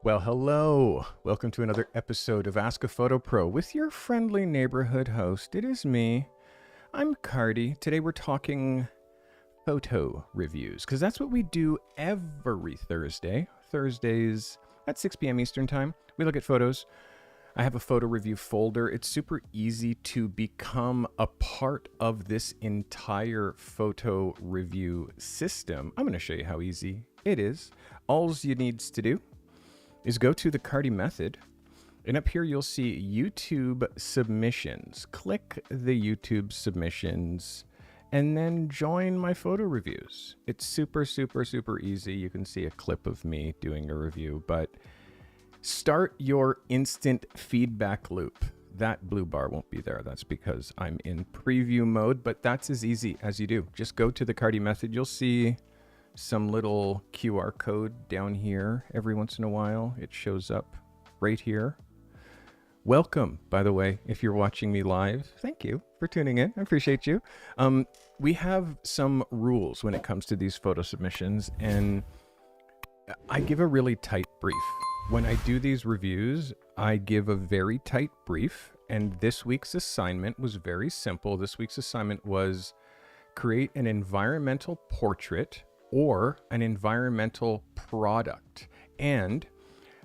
Well, hello. Welcome to another episode of Ask a Photo Pro with your friendly neighborhood host. It is me. I'm Cardi. Today we're talking photo reviews because that's what we do every Thursday. Thursdays at 6 p.m. Eastern Time. We look at photos. I have a photo review folder. It's super easy to become a part of this entire photo review system. I'm going to show you how easy it is. All you need to do is go to the Cardi method, and up here you'll see YouTube submissions. Click the YouTube submissions and then join my photo reviews. It's super easy. You can see a clip of me doing a review, but start your instant feedback loop. That blue bar won't be there. That's because I'm in preview mode, but that's as easy as you do. Just go to the Cardi method. You'll see some little QR code down here. Every once in a while, it shows up right here. Welcome, by the way, if you're watching me live. Thank you for tuning in. I appreciate you. We have some rules when it comes to these photo submissions, and I give a really tight brief. When I do these reviews, I give a very tight brief, and this week's assignment was very simple. This week's assignment was create an environmental portrait or an environmental product. And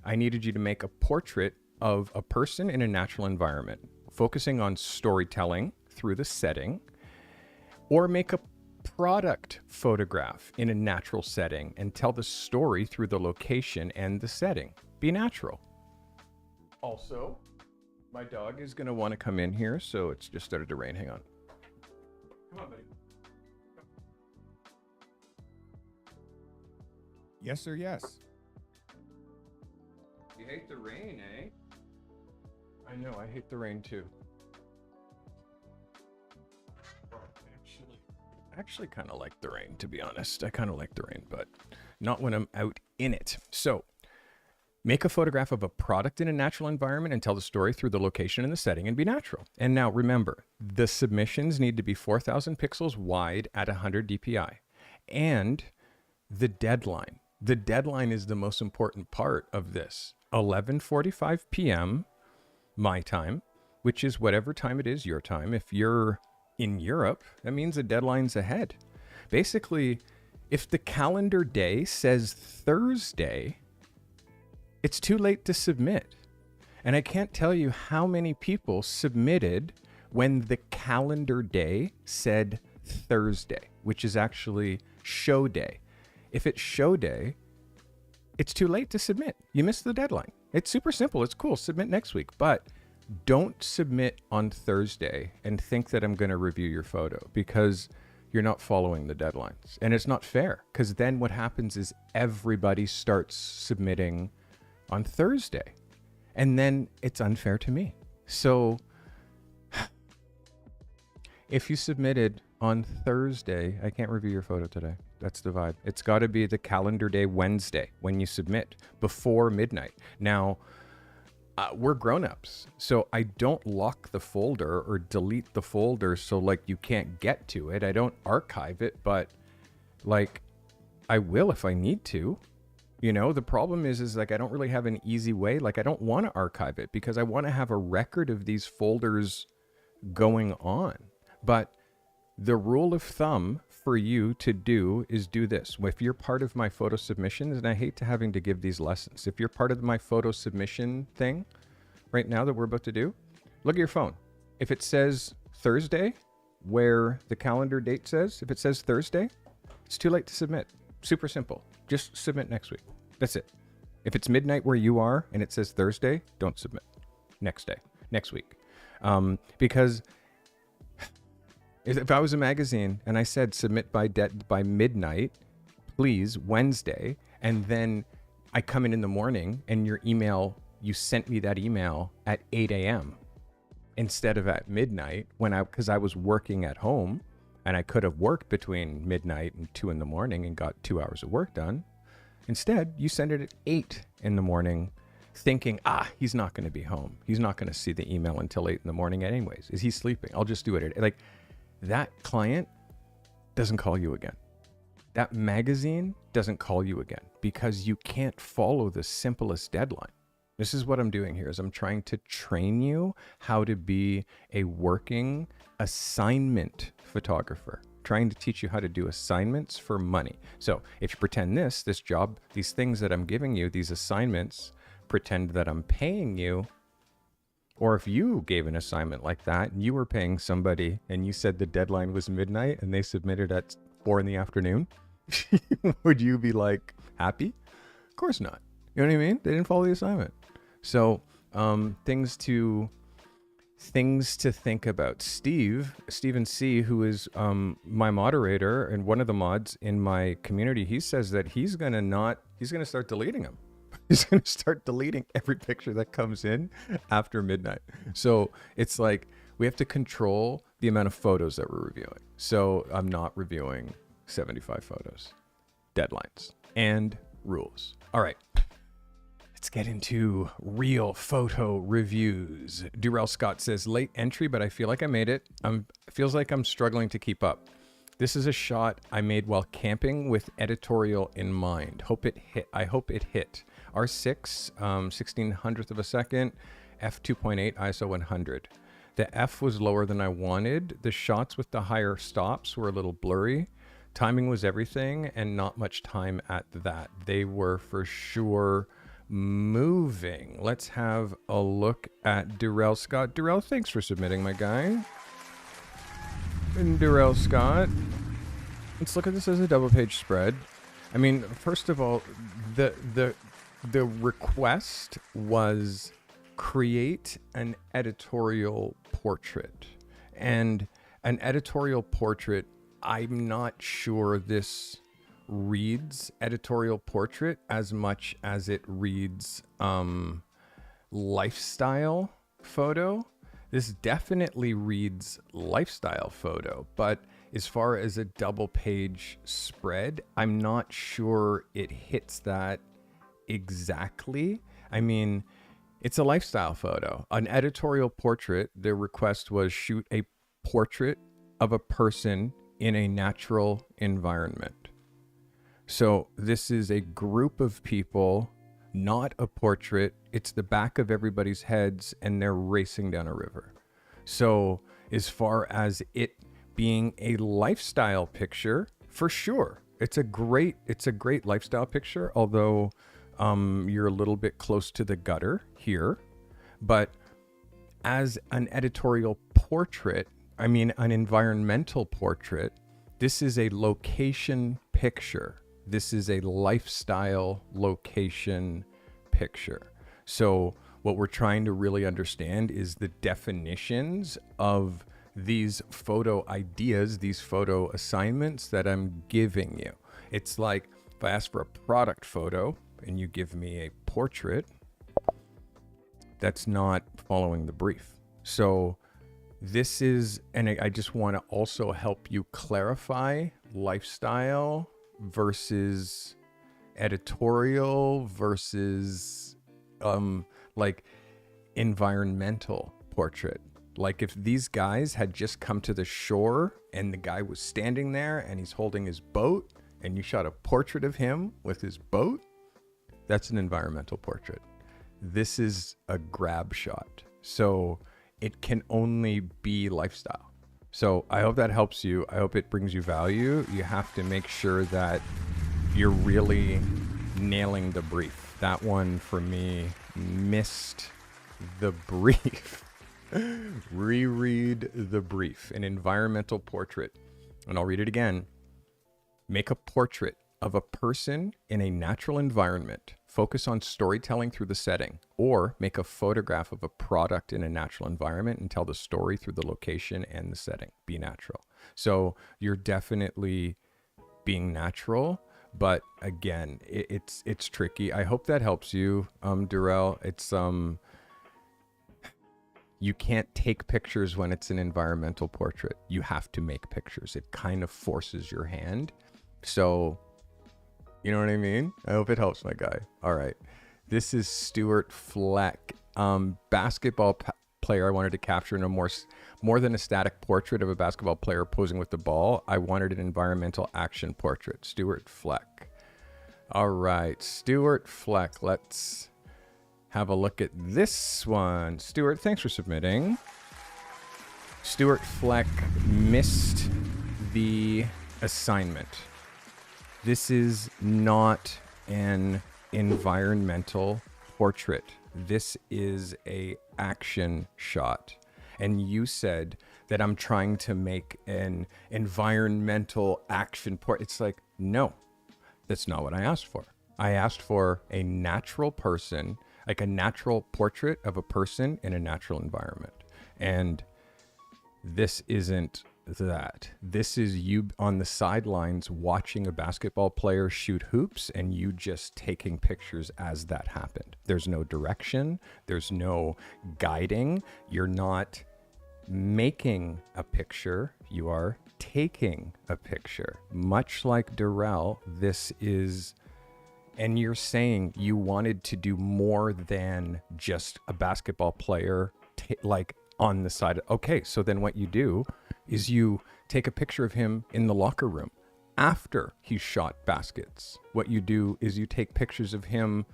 I needed you to make a portrait of a person in a natural environment, focusing on storytelling through the setting, or make a product photograph in a natural setting and tell the story through the location and the setting. Be natural. Also, my dog is going to want to come in here, so it's just started to rain. Hang on. Come on, buddy. Yes or yes? You hate the rain, eh? I know, I hate the rain too. I actually kind of like the rain, to be honest. I kind of like the rain, but not when I'm out in it. So, make a photograph of a product in a natural environment and tell the story through the location and the setting and be natural. And now remember, the submissions need to be 4,000 pixels wide at 100 DPI. And the deadline. The deadline is the most important part of this. 11:45 p.m. my time, which is whatever time it is your time. If you're in Europe, that means the deadline's ahead. Basically, if the calendar day says Thursday, it's too late to submit. And I can't tell you how many people submitted when the calendar day said Thursday, which is actually show day. If it's show day, it's too late to submit. You missed the deadline. It's super simple. It's cool. Submit next week. But don't submit on Thursday and think that I'm going to review your photo because you're not following the deadlines. And it's not fair because then what happens is everybody starts submitting on Thursday. And then it's unfair to me. So if you submitted on Thursday, I can't review your photo today. That's the vibe. It's got to be the calendar day Wednesday when you submit before midnight. Now, we're grown-ups, so I don't lock the folder or delete the folder so like you can't get to it. I don't archive it, but like I will if I need to. You know, the problem is like I don't really have an easy way. Like I don't want to archive it because I want to have a record of these folders going on. But the rule of thumb for you to do is do this. If you're part of my photo submissions, and I hate to having to give these lessons, if you're part of my photo submission thing right now that we're about to do, look at your phone. If it says Thursday, where the calendar date says, if it says Thursday, it's too late to submit. Super simple. Just submit next week. That's it. If it's midnight where you are and it says Thursday, don't submit. Next week. Because if I was a magazine and I said submit by midnight, please, Wednesday, and then I come in the morning and your email, you sent me that email at 8 a.m. instead of at midnight because I was working at home and I could have worked between midnight and 2 in the morning and got 2 hours of work done. Instead, you send it at 8 in the morning thinking, he's not going to be home. He's not going to see the email until 8 in the morning anyways. Is he sleeping? I'll just do it. Like, that client doesn't call you again. that magazine doesn't call you again because you can't follow the simplest deadline. This is what I'm doing here is I'm trying to train you how to be a working assignment photographer, trying to teach you how to do assignments for money. So if you pretend this job, these things that I'm giving you, these assignments, pretend that I'm paying you. Or if you gave an assignment like that and you were paying somebody and you said the deadline was midnight and they submitted at 4 p.m, would you be like happy? Of course not. You know what I mean? They didn't follow the assignment. So things to think about. Stephen C., who is my moderator and one of the mods in my community, he says that he's gonna start deleting them. He's gonna start deleting every picture that comes in after midnight. So it's like we have to control the amount of photos that we're reviewing. So I'm not reviewing 75 photos. Deadlines and rules. All right. Let's get into real photo reviews. Durell Scott says, late entry, but I feel like I made it. Feels like I'm struggling to keep up. This is a shot I made while camping with editorial in mind. I hope it hit. R6, 1600th of a second, f2.8, ISO 100. The f was lower than I wanted. The shots with the higher stops were a little blurry. Timing was everything and not much time at that. They were for sure moving. Let's have a look at Durell Scott. Durell, thanks for submitting, my guy. And Durell Scott. Let's look at this as a double page spread. I mean, first of all, the request was create an editorial portrait. And an editorial portrait, I'm not sure this reads editorial portrait as much as it reads lifestyle photo. This definitely reads lifestyle photo, but as far as a double page spread, I'm not sure it hits that exactly. I mean, it's a lifestyle photo. An editorial portrait, the request was shoot a portrait of a person in a natural environment. So this is a group of people, not a portrait. It's the back of everybody's heads and they're racing down a river. So as far as it being a lifestyle picture, for sure, it's a great lifestyle picture, although you're a little bit close to the gutter here. But as an editorial portrait, I mean, an environmental portrait, this is a location picture. This is a lifestyle location picture. So what we're trying to really understand is the definitions of these photo ideas, these photo assignments that I'm giving you. It's like if I ask for a product photo and you give me a portrait, that's not following the brief. So this is, and I just want to also help you clarify lifestyle versus editorial versus like environmental portrait. Like if these guys had just come to the shore and the guy was standing there and he's holding his boat and you shot a portrait of him with his boat, that's an environmental portrait. This is a grab shot. So it can only be lifestyle. So I hope that helps you. I hope it brings you value. You have to make sure that you're really nailing the brief. That one for me missed the brief. Reread the brief. An environmental portrait. And I'll read it again. Make a portrait of a person in a natural environment. Focus on storytelling through the setting. Or make a photograph of a product in a natural environment and tell the story through the location and the setting. Be natural. So you're definitely being natural. But again, it's tricky. I hope that helps you, Durell. It's you can't take pictures when it's an environmental portrait. You have to make pictures. It kind of forces your hand. So, you know what I mean? I hope it helps, my guy. All right. This is Stuart Fleck. Basketball player I wanted to capture in a more than a static portrait of a basketball player posing with the ball. I wanted an environmental action portrait. Stuart Fleck. All right, Stuart Fleck. Let's have a look at this one. Stuart, thanks for submitting. Stuart Fleck missed the assignment. This is not an environmental portrait. This is a action shot. And you said that I'm trying to make an environmental action portrait. It's like, no, that's not what I asked for. I asked for a natural person, like a natural portrait of a person in a natural environment. And this isn't that. This is you on the sidelines watching a basketball player shoot hoops and you just taking pictures as that happened. There's no direction. There's no guiding. You're not making a picture. You are taking a picture. Much like Durell, this is... And you're saying you wanted to do more than just a basketball player, like on the side. Okay, so then what you do is you take a picture of him in the locker room after he shot baskets. What you do is you take pictures of him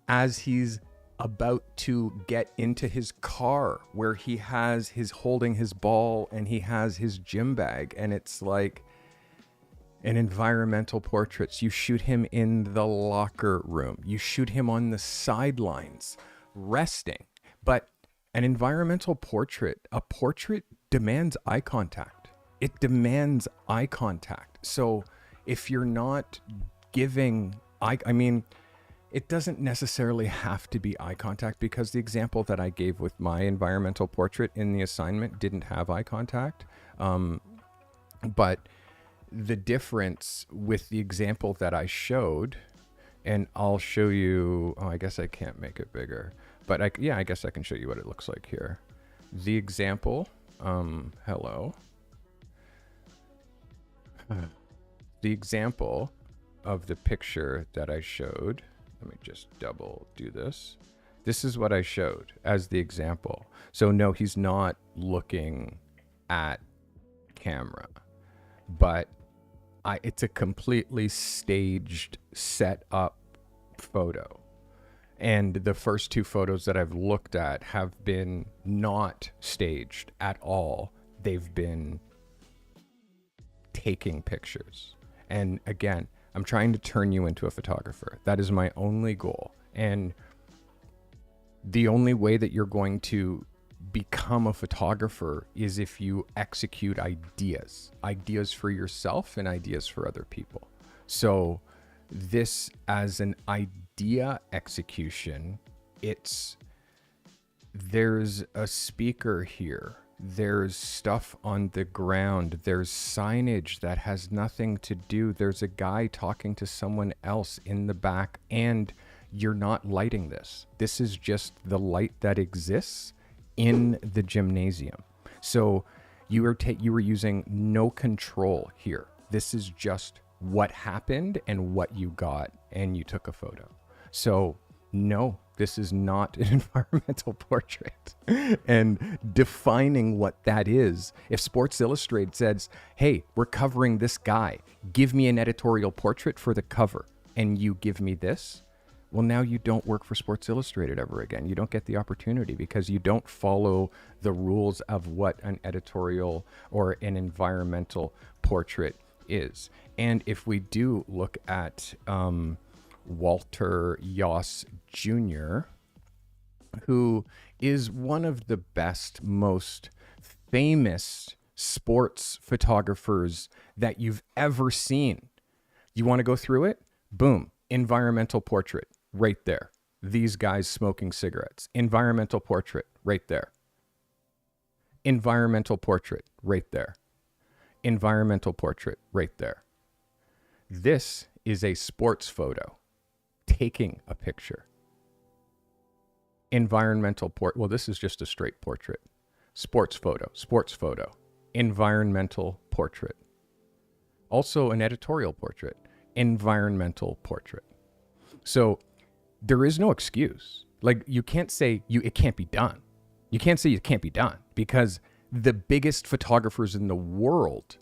as he's about to get into his car where he has his holding his ball and he has his gym bag, and it's like an environmental portraits. You shoot him in the locker room. You shoot him on the sidelines resting. But an environmental portrait, a portrait demands eye contact. It demands eye contact. So if you're not giving I mean, it doesn't necessarily have to be eye contact, because the example that I gave with my environmental portrait in the assignment didn't have eye contact. But the difference with the example that I showed, and I'll show you, I guess I can't make it bigger, but I guess I can show you what it looks like here. The example, hello. The example of the picture that I showed, let me just double do this. This is what I showed as the example. So no, he's not looking at camera, but it's a completely staged, set up photo. And the first two photos that I've looked at have been not staged at all. They've been taking pictures. And again, I'm trying to turn you into a photographer. That is my only goal. And the only way that you're going to become a photographer is if you execute ideas for yourself and ideas for other people. So this, as an idea execution, there's a speaker here, there's stuff on the ground, there's signage that has nothing to do, there's a guy talking to someone else in the back, and you're not lighting this. This is just the light that exists in the gymnasium. So you were using no control here. This is just what happened and what you got, and you took a photo. So no, this is not an environmental portrait. And defining what that is, if Sports Illustrated says, hey, we're covering this guy, give me an editorial portrait for the cover, and you give me this, well, now you don't work for Sports Illustrated ever again. You don't get the opportunity because you don't follow the rules of what an editorial or an environmental portrait is. And if we do look at Walter Yoss Jr., who is one of the best, most famous sports photographers that you've ever seen. You want to go through it? Boom, environmental portrait. Right there. These guys smoking cigarettes. Environmental portrait. Right there. Environmental portrait. Right there. Environmental portrait. Right there. This is a sports photo. Taking a picture. Environmental well, this is just a straight portrait. Sports photo. Sports photo. Environmental portrait. Also an editorial portrait. Environmental portrait. So there is no excuse. Like, you can't say it can't be done. You can't say it can't be done, because the biggest photographers in the world,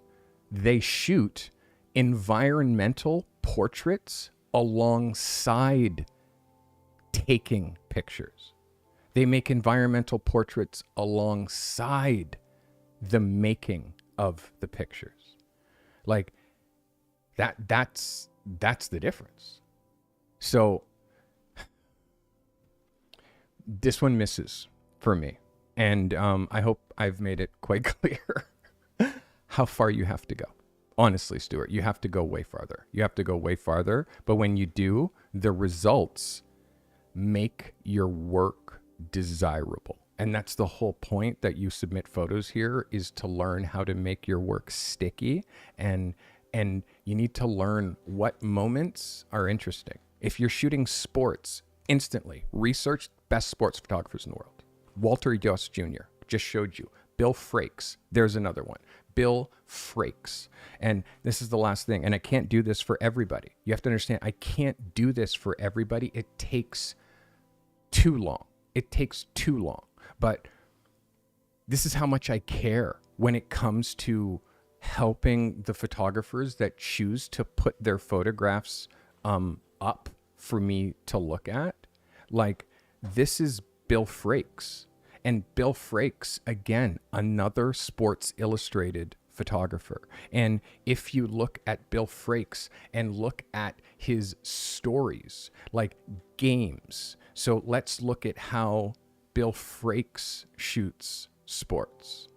they shoot environmental portraits alongside taking pictures. They make environmental portraits alongside the making of the pictures. Like that's the difference. So this one misses for me. And I hope I've made it quite clear how far you have to go. Honestly, Stuart, you have to go way farther. You have to go way farther. But when you do, the results make your work desirable. And that's the whole point that you submit photos here, is to learn how to make your work sticky. And you need to learn what moments are interesting. If you're shooting sports, instantly research best sports photographers in the world. Walter Yost Jr. just showed you. Bill Frakes. There's another one. Bill Frakes. And this is the last thing. And I can't do this for everybody. You have to understand, I can't do this for everybody. It takes too long. It takes too long. But this is how much I care when it comes to helping the photographers that choose to put their photographs up for me to look at. Like, this is Bill Frakes. And Bill Frakes, again, another Sports Illustrated photographer. And if you look at Bill Frakes and look at his stories, like games. So let's look at how Bill Frakes shoots sports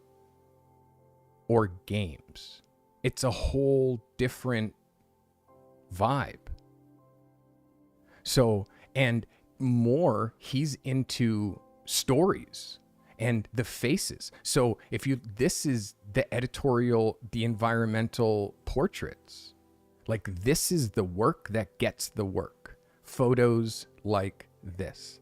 or games. It's a whole different vibe. So, and more, he's into stories and the faces. So if you, this is the editorial, the environmental portraits. Like, this is the work that gets the work. Photos like this.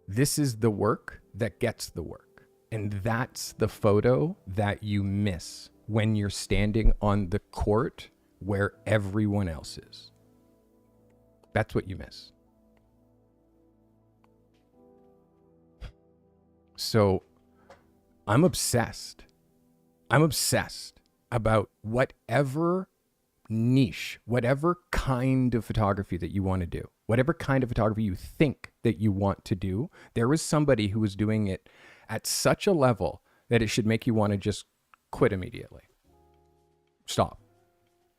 This is the work that gets the work. And that's the photo that you miss when you're standing on the court where everyone else is. That's what you miss. So I'm obsessed. I'm obsessed about whatever niche, whatever kind of photography that you want to do, whatever kind of photography you think that you want to do. There is somebody who is doing it at such a level that it should make you want to just quit immediately. Stop.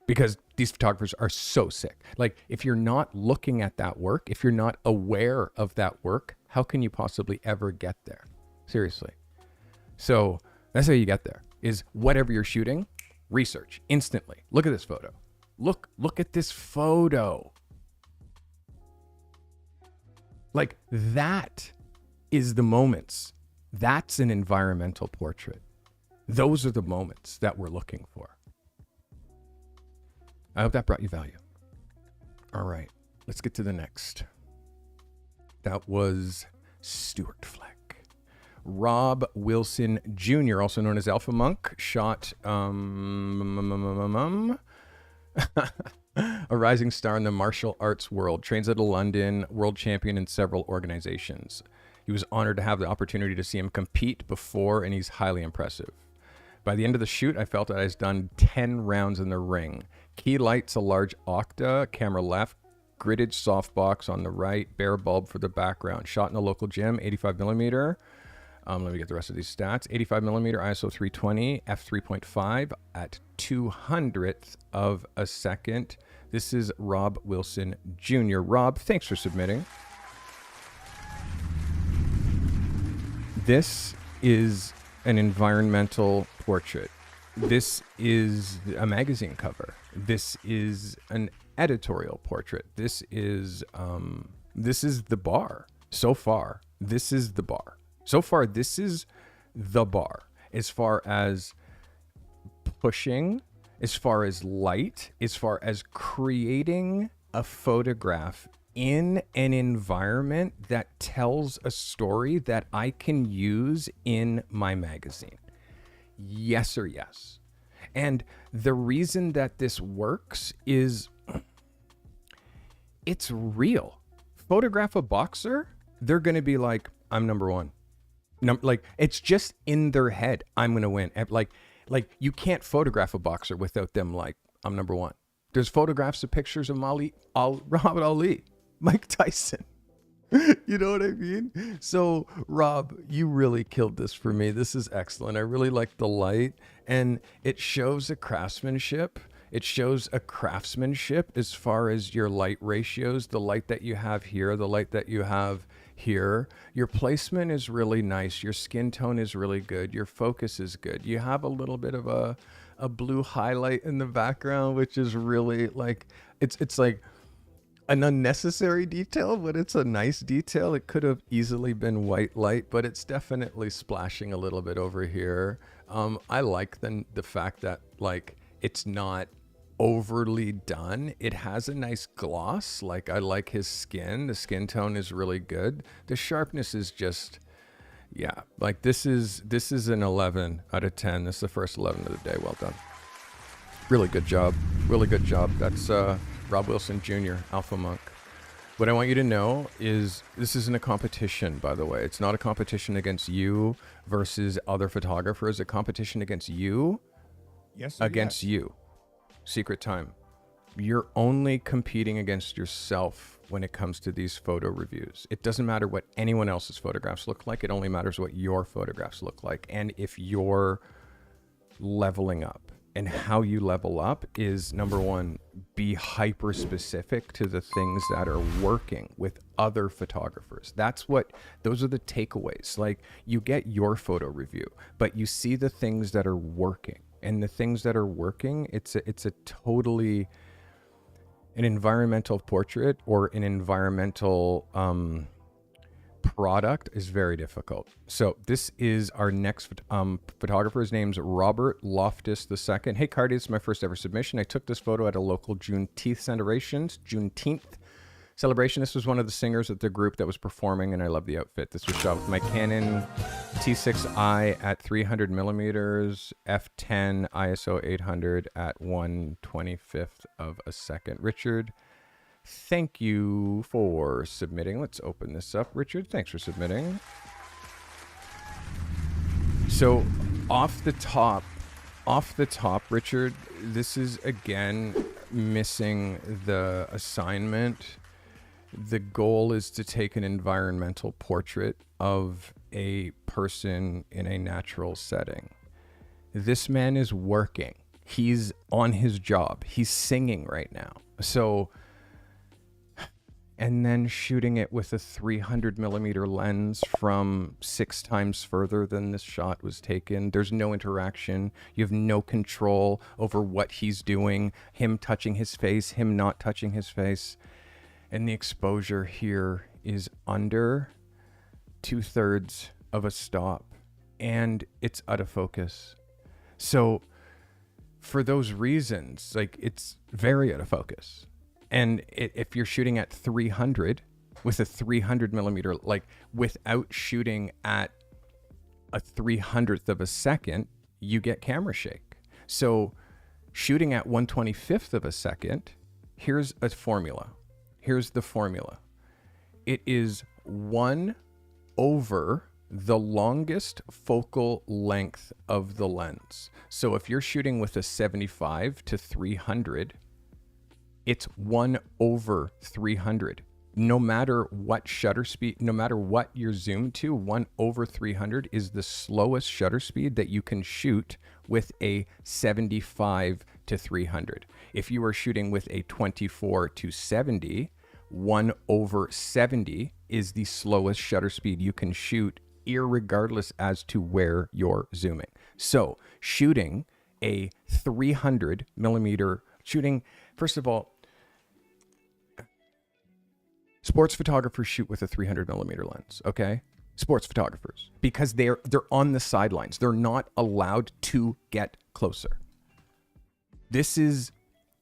Because these photographers are so sick. Like, if you're not looking at that work, if you're not aware of that work, how can you possibly ever get there? Seriously. So that's how you get there, is whatever you're shooting, research instantly. Look at this photo. Look at this photo. Like, that is the moments. That's an environmental portrait. Those are the moments that we're looking for. I hope that brought you value. All right, let's get to the next. That was Stuart Fleck. Rob Wilson Jr., also known as Alpha Monk, shot a rising star in the martial arts world, trains at a London, world champion in several organizations. He was honored to have the opportunity to see him compete before, and he's highly impressive. By the end of the shoot, I felt that I was done 10 rounds in the ring. Key lights, a large octa, camera left, gridded softbox on the right, bare bulb for the background. Shot in a local gym, 85 millimeter. Let me get the rest of these stats. 85 millimeter ISO 320, f3.5 at 200th of a second. This is Rob Wilson Jr. Rob, thanks for submitting. This is an environmental portrait. This is a magazine cover. This is an editorial portrait. This is the bar. So far, this is the bar. So far, this is the bar as far as pushing, as far as light, as far as creating a photograph in an environment that tells a story that I can use in my magazine. Yes or yes. And the reason that this works is it's real. Photograph a boxer, they're going to be like, I'm number one. Like, it's just in their head, I'm going to win. Like you can't photograph a boxer without them like, I'm number one. There's photographs of pictures of Muhammad Ali, Mike Tyson. You know what I mean? So, Rob, you really killed this for me. This is excellent. I really like the light, and it shows a craftsmanship. It shows a craftsmanship as far as your light ratios, the light that you have here, the light that you have here. Your placement is really nice. Your skin tone is really good. Your focus is good. You have a little bit of a blue highlight in the background, which is really like, it's like an unnecessary detail, but it's a nice detail. It could have easily been white light, but it's definitely splashing a little bit over here. I like the fact that like it's not overly done. It has a nice gloss. Like, I like his skin. The skin tone is really good. The sharpness is just, yeah, like this is an 11 out of 10. This is the first 11 of the day. Well done. Really good job. Really good job. That's Rob Wilson Jr., Alpha Monk. What I want you to know is this isn't a competition, by the way. It's not a competition against you versus other photographers. A competition against you, against you. Secret time. You're only competing against yourself when it comes to these photo reviews. It doesn't matter what anyone else's photographs look like. It only matters what your photographs look like. And if you're leveling up, and how you level up is, number one, be hyper specific to the things that are working with other photographers. Those are the takeaways. Like, you get your photo review, but you see the things that are working, and the things that are working, it's a totally an environmental portrait or an environmental product is very difficult. So this is our next photographer. His name's Robert Loftus II. Hey, Cardi, this is my first ever submission. I took this photo at a local Juneteenth celebration. This was one of the singers at the group that was performing, and I love the outfit. This was shot with my Canon T6i at 300 millimeters, f10 ISO 800 at 1/25th of a second. Richard, thank you for submitting. Let's open this up. Richard, thanks for submitting. So off the top, Richard, this is again missing the assignment. The goal is to take an environmental portrait of a person in a natural setting. This man is working. He's on his job. He's singing right now. So, and then shooting it with a 300 millimeter lens from 6 times further than this shot was taken. There's no interaction. You have no control over what he's doing, him touching his face, him not touching his face. And the exposure here is under 2/3 of a stop, and it's out of focus. So for those reasons, like, it's very out of focus. And if you're shooting at 300 with a 300 millimeter, like, without shooting at a 300th of a second, you get camera shake. So shooting at 1/25th of a second, here's a formula. Here's the formula. It is 1 over the longest focal length of the lens. So if you're shooting with a 75 to 300, it's 1 over 300. No matter what shutter speed, no matter what you're zoomed to, 1 over 300 is the slowest shutter speed that you can shoot with a 75 to 300. If you are shooting with a 24 to 70, 1 over 70 is the slowest shutter speed you can shoot, irregardless as to where you're zooming. So shooting a 300 millimeter, first of all, sports photographers shoot with a 300 millimeter lens, okay? Sports photographers, because they're on the sidelines. They're not allowed to get closer. This is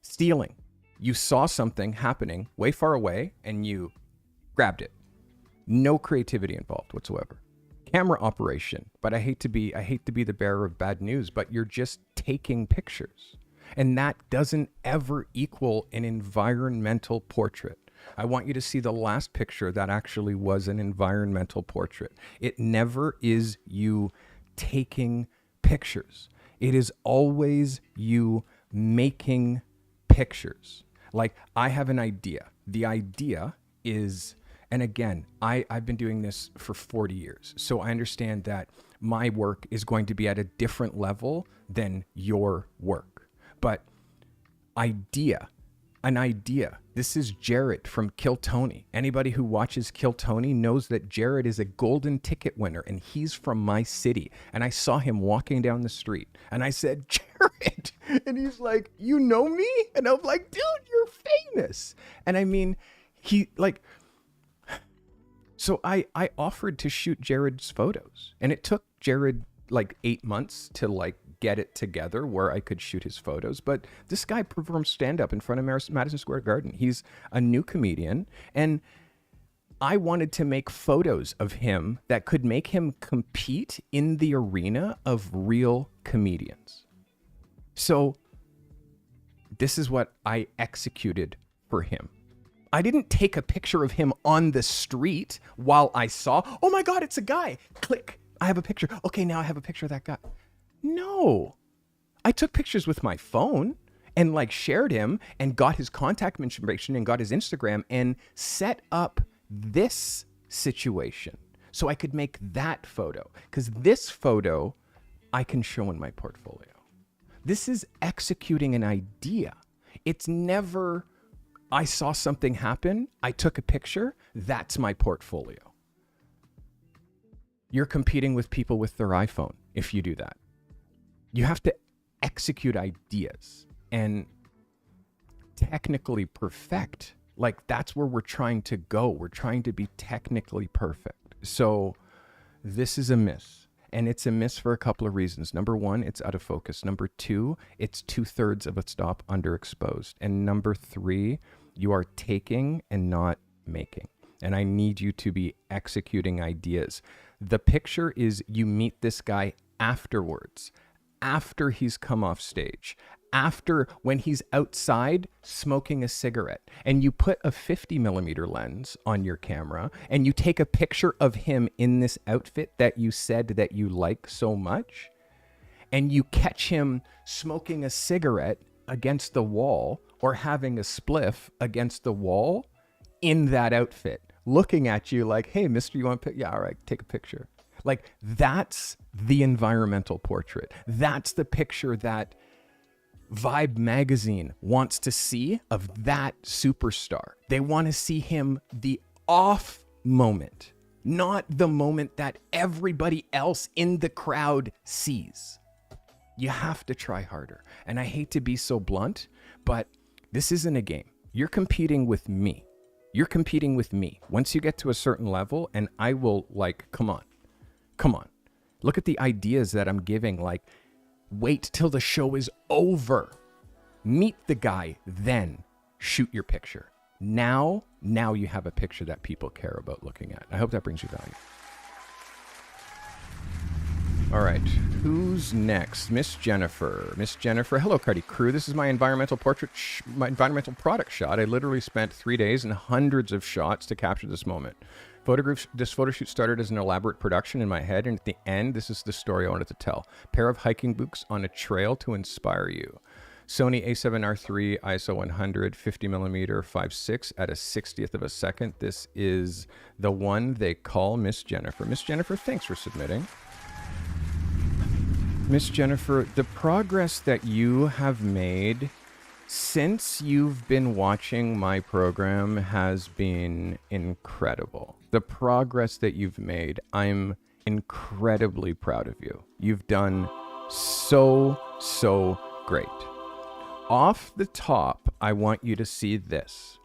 stealing. You saw something happening way far away and you grabbed it. No creativity involved whatsoever. Camera operation, but I hate to be the bearer of bad news, but you're just taking pictures. And that doesn't ever equal an environmental portrait. I want you to see the last picture that actually was an environmental portrait. It never is you taking pictures. It is always you making pictures. Like, I have an idea. The idea is, and again, I've been doing this for 40 years. So I understand that my work is going to be at a different level than your work. But an idea. This is Jared from Kill Tony. Anybody who watches Kill Tony knows that Jared is a golden ticket winner and he's from my city. And I saw him walking down the street and I said, Jared. And he's like, you know me? And I'm like, dude, you're famous. And I mean, so I offered to shoot Jared's photos, and it took Jared like 8 months to like get it together where I could shoot his photos. But this guy performs stand-up in front of Madison Square Garden. He's a new comedian, and I wanted to make photos of him that could make him compete in the arena of real comedians. So this is what I executed for him. I didn't take a picture of him on the street while I saw, oh my God, it's a guy. Click. I have a picture. Okay, now I have a picture of that guy. No. I took pictures with my phone and like shared him and got his contact information and got his Instagram and set up this situation so I could make that photo. Because this photo I can show in my portfolio. This is executing an idea. It's never, I saw something happen, I took a picture, that's my portfolio. You're competing with people with their iPhone if you do that. You have to execute ideas and technically perfect. Like, that's where we're trying to go. We're trying to be technically perfect. So this is a miss. And it's a miss for a couple of reasons. Number one, it's out of focus. Number two, it's 2/3 of a stop underexposed. And number three, you are taking and not making. And I need you to be executing ideas. The picture is you meet this guy afterwards, after he's come off stage, after when he's outside smoking a cigarette, and you put a 50mm lens on your camera and you take a picture of him in this outfit that you said that you like so much, and you catch him smoking a cigarette against the wall or having a spliff against the wall in that outfit, looking at you like, hey, mister, you want to pick? Yeah, all right, take a picture. Like, that's the environmental portrait. That's the picture that Vibe magazine wants to see of that superstar. They want to see him the off moment, not the moment that everybody else in the crowd sees. You have to try harder. And I hate to be so blunt, but this isn't a game. You're competing with me. You're competing with me. Once you get to a certain level, and I will, like, come on. Look at the ideas that I'm giving. Like, wait till the show is over. Meet the guy, then shoot your picture. Now you have a picture that people care about looking at. I hope that brings you value. All right, who's next? Miss Jennifer. Hello, Cardi crew. This is my environmental portrait, my environmental product shot. I literally spent 3 days and hundreds of shots to capture this moment. This photo shoot started as an elaborate production in my head, and at the end, this is the story I wanted to tell. Pair of hiking boots on a trail to inspire you. Sony A7R3 ISO 100 50mm 5.6 at a 60th of a second. This is the one they call Miss Jennifer. Miss Jennifer, thanks for submitting. Miss Jennifer, the progress that you have made since you've been watching my program has been incredible. The progress that you've made, I'm incredibly proud of you. You've done so great. Off the top, I want you to see this.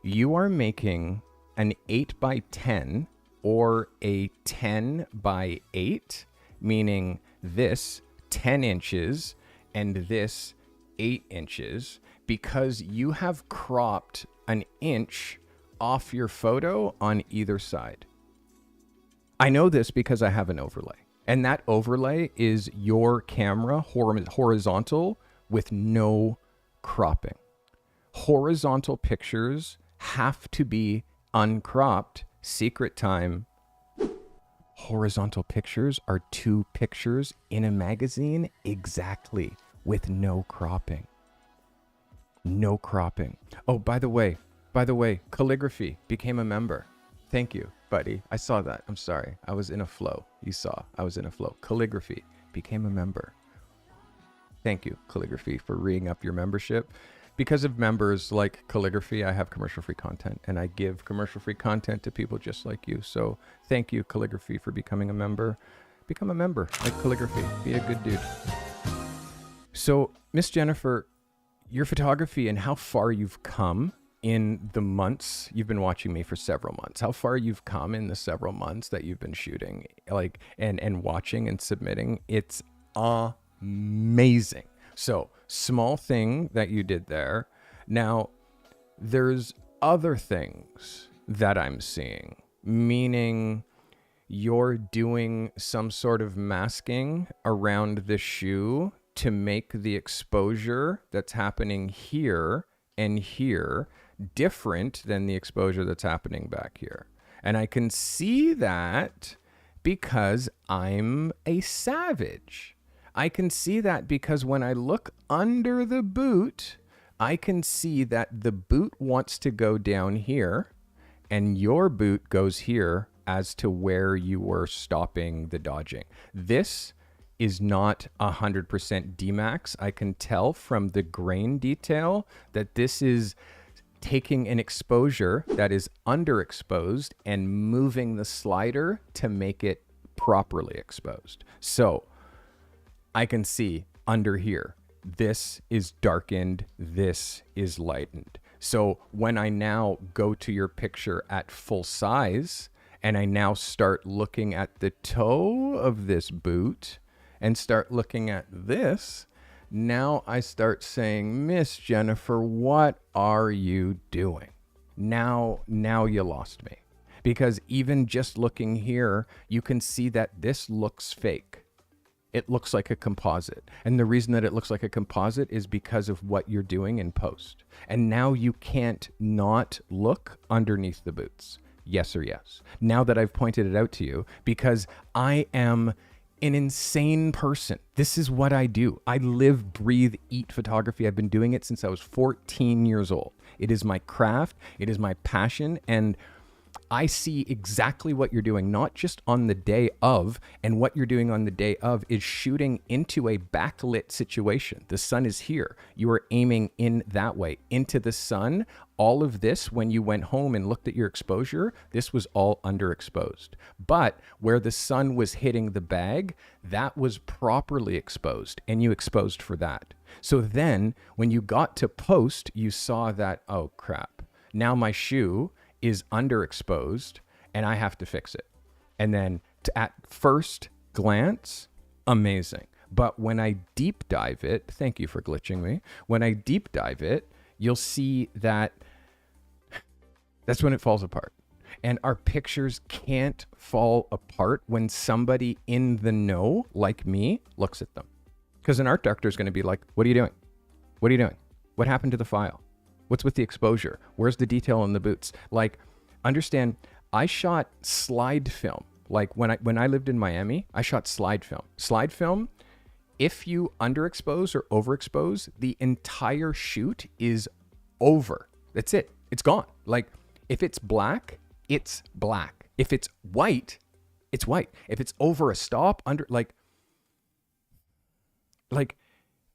You are making an 8x10 or a 10x8, meaning this 10 inches and this 8 inches, because you have cropped an inch off your photo on either side. I know this because I have an overlay, and that overlay is your camera horizontal with no cropping. Horizontal pictures have to be uncropped. Secret time. Horizontal pictures are 2 pictures in a magazine exactly, with no cropping. No cropping. Oh, by the way, calligraphy became a member. Thank you, buddy. I saw that. I'm sorry. I was in a flow. You saw. I was in a flow. Calligraphy became a member. Thank you, Calligraphy, for reing up your membership. Because of members like Calligraphy, I have commercial-free content, and I give commercial-free content to people just like you. So thank you, Calligraphy, for becoming a member. Become a member like Calligraphy. Be a good dude. So, Miss Jennifer, your photography and how far you've come in the months, you've been watching me for several months, how far you've come in the several months that you've been shooting, like, and watching and submitting, it's amazing. So, small thing that you did there. Now, there's other things that I'm seeing, meaning you're doing some sort of masking around the shoe to make the exposure that's happening here and here different than the exposure that's happening back here. And I can see that because I'm a savage. I can see that because when I look under the boot, I can see that the boot wants to go down here and your boot goes here as to where you were stopping the dodging. This is not 100% D-Max. I can tell from the grain detail that this is taking an exposure that is underexposed and moving the slider to make it properly exposed. So I can see under here, this is darkened, this is lightened. So when I now go to your picture at full size and I now start looking at the toe of this boot and start looking at this, now I start saying, Miss Jennifer, what are you doing? Now you lost me. Because even just looking here, you can see that this looks fake. It looks like a composite. And the reason that it looks like a composite is because of what you're doing in post. And now you can't not look underneath the boots. Yes or yes. Now that I've pointed it out to you, because I am an insane person. This is what I do. I live, breathe, eat photography. I've been doing it since I was 14 years old. It is my craft. It is my passion. And I see exactly what you're doing, not just on the day of, and what you're doing on the day of is shooting into a backlit situation. The sun is here. You are aiming in that way, into the sun. All of this, when you went home and looked at your exposure, this was all underexposed. But where the sun was hitting the bag, that was properly exposed, and you exposed for that. So then, when you got to post, you saw that, oh crap, now my shoe is underexposed and I have to fix it. And then at first glance, amazing. But when I deep dive it, thank you for glitching me. When I deep dive it, you'll see that that's when it falls apart. And our pictures can't fall apart when somebody in the know, like me, looks at them. Because an art director is going to be like, what are you doing? What are you doing? What happened to the file? What's with the exposure? Where's the detail on the boots? Like, understand, I shot slide film. Like when I lived in Miami, I shot slide film. Slide film, if you underexpose or overexpose, the entire shoot is over. That's it. It's gone. Like, if it's black, it's black. If it's white, it's white. If it's over a stop, under, like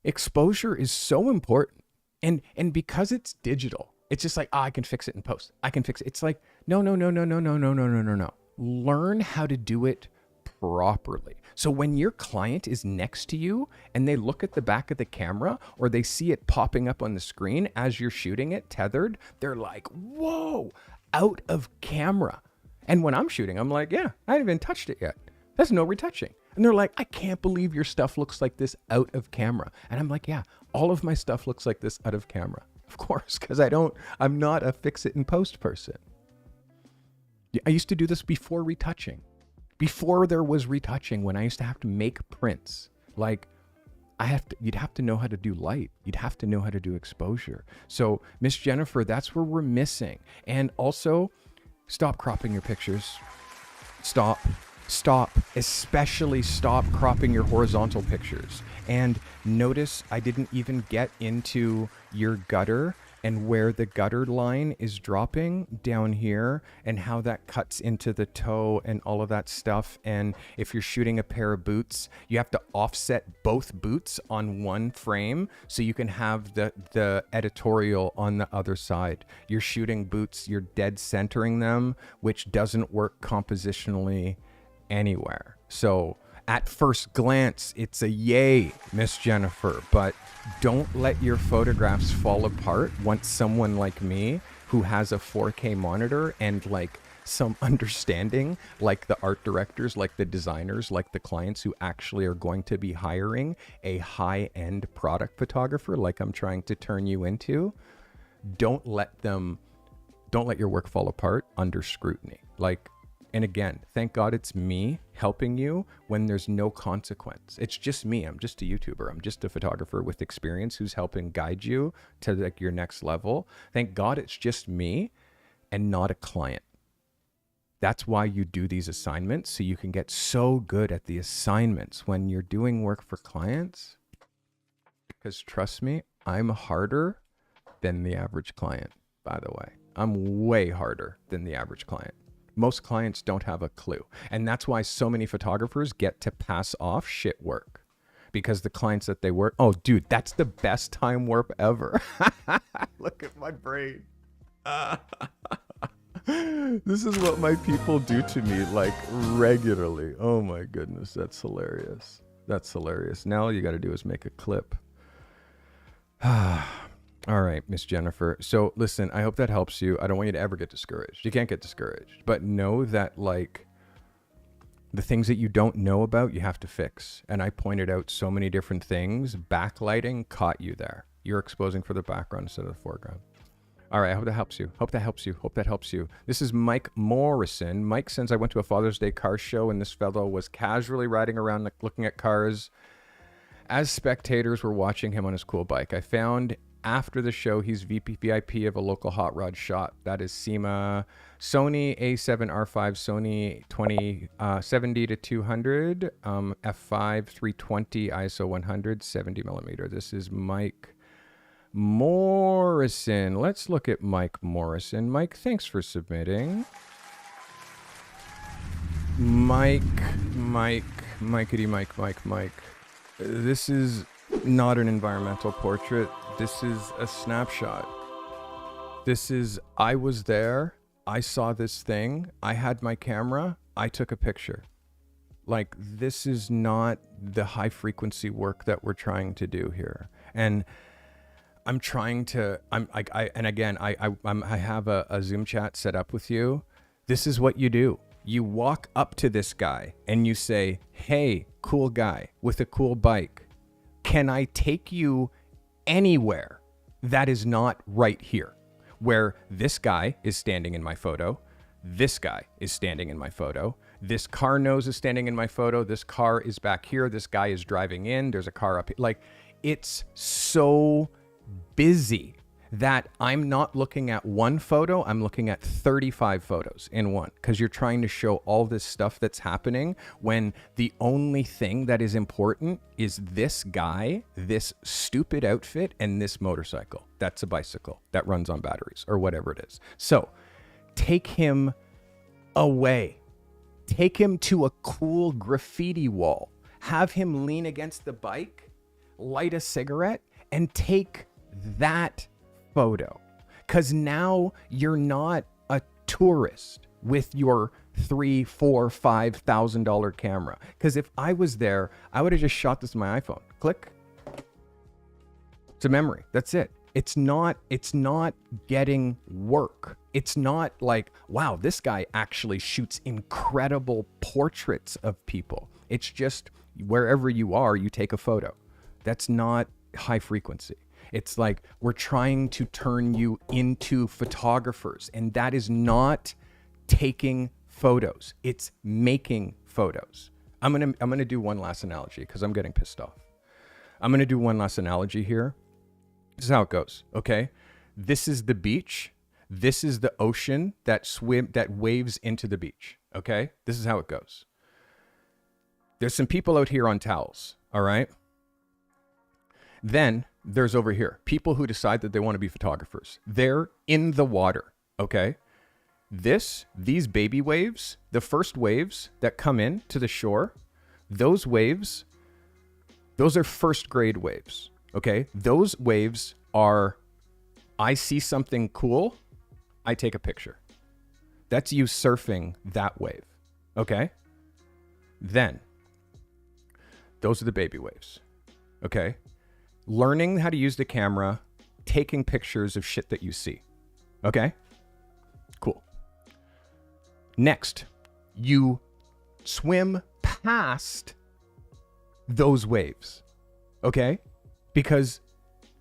exposure is so important. And because it's digital, it's just like, I can fix it in post. I can fix it. It's like, no. Learn how to do it properly. So when your client is next to you and they look at the back of the camera or they see it popping up on the screen as you're shooting it tethered, they're like, whoa, out of camera. And when I'm shooting, I'm like, yeah, I haven't even touched it yet. There's no retouching. And they're like, I can't believe your stuff looks like this out of camera. And I'm like, yeah, all of my stuff looks like this out of camera. Of course, because I'm not a fix it in post person. I used to do this before retouching. Before there was retouching, when I used to have to make prints. Like, you'd have to know how to do light. You'd have to know how to do exposure. So Miss Jennifer, that's where we're missing. And also, stop cropping your pictures. Stop, especially stop cropping your horizontal pictures. And notice I didn't even get into your gutter and where the gutter line is dropping down here and how that cuts into the toe and all of that stuff. And if you're shooting a pair of boots, you have to offset both boots on one frame so you can have the editorial on the other side. You're shooting boots, you're dead centering them, which doesn't work compositionally anywhere. So at first glance, it's a yay, Miss Jennifer, but don't let your photographs fall apart once someone like me, who has a 4K monitor and like some understanding, like the art directors, like the designers, like the clients who actually are going to be hiring a high-end product photographer like I'm trying to turn you into, don't let your work fall apart under scrutiny. And again, thank God it's me helping you when there's no consequence. It's just me. I'm just a YouTuber. I'm just a photographer with experience who's helping guide you to like your next level. Thank God it's just me and not a client. That's why you do these assignments, so you can get so good at the assignments when you're doing work for clients. Because trust me, I'm harder than the average client, by the way. I'm way harder than the average client. Most clients don't have a clue. And that's why so many photographers get to pass off shit work. Because the clients that they work, oh, dude, that's the best time warp ever. Look at my brain. This is what my people do to me, like, regularly. Oh my goodness, that's hilarious. That's hilarious. Now all you got to do is make a clip. All right, Miss Jennifer. So listen, I hope that helps you. I don't want you to ever get discouraged. You can't get discouraged. But know that, like, the things that you don't know about, you have to fix. And I pointed out so many different things. Backlighting caught you there. You're exposing for the background instead of the foreground. All right, I hope that helps you. Hope that helps you. Hope that helps you. This is Mike Morrison. Mike says, I went to a Father's Day car show and this fellow was casually riding around looking at cars as spectators were watching him on his cool bike. I found after the show, he's VIP of a local hot rod shop. That is SEMA, Sony A7R5, Sony 2070 to 200, F5 320, ISO 100, 70 millimeter. This is Mike Morrison. Let's look at Mike Morrison. Mike, thanks for submitting. Mikey Mike. This is not an environmental portrait. This is a snapshot. This is, I was there. I saw this thing. I had my camera. I took a picture. Like, this is not the high frequency work that we're trying to do here. And I'm trying to, I have a Zoom chat set up with you. This is what you do. You walk up to this guy and you say, hey, cool guy with a cool bike, can I take you anywhere that is not right here? Where this guy is standing in my photo, this guy is standing in my photo, this car nose is standing in my photo, this car is back here, this guy is driving in, there's a car up here. Like, it's so busy that I'm not looking at one photo, I'm looking at 35 photos in one, because you're trying to show all this stuff that's happening when the only thing that is important is this guy, this stupid outfit, and this motorcycle. That's a bicycle that runs on batteries or whatever it is. So take him away. Take him to a cool graffiti wall. Have him lean against the bike, light a cigarette, and take that photo, because now you're not a tourist with your $3,000, $4,000, $5,000 camera. Because if I was there, I would have just shot this with my iPhone. Click. It's a memory. That's it. It's not getting work. It's not like, wow, this guy actually shoots incredible portraits of people. It's just wherever you are, you take a photo. That's not high frequency. It's like we're trying to turn you into photographers, and that is not taking photos. It's making photos. I'm gonna do one last analogy because I'm getting pissed off. I'm going to do one last analogy here. This is how it goes, okay? This is the beach. This is the ocean that waves into the beach, okay? This is how it goes. There's some people out here on towels, all right? Then there's over here, people who decide that they want to be photographers. They're in the water, okay? These baby waves, the first waves that come in to the shore, those waves, those are first grade waves, okay? Those waves are, I see something cool, I take a picture. That's you surfing that wave, okay? Then, those are the baby waves, okay? Learning how to use the camera, taking pictures of shit that you see, okay? Cool. Next, you swim past those waves, okay? Because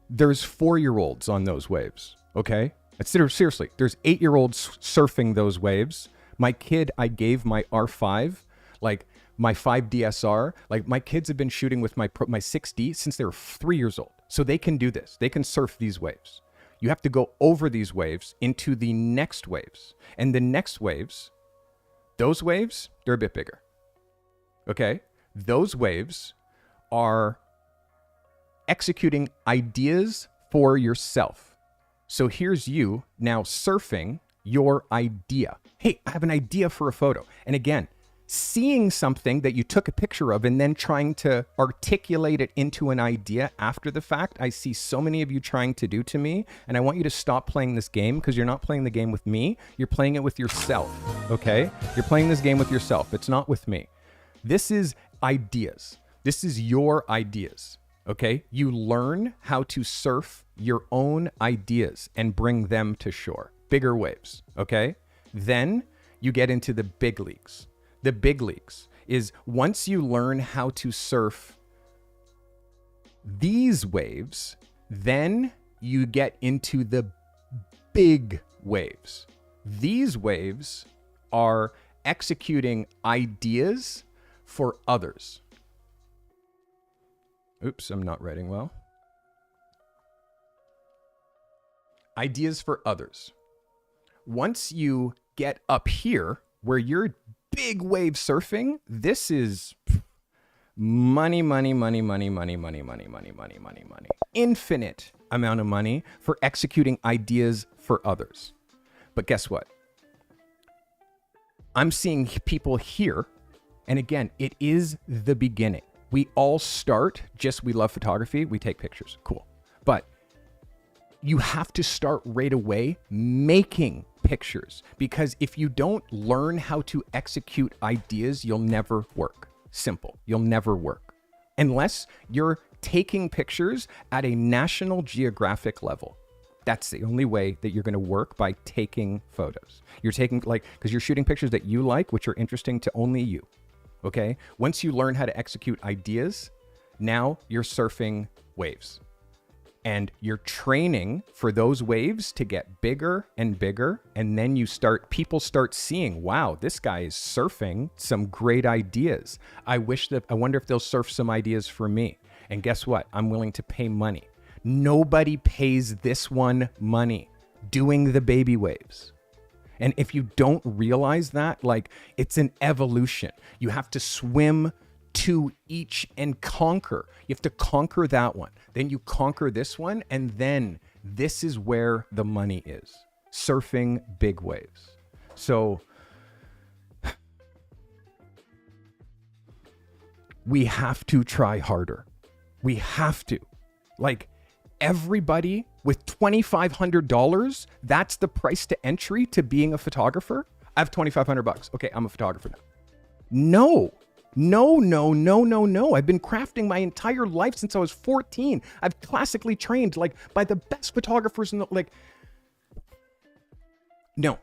there's 4-year-olds on those waves, okay? Seriously, there's 8-year-olds surfing those waves. My kid, I gave my R5, like my 5 DSR, like my kids have been shooting with my 6D since they were 3 years old. So they can do this. They can surf these waves. You have to go over these waves into the next waves. And the next waves, those waves, they're a bit bigger. Okay? Those waves are executing ideas for yourself. So here's you now surfing your idea. Hey, I have an idea for a photo. And again, seeing something that you took a picture of and then trying to articulate it into an idea after the fact, I see so many of you trying to do to me, and I want you to stop playing this game, because you're not playing the game with me, you're playing it with yourself, okay? You're playing this game with yourself. It's not with me. This is ideas. This is your ideas, okay? You learn how to surf your own ideas and bring them to shore. Bigger waves, okay? Then you get into the big leagues. The big leagues is once you learn how to surf these waves, then you get into the big waves. These waves are executing ideas for others. Oops, I'm not writing well. Ideas for others. Once you get up here where you're big wave surfing, this is money. Infinite amount of money for executing ideas for others. But guess what? I'm seeing people here, and again, it is the beginning. We all start just, we love photography, we take pictures, cool. But you have to start right away making pictures, because if you don't learn how to execute ideas, you'll never work. Simple. You'll never work unless you're taking pictures at a National Geographic level. That's the only way that you're going to work, by taking photos. You're taking, like, because you're shooting pictures that you like, which are interesting to only you. Okay. Once you learn how to execute ideas, now you're surfing waves. And you're training for those waves to get bigger and bigger. And then people start seeing, wow, this guy is surfing some great ideas. I wonder if they'll surf some ideas for me. And guess what? I'm willing to pay money. Nobody pays this one money doing the baby waves. And if you don't realize that, like, it's an evolution. You have to swim to each and conquer. You have to conquer that one. Then you conquer this one. And then this is where the money is. Surfing big waves. So we have to try harder. We have to. Like, everybody with $2,500, that's the price to entry to being a photographer. I have $2,500. Okay, I'm a photographer now. No. I've been crafting my entire life since I was 14. I've classically trained, like, by the best photographers in the, like, no.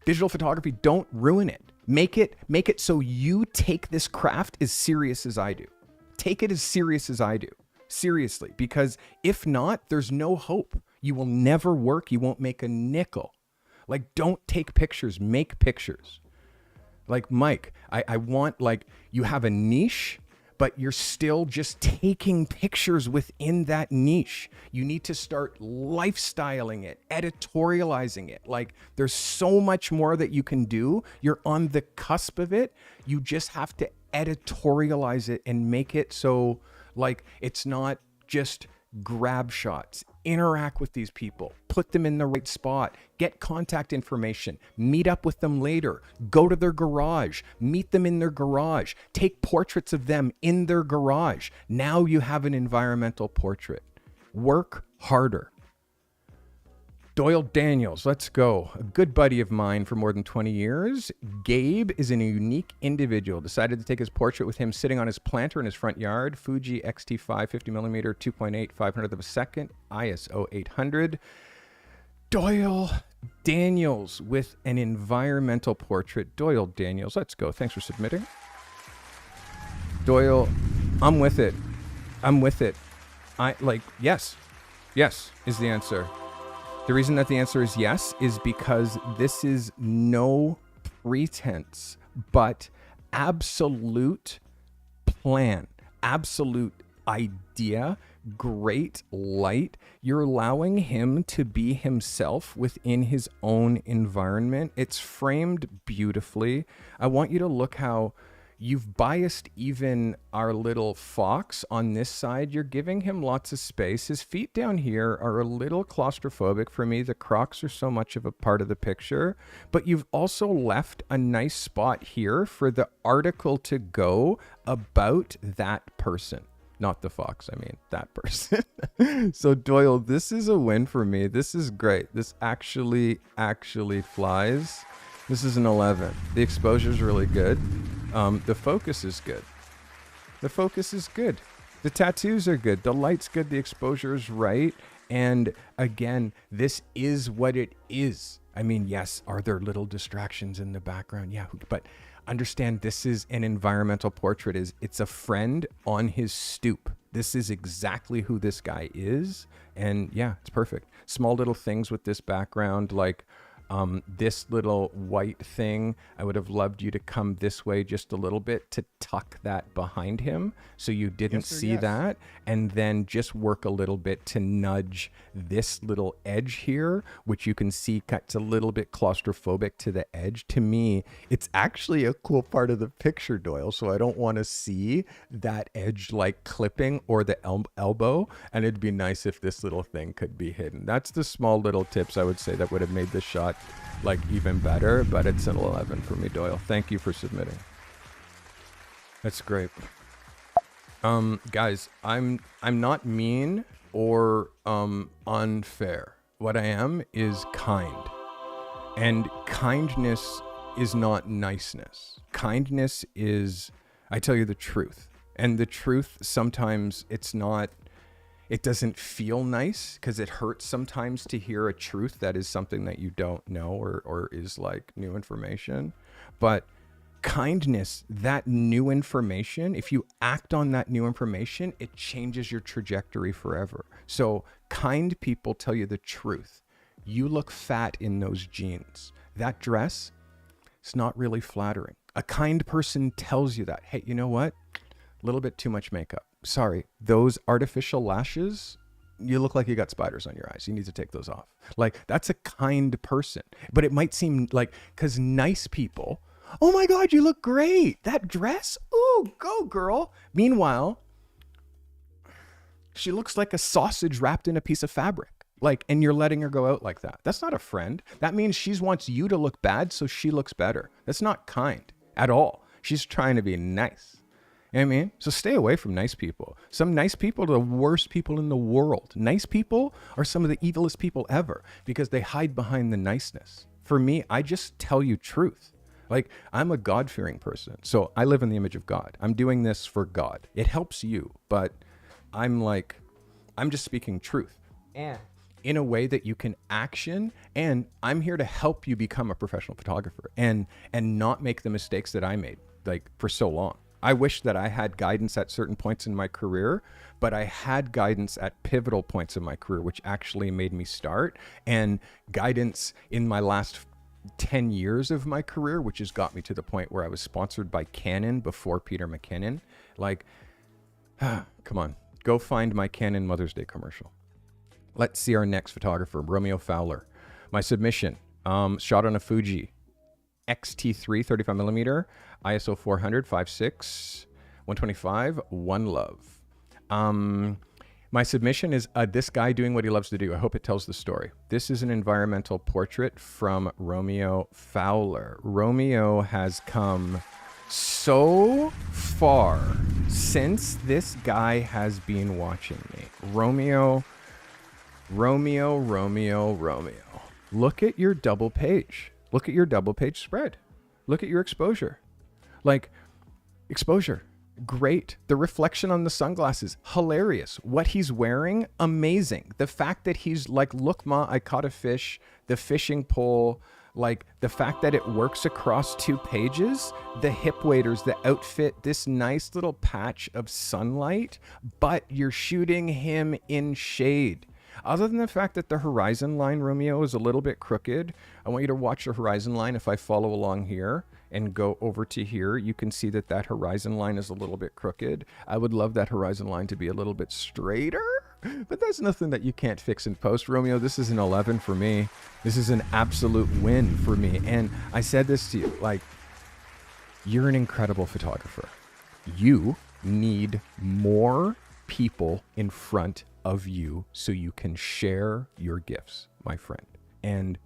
Digital photography, don't ruin it. Make it so you take this craft as serious as I do. Take it as serious as I do. Seriously, because if not, there's no hope. You will never work. You won't make a nickel. Like, don't take pictures, make pictures. Like, Mike, I want, like, you have a niche, but you're still just taking pictures within that niche. You need to start lifestyling it, editorializing it. Like, there's so much more that you can do. You're on the cusp of it. You just have to editorialize it and make it so, like, it's not just grab shots. Interact with these people, put them in the right spot, get contact information, meet up with them later, go to their garage, meet them in their garage, take portraits of them in their garage. Now you have an environmental portrait. Work harder. Doyle Daniels, let's go. A good buddy of mine for more than 20 years. Gabe is a unique individual. Decided to take his portrait with him sitting on his planter in his front yard. Fuji X-T5 50mm 2.8 500th of a second. ISO 800. Doyle Daniels with an environmental portrait. Doyle Daniels, let's go. Thanks for submitting. Doyle, I'm with it. I'm with it. Yes. Yes is the answer. The reason that the answer is yes is because this is no pretense, but absolute plan, absolute idea, great light. You're allowing him to be himself within his own environment. It's framed beautifully. I want you to look how you've biased even our little fox on this side. You're giving him lots of space. His feet down here are a little claustrophobic for me. The Crocs are so much of a part of the picture, but you've also left a nice spot here for the article to go about that person. Not the fox, I mean that person. So Doyle, this is a win for me. This is great. This actually flies. This is an 11. The exposure is really good. The focus is good. The focus is good. The tattoos are good. The light's good. The exposure is right. And again, this is what it is. I mean, yes, are there little distractions in the background? Yeah, but understand this is an environmental portrait. It's a friend on his stoop. This is exactly who this guy is. And yeah, it's perfect. Small little things with this background, like this little white thing. I would have loved you to come this way just a little bit to tuck that behind him so you didn't see that, and then just work a little bit to nudge this little edge here, which you can see cuts a little bit claustrophobic to the edge. To me, it's actually a cool part of the picture, Doyle, so I don't want to see that edge like clipping or the elbow, and it'd be nice if this little thing could be hidden. That's the small little tips I would say that would have made the shot like even better, but it's an 11 for me, Doyle. Thank you for submitting. That's great. Guys, I'm not mean or unfair. What I am is kind. And kindness is not niceness. Kindness is, I tell you the truth. And the truth, sometimes it doesn't feel nice because it hurts sometimes to hear a truth that is something that you don't know or is like new information. But kindness, that new information, if you act on that new information, it changes your trajectory forever. So kind people tell you the truth. You look fat in those jeans. That dress, it's not really flattering. A kind person tells you that, hey, you know what? A little bit too much makeup. Sorry, those artificial lashes, you look like you got spiders on your eyes. You need to take those off. Like, that's a kind person. But it might seem like, because nice people, oh my God, you look great. That dress, ooh, go girl. Meanwhile, she looks like a sausage wrapped in a piece of fabric. Like, and you're letting her go out like that. That's not a friend. That means she wants you to look bad so she looks better. That's not kind at all. She's trying to be nice. You know what I mean? So stay away from nice people. Some nice people are the worst people in the world. Nice people are some of the evilest people ever because they hide behind the niceness. For me, I just tell you truth. Like, I'm a God-fearing person, so I live in the image of God. I'm doing this for God. It helps you, but I'm just speaking truth. And in a way that you can action, and I'm here to help you become a professional photographer and not make the mistakes that I made, like, for so long. I wish that I had guidance at certain points in my career, but I had guidance at pivotal points in my career, which actually made me start, and guidance in my last 10 years of my career, which has got me to the point where I was sponsored by Canon before Peter McKinnon. Like, Come on. Go find my Canon Mother's Day commercial. Let's see our next photographer, Romeo Fowler. My submission, shot on a Fuji XT3 35mm, ISO 400, 5.6, 125, One Love. My submission is this guy doing what he loves to do. I hope it tells the story. This is an environmental portrait from Romeo Fowler. Romeo has come so far since this guy has been watching me. Romeo. Look at your double page. Look at your double page spread. Look at your exposure. Like, exposure. Great. The reflection on the sunglasses, hilarious. What he's wearing, amazing. The fact that he's like, look, ma, I caught a fish, the fishing pole, like the fact that it works across 2 pages, the hip waders, the outfit, this nice little patch of sunlight, but you're shooting him in shade. Other than the fact that the horizon line, Romeo, is a little bit crooked, I want you to watch the horizon line. If I follow along here and go over to here, you can see that that horizon line is a little bit crooked. I would love that horizon line to be a little bit straighter, but that's nothing that you can't fix in post, Romeo. This is an 11 for me. This is an absolute win for me. And I said this to you, like, you're an incredible photographer. You need more people in front of you so you can share your gifts, my friend. And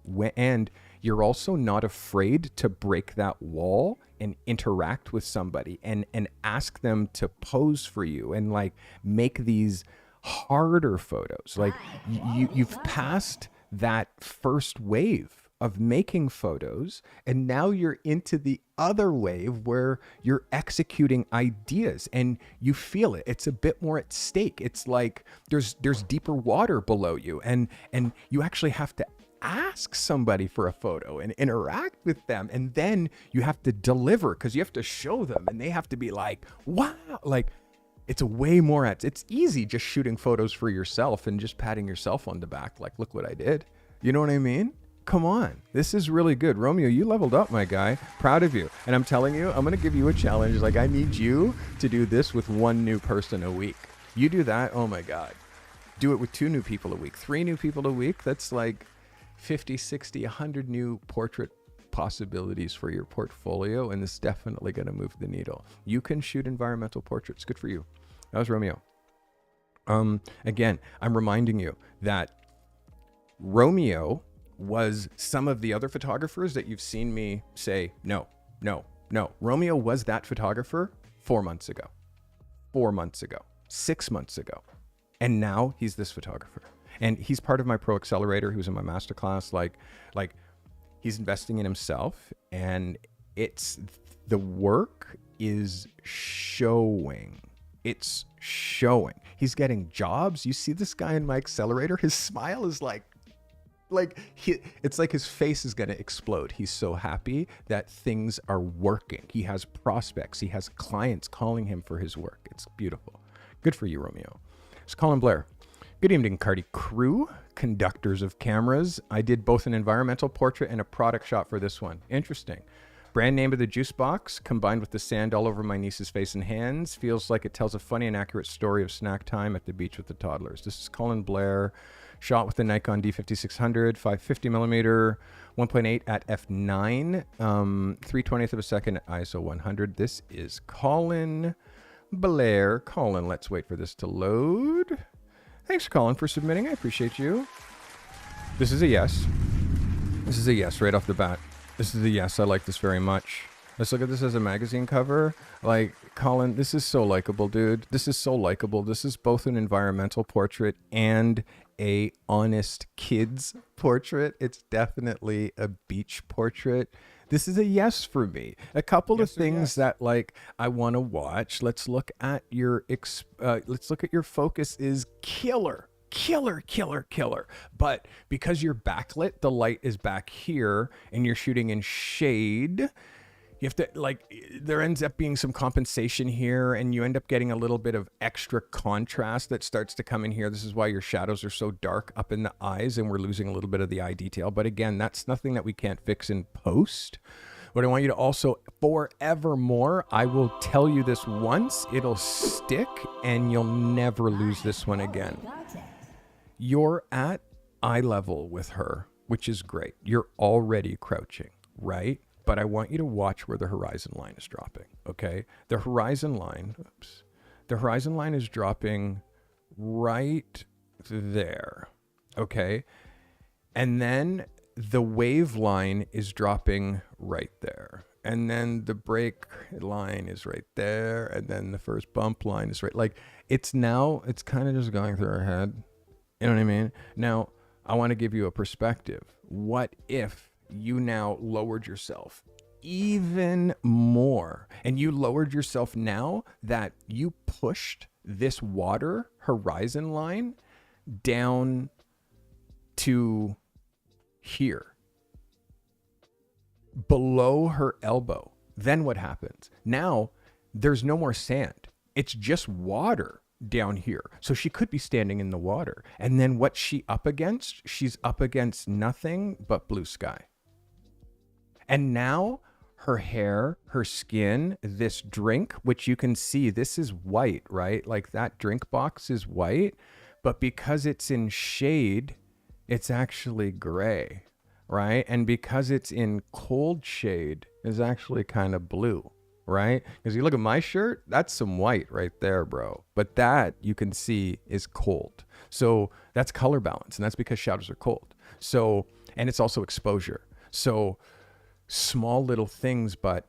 you're also not afraid to break that wall and interact with somebody and ask them to pose for you and like make these harder photos. Like you've passed that first wave of making photos, and now you're into the other wave where you're executing ideas and you feel it. It's a bit more at stake. It's like there's deeper water below you, and you actually have to ask somebody for a photo and interact with them, and then you have to deliver because you have to show them and they have to be like, wow. Like, it's a way more it's easy just shooting photos for yourself and just patting yourself on the back like, look what I did. You know what I mean? Come on. This is really good. Romeo, you leveled up, my guy. Proud of you. And I'm telling you, I'm going to give you a challenge. Like, I need you to do this with 1 new person a week. You do that, oh my God. Do it with 2 new people a week, 3 new people a week. That's like 50, 60, 100 new portrait possibilities for your portfolio. And this is definitely going to move the needle. You can shoot environmental portraits. Good for you. That was Romeo. Again, I'm reminding you that Romeo was some of the other photographers that you've seen me say, no. Romeo was that photographer 4 months ago, 4 months ago, 6 months ago. And now he's this photographer. And he's part of my Pro Accelerator. He was in my masterclass. Like he's investing in himself, and the work is showing. It's showing. He's getting jobs. You see this guy in my accelerator, his smile is it's like his face is going to explode. He's so happy that things are working. He has prospects. He has clients calling him for his work. It's beautiful. Good for you, Romeo. It's Colin Blair. Good evening, Carty crew, conductors of cameras. I did both an environmental portrait and a product shot for this one. Interesting. Brand name of the juice box, combined with the sand all over my niece's face and hands, feels like it tells a funny and accurate story of snack time at the beach with the toddlers. This is Colin Blair, shot with the Nikon D5600, 550mm, 1.8 at f9, 3/20th of a second at ISO 100. This is Colin Blair. Colin, let's wait for this to load. Thanks, Colin, for submitting. I appreciate you. This is a yes. This is a yes right off the bat. This is a yes. I like this very much. Let's look at this as a magazine cover. Like, Colin, this is so likable, dude. This is so likable. This is both an environmental portrait and a honest kid's portrait. It's definitely a beach portrait. This is a yes for me. A couple of things that like I want to watch. Let's look at your focus is killer. But because you're backlit, the light is back here and you're shooting in shade, you have to, like, there ends up being some compensation here and you end up getting a little bit of extra contrast that starts to come in here. This is why your shadows are so dark up in the eyes and we're losing a little bit of the eye detail. But again, that's nothing that we can't fix in post. What I want you to also, forevermore, I will tell you this once, it'll stick, and you'll never lose this one again. You're at eye level with her, which is great. You're already crouching, right? But I want you to watch where the horizon line is dropping, okay? The horizon line is dropping right there, okay? And then the wave line is dropping right there. And then the break line is right there. And then the first bump line is right. Like, it's kind of just going through her head. You know what I mean? Now, I want to give you a perspective. What if you now lowered yourself even more? And you lowered yourself now that you pushed this water horizon line down to here, below her elbow. Then what happens? Now there's no more sand. It's just water down here. So she could be standing in the water. And then what's she up against? She's up against nothing but blue sky. And now her hair, her skin, this drink, which you can see, this is white, right? Like that drink box is white, but because it's in shade, it's actually gray, right? And because it's in cold shade, it's actually kind of blue, right? Because you look at my shirt, that's some white right there, bro. But that you can see is cold. So that's color balance, and that's because shadows are cold. So, and it's also exposure. So small little things, but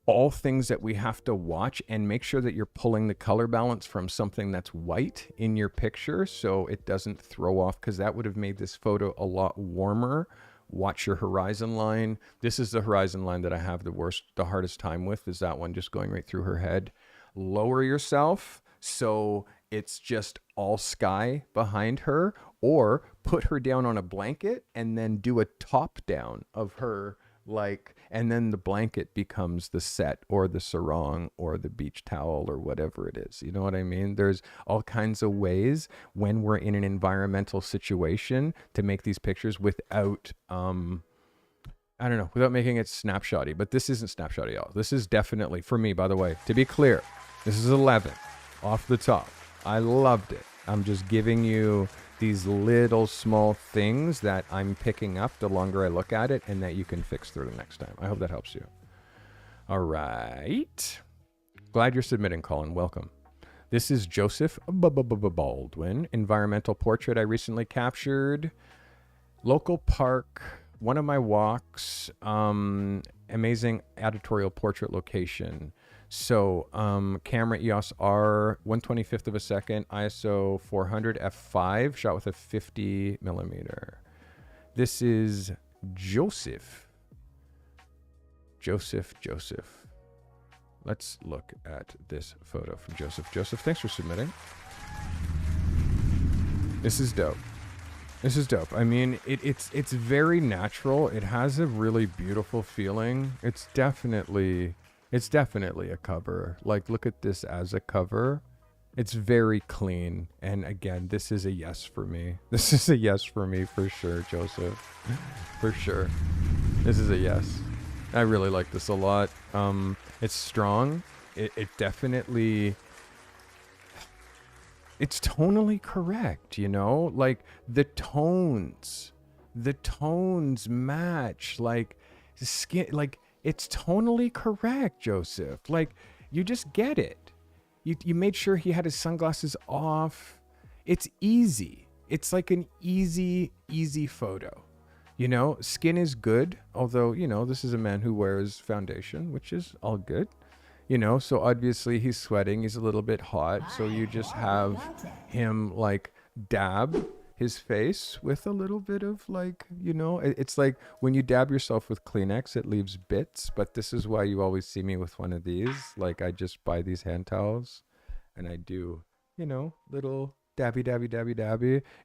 all things that we have to watch, and make sure that you're pulling the color balance from something that's white in your picture so it doesn't throw off, because that would have made this photo a lot warmer. Watch your horizon line. This is the horizon line that I have the hardest time with, is that one just going right through her head. Lower yourself so it's just all sky behind her, or put her down on a blanket and then do a top down of her, like, and then the blanket becomes the set or the sarong or the beach towel or whatever it is. You know what I mean? There's all kinds of ways when we're in an environmental situation to make these pictures without, I don't know, without making it snapshotty. But this isn't snapshotty at all. This is definitely, for me, by the way, to be clear, this is 11 off the top. I loved it. I'm just giving you these little small things that I'm picking up the longer I look at it, and that you can fix through the next time. I hope that helps you. All right. Glad you're submitting, Colin. Welcome. This is Joseph Baldwin, environmental portrait I recently captured. Local park, one of my walks, amazing editorial portrait location. So camera EOS R, 1/25th of a second, ISO 400 f5, shot with a 50 millimeter. This is Joseph. Let's look at this photo from Joseph. Joseph, thanks for submitting. This is dope. I mean, it's very natural. It has a really beautiful feeling. It's definitely a cover. Like, look at this as a cover. It's very clean. And again, this is a yes for me. This is a yes for me for sure, Joseph. For sure. This is a yes. I really like this a lot. It's strong. It definitely... It's tonally correct, you know? Like, the tones match. Like, skin... Like... It's tonally correct, Joseph. Like, you just get it. You made sure he had his sunglasses off. It's easy. It's like an easy photo. You know, skin is good. Although, you know, this is a man who wears foundation, which is all good. You know, so obviously he's sweating. He's a little bit hot. So you just have him, like, dab his face with a little bit of, like, you know, it's like when you dab yourself with Kleenex, it leaves bits. But this is why you always see me with one of these. Like, I just buy these hand towels and I do, you know, little dabby.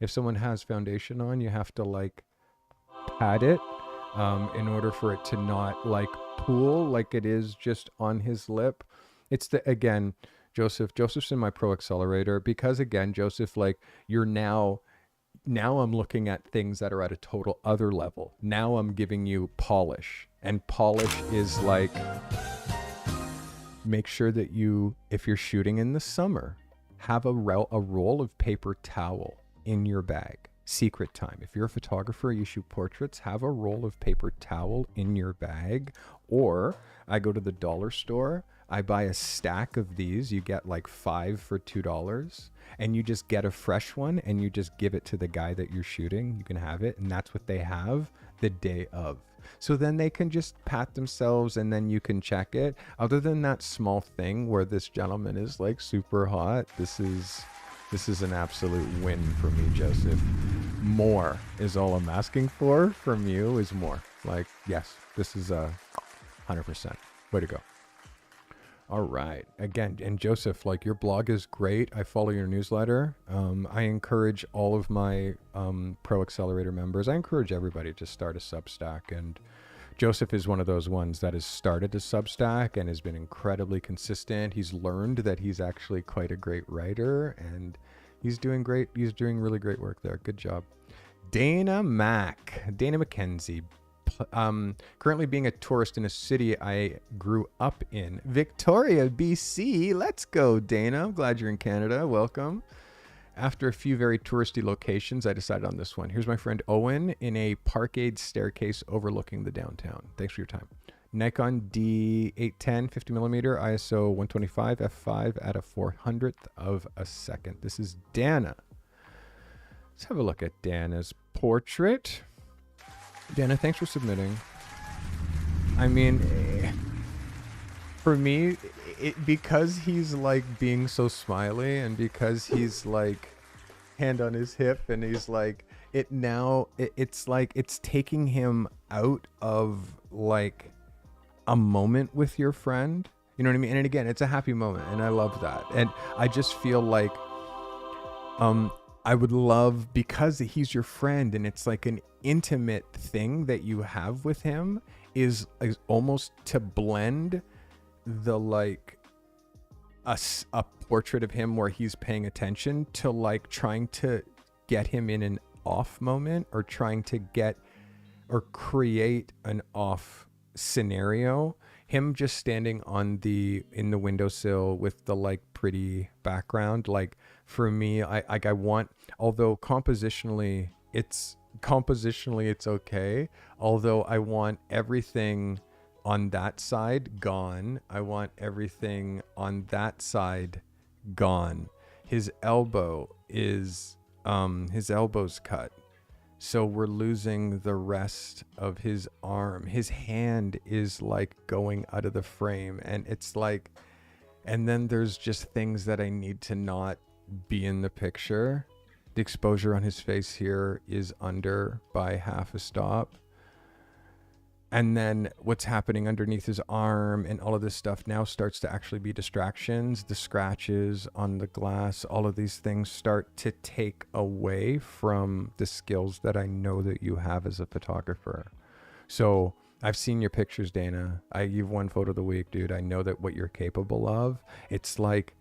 If someone has foundation on, you have to, like, pat it in order for it to not, like, pool like it is just on his lip. It's again, Joseph's in my Pro Accelerator, because again, Joseph, like, you're now I'm looking at things that are at a total other level. Now I'm giving you polish And polish is like, make sure that you, if you're shooting in the summer, have a roll of paper towel in your bag. Secret time. If you're a photographer, you shoot portraits, have a roll of paper towel in your bag. Or I go to the dollar store, I buy a stack of these. You get like 5 for $2, and you just get a fresh one and you just give it to the guy that you're shooting. You can have it, and that's what they have the day of. So then they can just pat themselves and then you can check it. Other than that small thing where this gentleman is like super hot, this is an absolute win for me, Joseph. More is all I'm asking for from you, is more. Like, yes, this is 100%. Way to go. All right. Again, and Joseph, like, your blog is great. I follow your newsletter. I encourage all of my Pro Accelerator members. I encourage everybody to start a Substack. And Joseph is one of those ones that has started a Substack and has been incredibly consistent. He's learned that he's actually quite a great writer, and he's doing great. He's doing really great work there. Good job. Dana McKenzie. Currently being a tourist in a city I grew up in, Victoria, BC. Let's go, Dana. I'm glad you're in Canada. Welcome. After a few very touristy locations, I decided on this one. Here's my friend Owen in a parkade staircase overlooking the downtown. Thanks for your time. Nikon D810 50mm ISO 125 f5 at a 400th of a second. This is Dana. Let's have a look at Dana's portrait. Dana, thanks for submitting. I mean, for me, because he's like being so smiley, and because he's like hand on his hip, and he's like, it's like it's taking him out of like a moment with your friend. You know what I mean? And again, it's a happy moment, and I love that. And I just feel like I would love, because he's your friend and it's like an intimate thing that you have with him, is almost to blend the like a portrait of him where he's paying attention to like trying to get him in an off moment, or trying to get or create an off scenario. Him just standing in the windowsill with the like pretty background. Like for me, I want, although compositionally it's okay. Although I want everything on that side gone. I want everything on that side gone. His elbow's cut. So we're losing the rest of his arm. His hand is like going out of the frame, and it's like, and then there's just things that I need to not be in the picture. The exposure on his face here is under by half a stop. And then what's happening underneath his arm and all of this stuff now starts to actually be distractions. The scratches on the glass, all of these things start to take away from the skills that I know that you have as a photographer. So I've seen your pictures, Dana. You've won photo of the week, dude. I know that what you're capable of. It's like,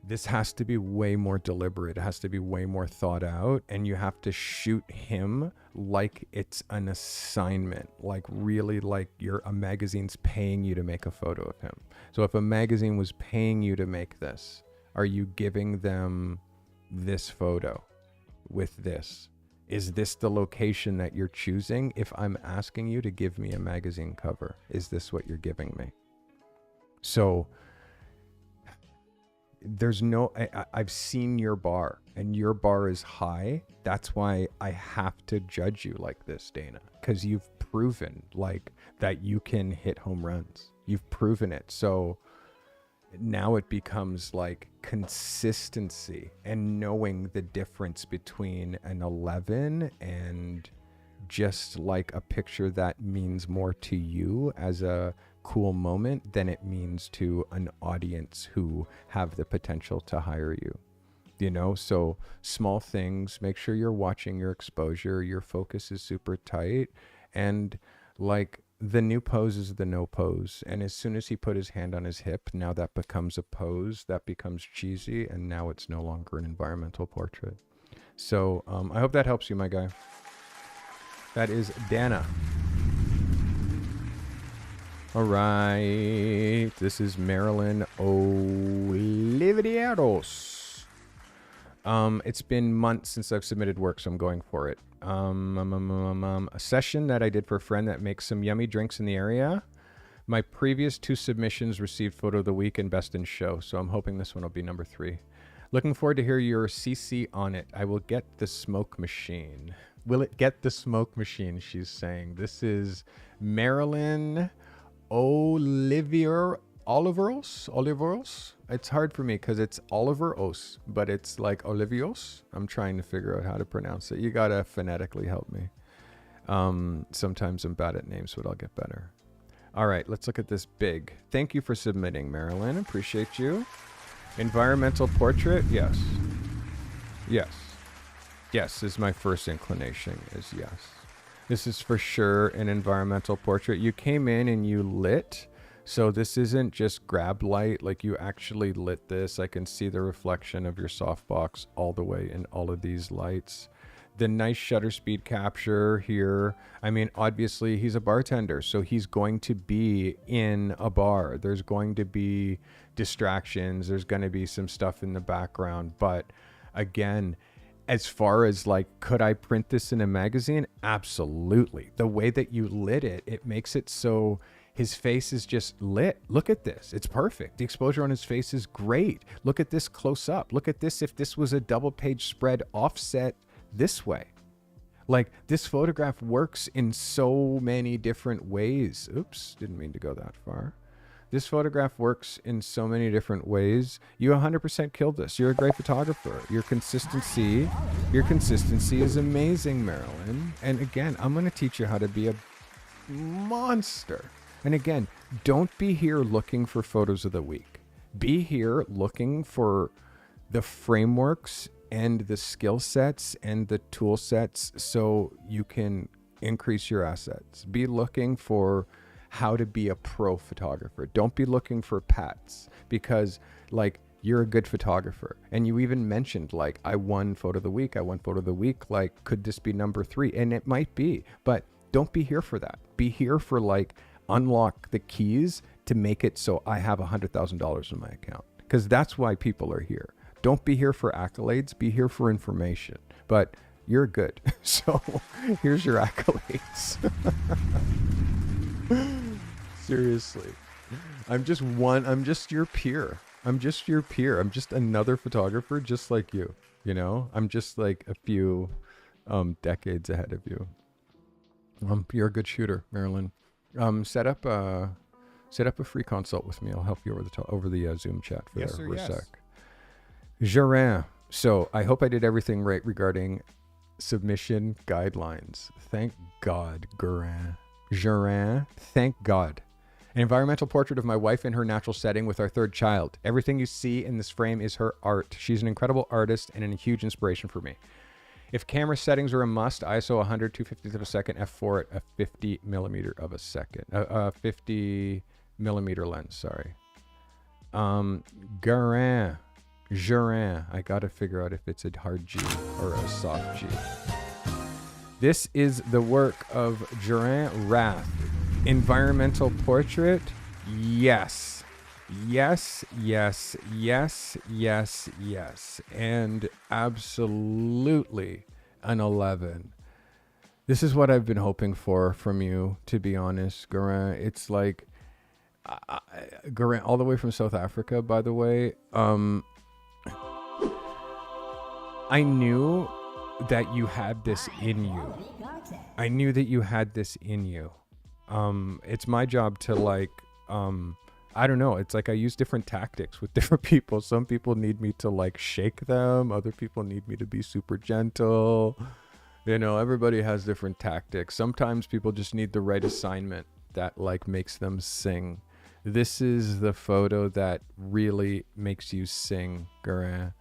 this has to be way more deliberate. It has to be way more thought out. And you have to shoot him like it's an assignment. Like really like a magazine's paying you to make a photo of him. So if a magazine was paying you to make this, are you giving them this photo with this? Is this the location that you're choosing? If I'm asking you to give me a magazine cover, is this what you're giving me? So there's no, I've seen your bar, and your bar is high. That's why I have to judge you like this, Dana, because you've proven like that you can hit home runs. You've proven it. So now it becomes like consistency and knowing the difference between an 11 and just like a picture that means more to you as a cool moment than it means to an audience who have the potential to hire you. You know, so small things, make sure you're watching your exposure, your focus is super tight, and like the new pose is the no pose. And as soon as he put his hand on his hip, now that becomes a pose, that becomes cheesy, and now it's no longer an environmental portrait. So I hope that helps you, my guy. That is Dana. All right. This is Marilyn Olivos. It's been months since I've submitted work, so I'm going for it. A session that I did for a friend that makes some yummy drinks in the area. My previous 2 submissions received Photo of the Week and Best in Show, so I'm hoping this one will be number 3. Looking forward to hear your CC on it. I will get the smoke machine. Will it get the smoke machine, she's saying. This is Marilyn Oliveros. It's hard for me because it's Oliveros, but it's like Olivios. I'm trying to figure out how to pronounce it. You gotta phonetically help me. Sometimes I'm bad at names, but I'll get better. All right, let's look at this big. Thank you for submitting, Marilyn. Appreciate you. Environmental portrait? Yes. Yes. Yes is my first inclination, is yes. This is for sure an environmental portrait. You came in and you lit. So this isn't just grab light, like you actually lit this. I can see the reflection of your softbox all the way in all of these lights. The nice shutter speed capture here. I mean, obviously he's a bartender, so he's going to be in a bar. There's going to be distractions. There's going to be some stuff in the background. But again, as far as like, could I print this in a magazine? Absolutely. The way that you lit it, it makes it so his face is just lit. Look at this. It's perfect. The exposure on his face is great. Look at this close up. Look at this if this was a double page spread offset this way. Like, this photograph works in so many different ways. Oops, didn't mean to go that far. This photograph works in so many different ways. You 100% killed this. You're a great photographer. Your consistency is amazing, Marilyn. And again, I'm going to teach you how to be a monster. And again, don't be here looking for photos of the week. Be here looking for the frameworks and the skill sets and the tool sets so you can increase your assets. Be looking for how to be a pro photographer. Don't be looking for pats, because like, you're a good photographer. And you even mentioned like, I won photo of the week. Like, could this be number 3? And it might be, but don't be here for that. Be here for like, unlock the keys to make it so I have $100,000 in my account, because that's why people are here. Don't be here for accolades. Be here for information. But you're good. So here's your accolades. Seriously. I'm just your peer. I'm just another photographer just like you. You know? I'm just like a few decades ahead of you. You're a good shooter, Marilyn. Set up a free consult with me. I'll help you over the Zoom chat for a sec. Giran. So I hope I did everything right regarding submission guidelines. Thank God, Giran. Thank God. An environmental portrait of my wife in her natural setting with our 3rd child. Everything you see in this frame is her art. She's an incredible artist and a huge inspiration for me. If camera settings are a must, ISO 100, 250th of a second, f4 at a 50 millimeter of a second. 50 millimeter lens, sorry. Giran. I gotta figure out if it's a hard G or a soft G. This is the work of Giran Wrath. Environmental portrait? Yes. And absolutely an 11. This is what I've been hoping for from you, to be honest, Giran. It's like, Giran, all the way from South Africa, by the way. I knew that you had this in you. It's my job to like, I don't know. It's like I use different tactics with different people. Some people need me to like shake them. Other people need me to be super gentle. You know, everybody has different tactics. Sometimes people just need the right assignment that like makes them sing. This is the photo that really makes you sing, Giran.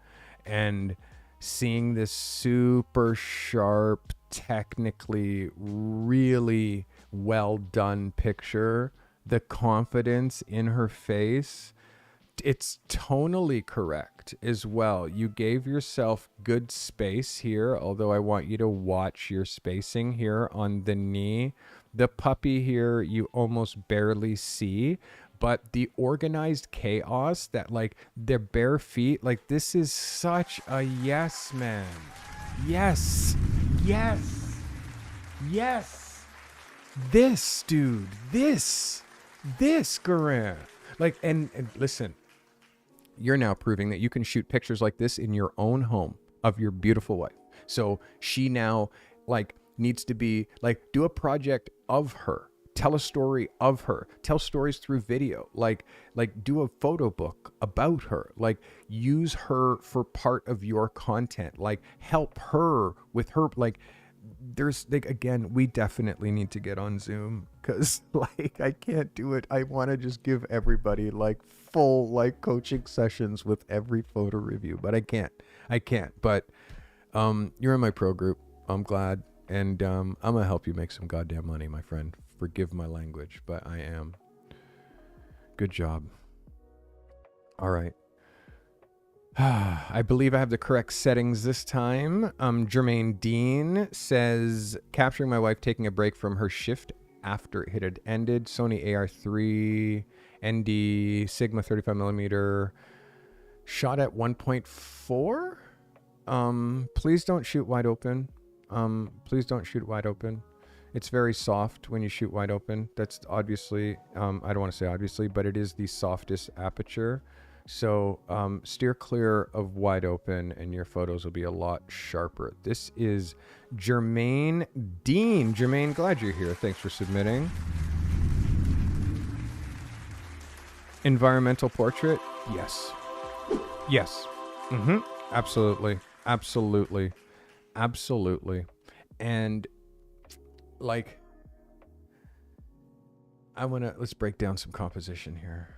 And seeing this super sharp, technically really well done picture, the confidence in her face, it's tonally correct as well. You gave yourself good space here, although I want you to watch your spacing here on the knee. The puppy here, you almost barely see, but the organized chaos that like their bare feet, like this is such a yes, man. Yes. Yes. Yes. This, dude. This, Giran. Like, and listen, you're now proving that you can shoot pictures like this in your own home of your beautiful wife. So she now like needs to be like, do a project of her, tell a story of her, tell stories through video, like do a photo book about her, like use her for part of your content, like help her with her, like there's like, again, we definitely need to get on Zoom because like I can't do it. I want to just give everybody like full like coaching sessions with every photo review, but I can't, but you're in my pro group. I'm glad. And I'm going to help you make some goddamn money, my friend. Forgive my language, but I am. Good job. All right. I believe I have the correct settings this time. Germaine Dean says, capturing my wife taking a break from her shift after it had ended. Sony AR3, ND, Sigma 35mm. Shot at 1.4. Please don't shoot wide open. Please don't shoot wide open. It's very soft when you shoot wide open. That's obviously, I don't want to say obviously, but it is the softest aperture. So steer clear of wide open and your photos will be a lot sharper. This is Germaine Dean. Germaine, glad you're here. Thanks for submitting. Environmental portrait? Yes. Yes. Absolutely. Absolutely. Absolutely. And like, let's break down some composition here.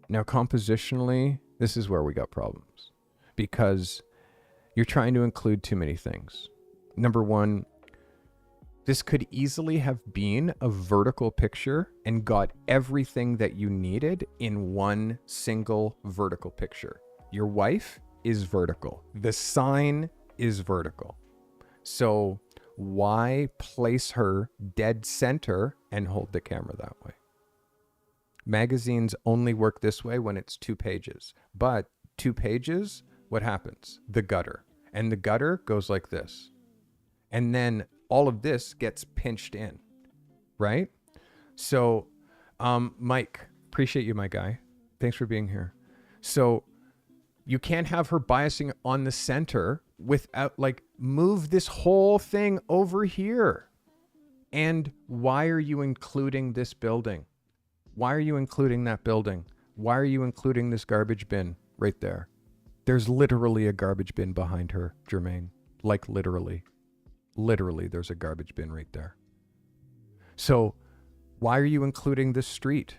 Now, compositionally, this is where we got problems because you're trying to include too many things. Number one, this could easily have been a vertical picture and got everything that you needed in one single vertical picture. Your wife is vertical. The sign is vertical. So why place her dead center and hold the camera that way? Magazines only work this way when it's 2 pages. But 2 pages, what happens? The gutter. And the gutter goes like this. And then all of this gets pinched in, right? So, Mike, appreciate you, my guy. Thanks for being here. So you can't have her biasing on the center without, like, move this whole thing over here. And why are you including this building? Why are you including that building? Why are you including this garbage bin right there? There's literally a garbage bin behind her, Germaine. Like literally. Literally, there's a garbage bin right there. So why are you including this street?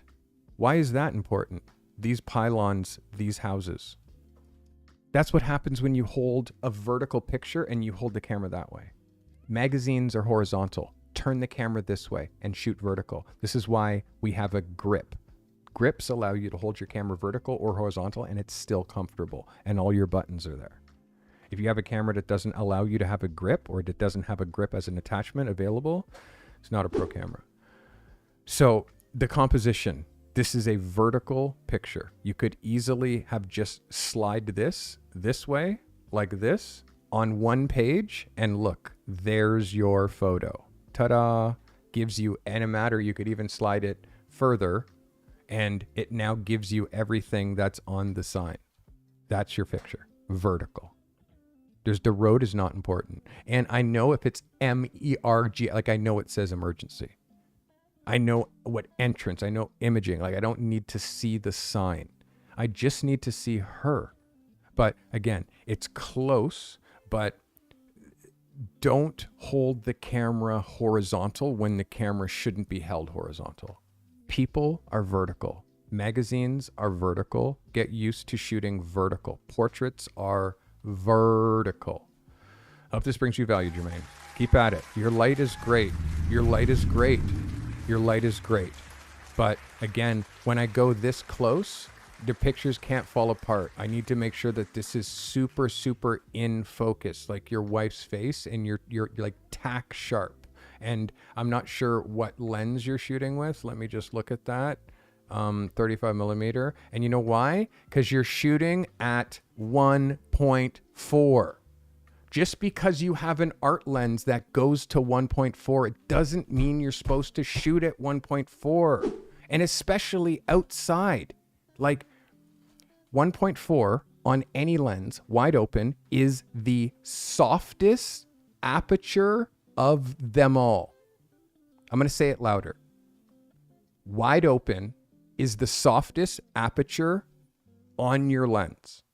Why is that important? These pylons, these houses. That's what happens when you hold a vertical picture and you hold the camera that way. Magazines are horizontal. Turn the camera this way and shoot vertical. This is why we have a grip. Grips allow you to hold your camera vertical or horizontal and it's still comfortable and all your buttons are there. If you have a camera that doesn't allow you to have a grip or that doesn't have a grip as an attachment available, it's not a pro camera. So the composition, this is a vertical picture. You could easily have just slide this way, like this, on one page and look, there's your photo. Ta-da, gives you, and a matter, you could even slide it further and it now gives you everything that's on the sign. That's your picture, vertical. The road is not important. And I know if it's MERG, like I know it says emergency. I know what entrance, I know imaging, like I don't need to see the sign. I just need to see her. But again, it's close, but don't hold the camera horizontal when the camera shouldn't be held horizontal. People are vertical. Magazines are vertical. Get used to shooting vertical. Portraits are vertical. Hope this brings you value, Germaine. Keep at it. Your light is great. Your light is great. Your light is great. But again, when I go this close, the pictures can't fall apart. I need to make sure that this is super, super in focus, like your wife's face, and you're like tack sharp. And I'm not sure what lens you're shooting with. Let me just look at that. 35 millimeter. And you know why? Because you're shooting at 1.4. Just because you have an art lens that goes to 1.4, it doesn't mean you're supposed to shoot at 1.4. And especially outside. Like 1.4 on any lens, wide open, is the softest aperture of them all. I'm going to say it louder. Wide open is the softest aperture on your lens.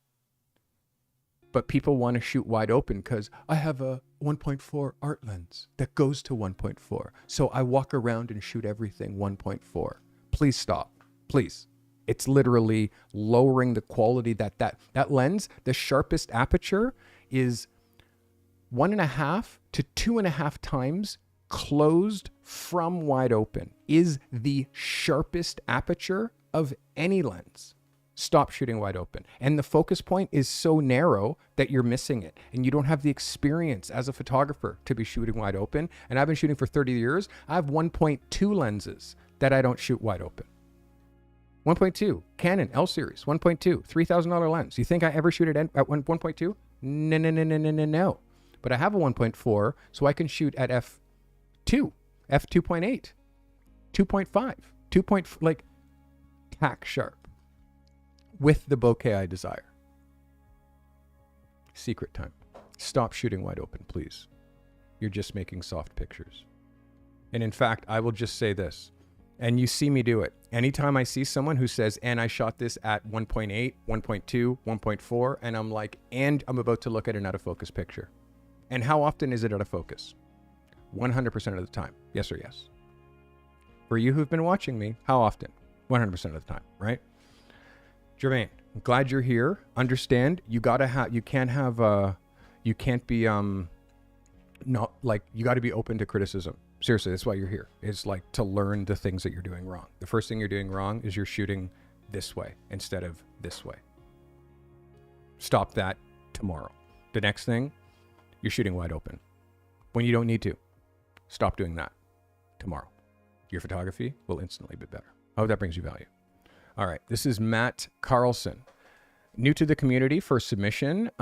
But people want to shoot wide open because I have a 1.4 art lens that goes to 1.4. So I walk around and shoot everything 1.4. Please stop. Please. It's literally lowering the quality that lens, the sharpest aperture is 1.5 to 2.5 times closed from wide open, is the sharpest aperture of any lens. Stop shooting wide open. And the focus point is so narrow that you're missing it. And you don't have the experience as a photographer to be shooting wide open. And I've been shooting for 30 years. I have 1.2 lenses that I don't shoot wide open. 1.2, Canon L series, 1.2, $3,000 lens. You think I ever shoot it at 1.2? No. But I have a 1.4, so I can shoot at f2, f2.8, 2.5, 2. Like tack sharp with the bokeh I desire. Secret time. Stop shooting wide open, please. You're just making soft pictures. And in fact, I will just say this, and you see me do it. Anytime I see someone who says, and I shot this at 1.8, 1.2, 1.4, and I'm like, and I'm about to look at an out of focus picture. And how often is it out of focus? 100% of the time. Yes or yes? For you who've been watching me, how often? 100% of the time, right? Germaine, I'm glad you're here. Understand, you can't be, not like, you got to be open to criticism. Seriously, that's why you're here. It's like to learn the things that you're doing wrong. The first thing you're doing wrong is you're shooting this way instead of this way. Stop that tomorrow. The next thing, you're shooting wide open when you don't need to. Stop doing that tomorrow. Your photography will instantly be better. I hope that brings you value. All right, this is Matt Carlson. New to the community for submission,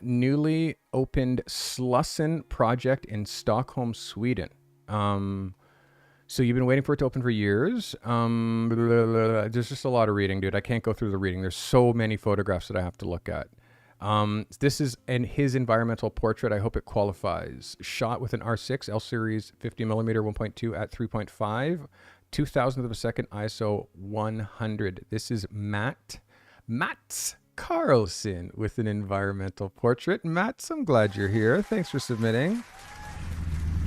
newly opened Slussen project in Stockholm, Sweden. So you've been waiting for it to open for years. There's just a lot of reading, dude. I can't go through the reading. There's so many photographs that I have to look at. This is his environmental portrait. I hope it qualifies. Shot with an R6 L series 50 millimeter 1.2 at 3.5, 2000th of a second ISO 100. This is Mats Carlson with an environmental portrait. Mats, I'm glad you're here. Thanks for submitting.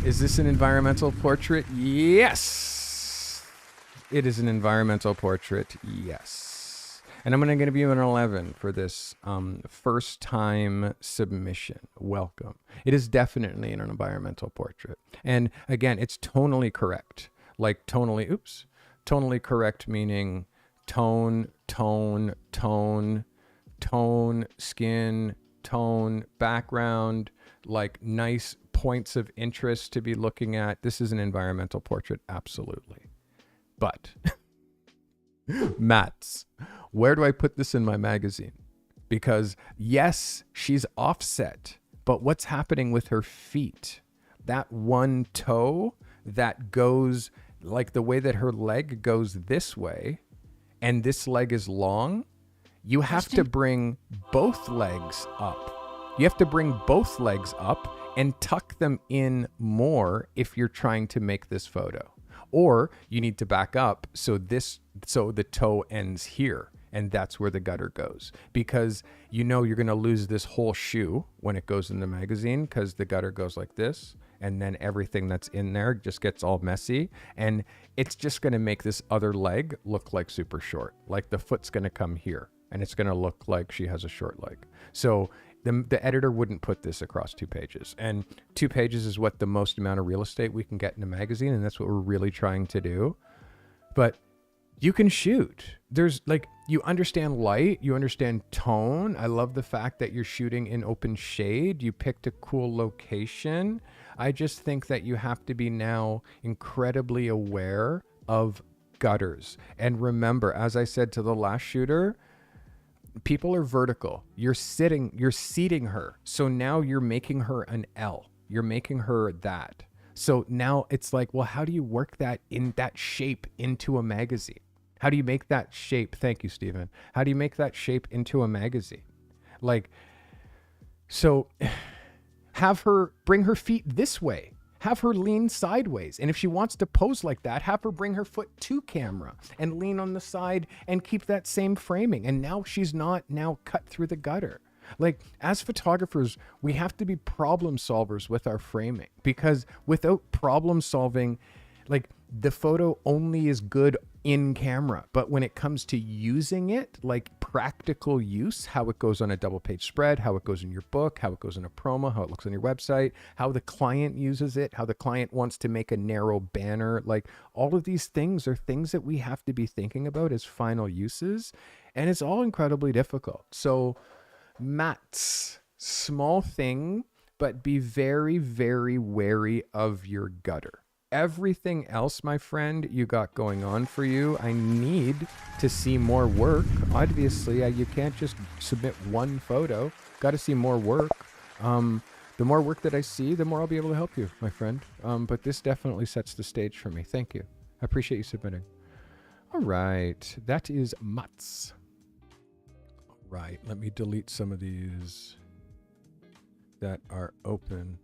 Is this an environmental portrait? Yes. It is an environmental portrait. Yes. And I'm going to give you an 11 for this first time submission. Welcome. It is definitely an environmental portrait. And again, it's tonally correct. Like tonally correct meaning tone, skin, tone, background, like nice points of interest to be looking at. This is an environmental portrait, absolutely. But, Mats, where do I put this in my magazine? Because yes, she's offset, but what's happening with her feet? That one toe that goes, like the way that her leg goes this way, and this leg is long, you have to bring both legs up. You have to bring both legs up and tuck them in more if you're trying to make this photo. Or you need to back up so the toe ends here, and that's where the gutter goes. Because you know you're going to lose this whole shoe when it goes in the magazine, because the gutter goes like this, and then everything that's in there just gets all messy, and it's just going to make this other leg look like super short. Like the foot's going to come here, and it's going to look like she has a short leg. So the editor wouldn't put this across 2 pages, and 2 pages is what the most amount of real estate we can get in a magazine, and that's what we're really trying to do. But you can shoot. There's like, you understand light, you understand tone. I love the fact that you're shooting in open shade. You picked a cool location. I just think that you have to be now incredibly aware of gutters. And remember, as I said to the last shooter, people are vertical. You're seating her. So now you're making her an L. You're making her that. So now it's like, well, how do you work that in that shape into a magazine? How do you make that shape? Thank you, Stephen. How do you make that shape into a magazine? Like, so have her bring her feet this way. Have her lean sideways. And if she wants to pose like that, have her bring her foot to camera and lean on the side and keep that same framing. And now she's not now cut through the gutter. Like, as photographers, we have to be problem solvers with our framing, because without problem solving, like, the photo only is good in camera. But when it comes to using it, like practical use, how it goes on a double page spread, how it goes in your book, how it goes in a promo, how it looks on your website, how the client uses it, how the client wants to make a narrow banner, like all of these things are things that we have to be thinking about as final uses. And it's all incredibly difficult. So mats, small thing, but be very, very wary of your gutter. Everything else, my friend, you got going on for you. I need to see more work. Obviously, you can't just submit one photo. Got to see more work. The more work that I see, the more I'll be able to help you, my friend. But this definitely sets the stage for me. Thank you. I appreciate you submitting. All right. That is Mutz. All right. Let me delete some of these that are open.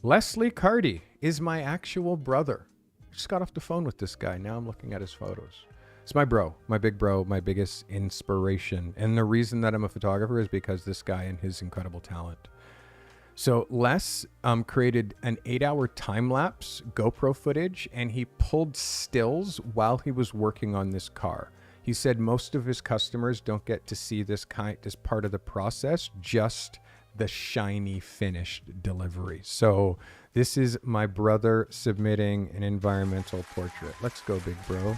Leslie Carty is my actual brother. I just got off the phone with this guy. Now I'm looking at his photos. It's my bro, my big bro, my biggest inspiration. And the reason that I'm a photographer is because this guy and his incredible talent. So Les created an 8-hour time-lapse GoPro footage, and he pulled stills while he was working on this car. He said most of his customers don't get to see this part of the process, just the shiny finished delivery. So this is my brother submitting an environmental portrait. Let's go, big bro.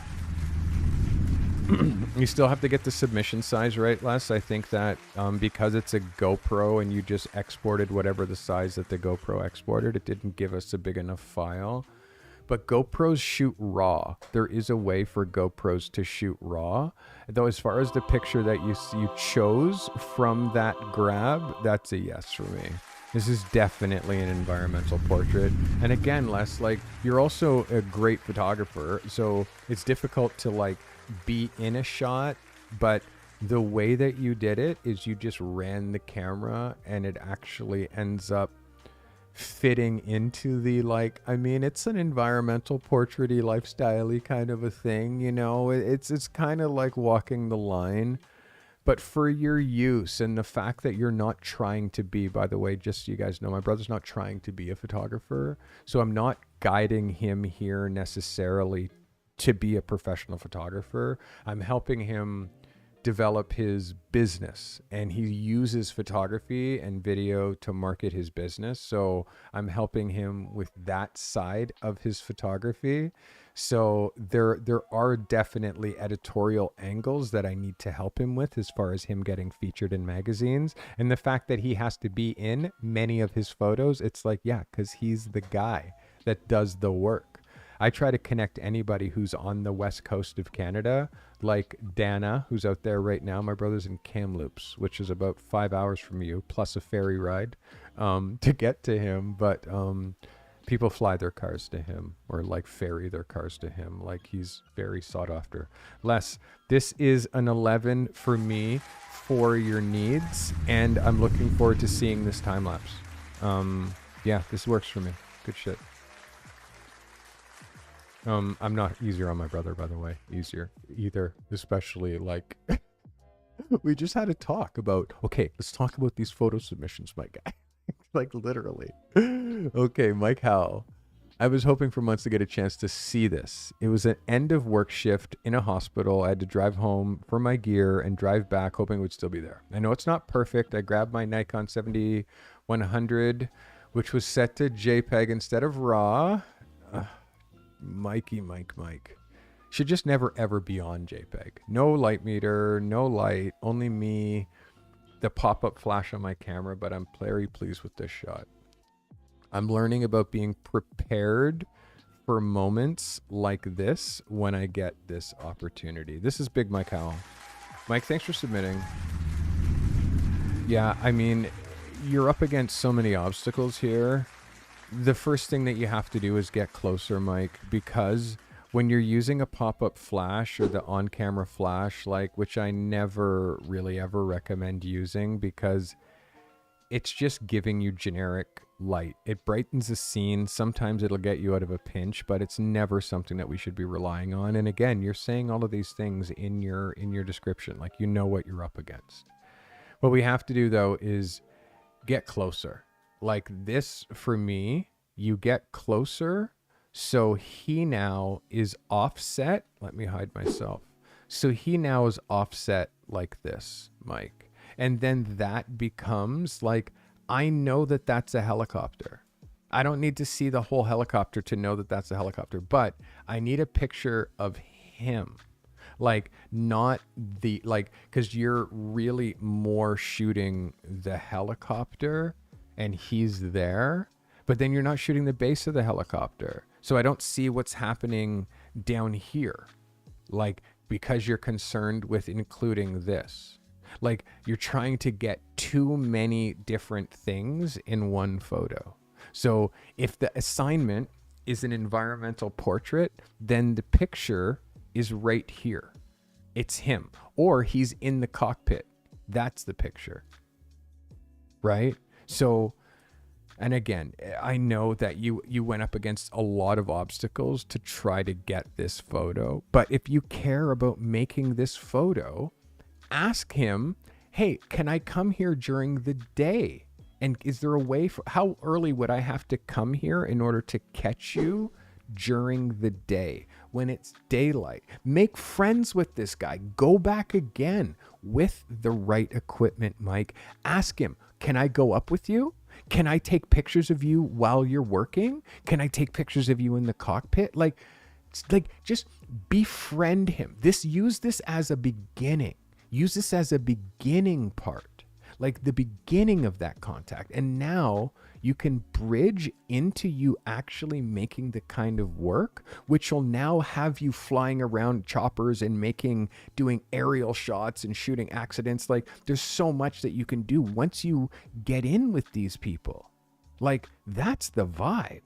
You still have to get the submission size right, Les. I think that because it's a GoPro and you just exported whatever the size that the GoPro exported, it didn't give us a big enough file. But GoPros shoot RAW. There is a way for GoPros to shoot RAW. Though as far as the picture that you chose from that grab, that's a yes for me. This is definitely an environmental portrait. And again, Les, like, you're also a great photographer, so it's difficult to like be in a shot, but the way that you did it is you just ran the camera and it actually ends up fitting into the, like, I mean, it's an environmental portrait-y, lifestyle-y kind of a thing, you know. It's kind of like walking the line, but for your use. And the fact that you're not trying to be, by the way, just so you guys know, my brother's not trying to be a photographer, so I'm not guiding him here necessarily to be a professional photographer. I'm helping him develop his business, and he uses photography and video to market his business. So I'm helping him with that side of his photography. So there are definitely editorial angles that I need to help him with as far as him getting featured in magazines. And the fact that he has to be in many of his photos, it's like, yeah, because he's the guy that does the work. I try to connect anybody who's on the west coast of Canada, like Dana, who's out there right now. My brother's in Kamloops, which is about 5 hours from you, plus a ferry ride to get to him. But people fly their cars to him, or like ferry their cars to him. Like, he's very sought after. Les, this is an 11 for me for your needs, and I'm looking forward to seeing this time lapse. Yeah, this works for me. Good shit. I'm not easier on my brother, by the way. Easier either, especially like we just had a talk about, okay, let's talk about these photo submissions, my guy. Like, literally. Okay, Mike Howell. I was hoping for months to get a chance to see this. It was an end of work shift in a hospital. I had to drive home for my gear and drive back hoping it would still be there. I know it's not perfect. I grabbed my Nikon 7100, which was set to JPEG instead of RAW. Mike. Should just never ever be on JPEG. No light meter, no light, only me, the pop-up flash on my camera, but I'm very pleased with this shot. I'm learning about being prepared for moments like this when I get this opportunity. This is Big Mike Howell. Mike, thanks for submitting. Yeah, I mean, you're up against so many obstacles here. The first thing that you have to do is get closer, Mike, because when you're using a pop-up flash or the on-camera flash, like, which I never really ever recommend using because it's just giving you generic light. It brightens the scene. Sometimes it'll get you out of a pinch, but it's never something that we should be relying on. And again, you're saying all of these things in your description, like you know what you're up against. What we have to do though is get closer. Like this for me, you get closer. So he now is offset. Let me hide myself. So he now is offset like this, Mike. And then that becomes like, I know that that's a helicopter. I don't need to see the whole helicopter to know that that's a helicopter, but I need a picture of him. Like not the, like, cause you're really more shooting the helicopter and he's there, but then you're not shooting the base of the helicopter. So I don't see what's happening down here. Like, because you're concerned with including this. Like you're trying to get too many different things in one photo. So if the assignment is an environmental portrait, then the picture is right here. It's him, or he's in the cockpit. That's the picture, right? So, and again, I know that you went up against a lot of obstacles to try to get this photo, but if you care about making this photo, ask him, hey, can I come here during the day? And is there a way for, how early would I have to come here in order to catch you during the day when it's daylight? Make friends with this guy. Go back again with the right equipment, Mike. Ask him, can I go up with you? Can I take pictures of you while you're working? Can I take pictures of you in the cockpit? Like just befriend him. Use this as a beginning. Use this as a beginning part, like the beginning of that contact. And now you can bridge into you actually making the kind of work, which will now have you flying around choppers and doing aerial shots and shooting accidents. Like there's so much that you can do once you get in with these people. Like that's the vibe.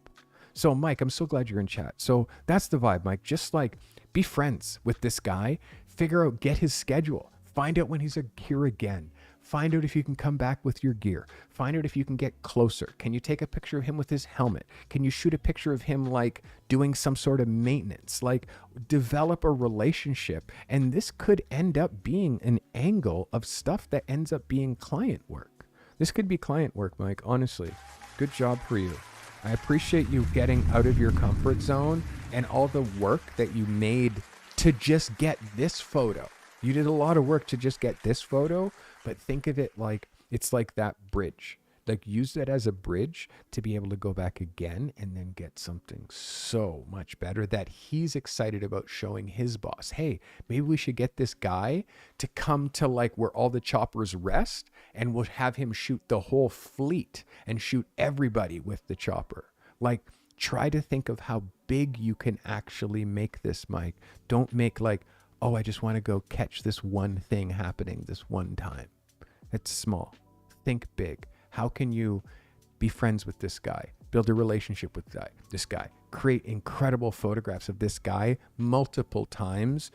So Mike, I'm so glad you're in chat. So that's the vibe, Mike. Just like be friends with this guy, figure out, get his schedule. Find out when he's here again. Find out if you can come back with your gear. Find out if you can get closer. Can you take a picture of him with his helmet? Can you shoot a picture of him like doing some sort of maintenance? Like develop a relationship. And this could end up being an angle of stuff that ends up being client work. This could be client work, Mike, honestly. Good job for you. I appreciate you getting out of your comfort zone and all the work that you made to just get this photo. You did a lot of work to just get this photo, but think of it like it's like that bridge. Like use that as a bridge to be able to go back again and then get something so much better that he's excited about showing his boss. Hey, maybe we should get this guy to come to like where all the choppers rest and we'll have him shoot the whole fleet and shoot everybody with the chopper. Like try to think of how big you can actually make this, Mike. Don't make like, oh, I just want to go catch this one thing happening this one time. It's small. Think big. How can you be friends with this guy? Build a relationship with this guy. Create incredible photographs of this guy multiple times.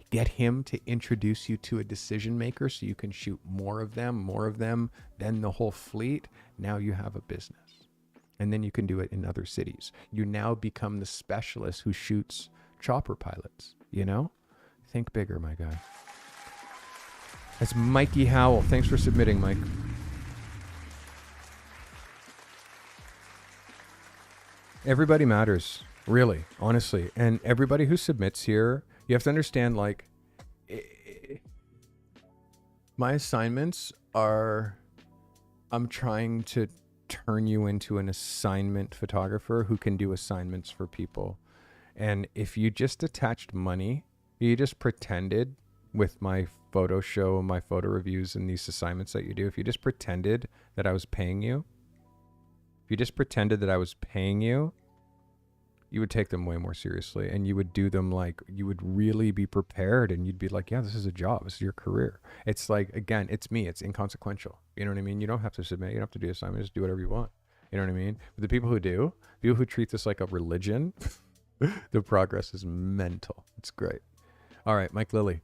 Get him to introduce you to a decision maker so you can shoot more of them, then the whole fleet. Now you have a business. And then you can do it in other cities. You now become the specialist who shoots chopper pilots, you know? Think bigger, my guy. That's Mikey Howell. Thanks for submitting, Mike. Everybody matters, really, honestly. And everybody who submits here, you have to understand, like, my assignments are, I'm trying to turn you into an assignment photographer who can do assignments for people. And if you just attached money, you just pretended with my photo show, my photo reviews, and these assignments that you do, if you just pretended that I was paying you, if you just pretended that I was paying you, you would take them way more seriously, and you would do them like, you would really be prepared, and you'd be like, yeah, this is a job. This is your career. It's like, again, it's me. It's inconsequential. You know what I mean? You don't have to submit. You don't have to do assignments. Just do whatever you want. You know what I mean? But the people who do, people who treat this like a religion, the progress is mental. It's great. All right, Mike Lilly.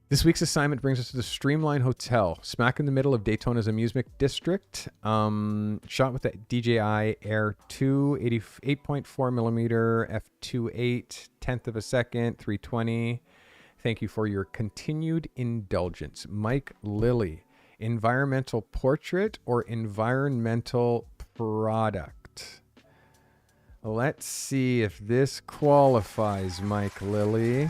This week's assignment brings us to the Streamline Hotel, smack in the middle of Daytona's amusement district. Shot with the DJI Air 2, 8.4 millimeter f2.8, tenth of a second, 320. Thank you for your continued indulgence. Mike Lilly, environmental portrait or environmental product? Let's see if this qualifies, Mike Lilly.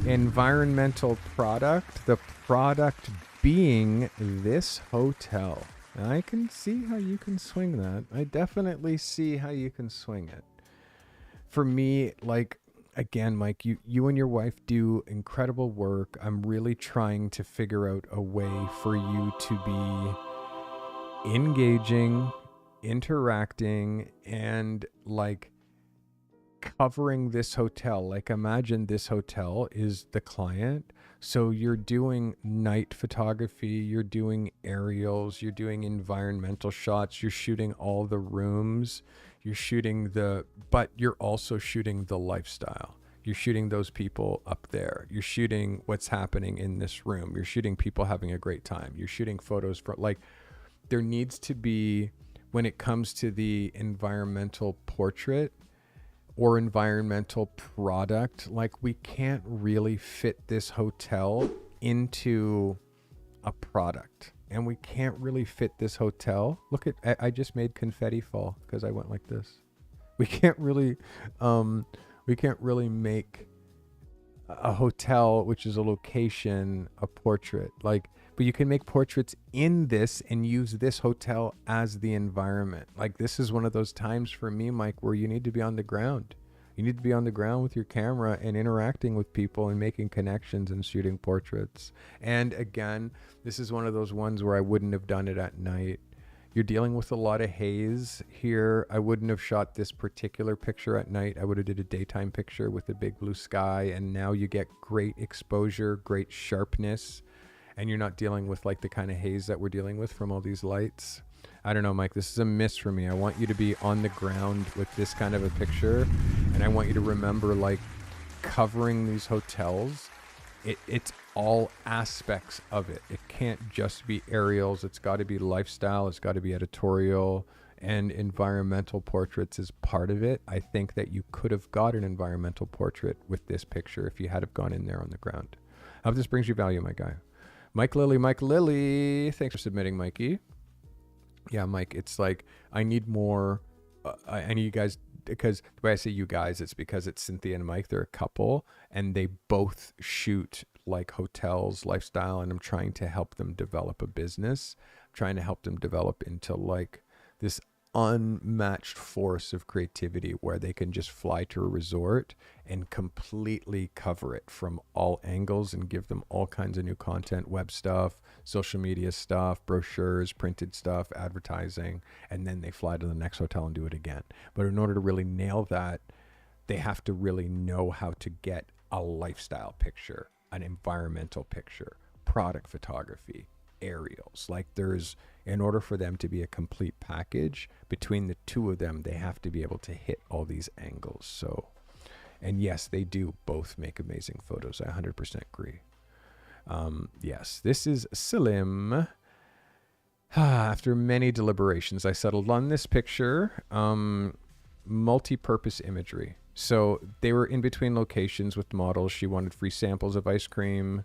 Environmental product, the product being this hotel. I can see how you can swing that. I definitely see how you can swing it. For me, like, again, Mike, you and your wife do incredible work. I'm really trying to figure out a way for you to be engaging, interacting, and like covering this hotel. Like, imagine this hotel is the client. So you're doing night photography, you're doing aerials, you're doing environmental shots, you're shooting all the rooms, but you're also shooting the lifestyle. You're shooting those people up there. You're shooting what's happening in this room. You're shooting people having a great time. You're shooting photos for, like, there needs to be, when it comes to the environmental portrait or environmental product, like, we can't really fit this hotel into a product, and we can't really fit this hotel. Look at, I just made confetti fall because I went like this. We can't really make a hotel, which is a location, a portrait. Like, but you can make portraits in this and use this hotel as the environment. Like, this is one of those times for me, Mike, where you need to be on the ground. You need to be on the ground with your camera and interacting with people and making connections and shooting portraits. And again, this is one of those ones where I wouldn't have done it at night. You're dealing with a lot of haze here. I wouldn't have shot this particular picture at night. I would have did a daytime picture with a big blue sky, and now you get great exposure, great sharpness, and you're not dealing with like the kind of haze that we're dealing with from all these lights. I don't know, Mike, this is a miss for me. I want you to be on the ground with this kind of a picture, and I want you to remember, like, covering these hotels. It's all aspects of it. It can't just be aerials. It's got to be lifestyle. It's got to be editorial, and environmental portraits is part of it. I think that you could have got an environmental portrait with this picture if you had have gone in there on the ground. I hope this brings you value, my guy. Mike Lilly, thanks for submitting, Mikey. Yeah, Mike, it's like, I need more, I need you guys, because the way I say you guys, it's because it's Cynthia and Mike. They're a couple, and they both shoot like hotels, lifestyle, and I'm trying to help them develop a business. I'm trying to help them develop into like this unmatched force of creativity where they can just fly to a resort and completely cover it from all angles and give them all kinds of new content, web stuff, social media stuff, brochures, printed stuff, advertising, and then they fly to the next hotel and do it again. But in order to really nail that, they have to really know how to get a lifestyle picture, an environmental picture, product photography, aerials. Like, there's, in order for them to be a complete package, between the two of them, they have to be able to hit all these angles. So, and yes, they do both make amazing photos. I 100% agree. Yes, this is Salim. After many deliberations, I settled on this picture. Multi-purpose imagery. So they were in between locations with models. She wanted free samples of ice cream.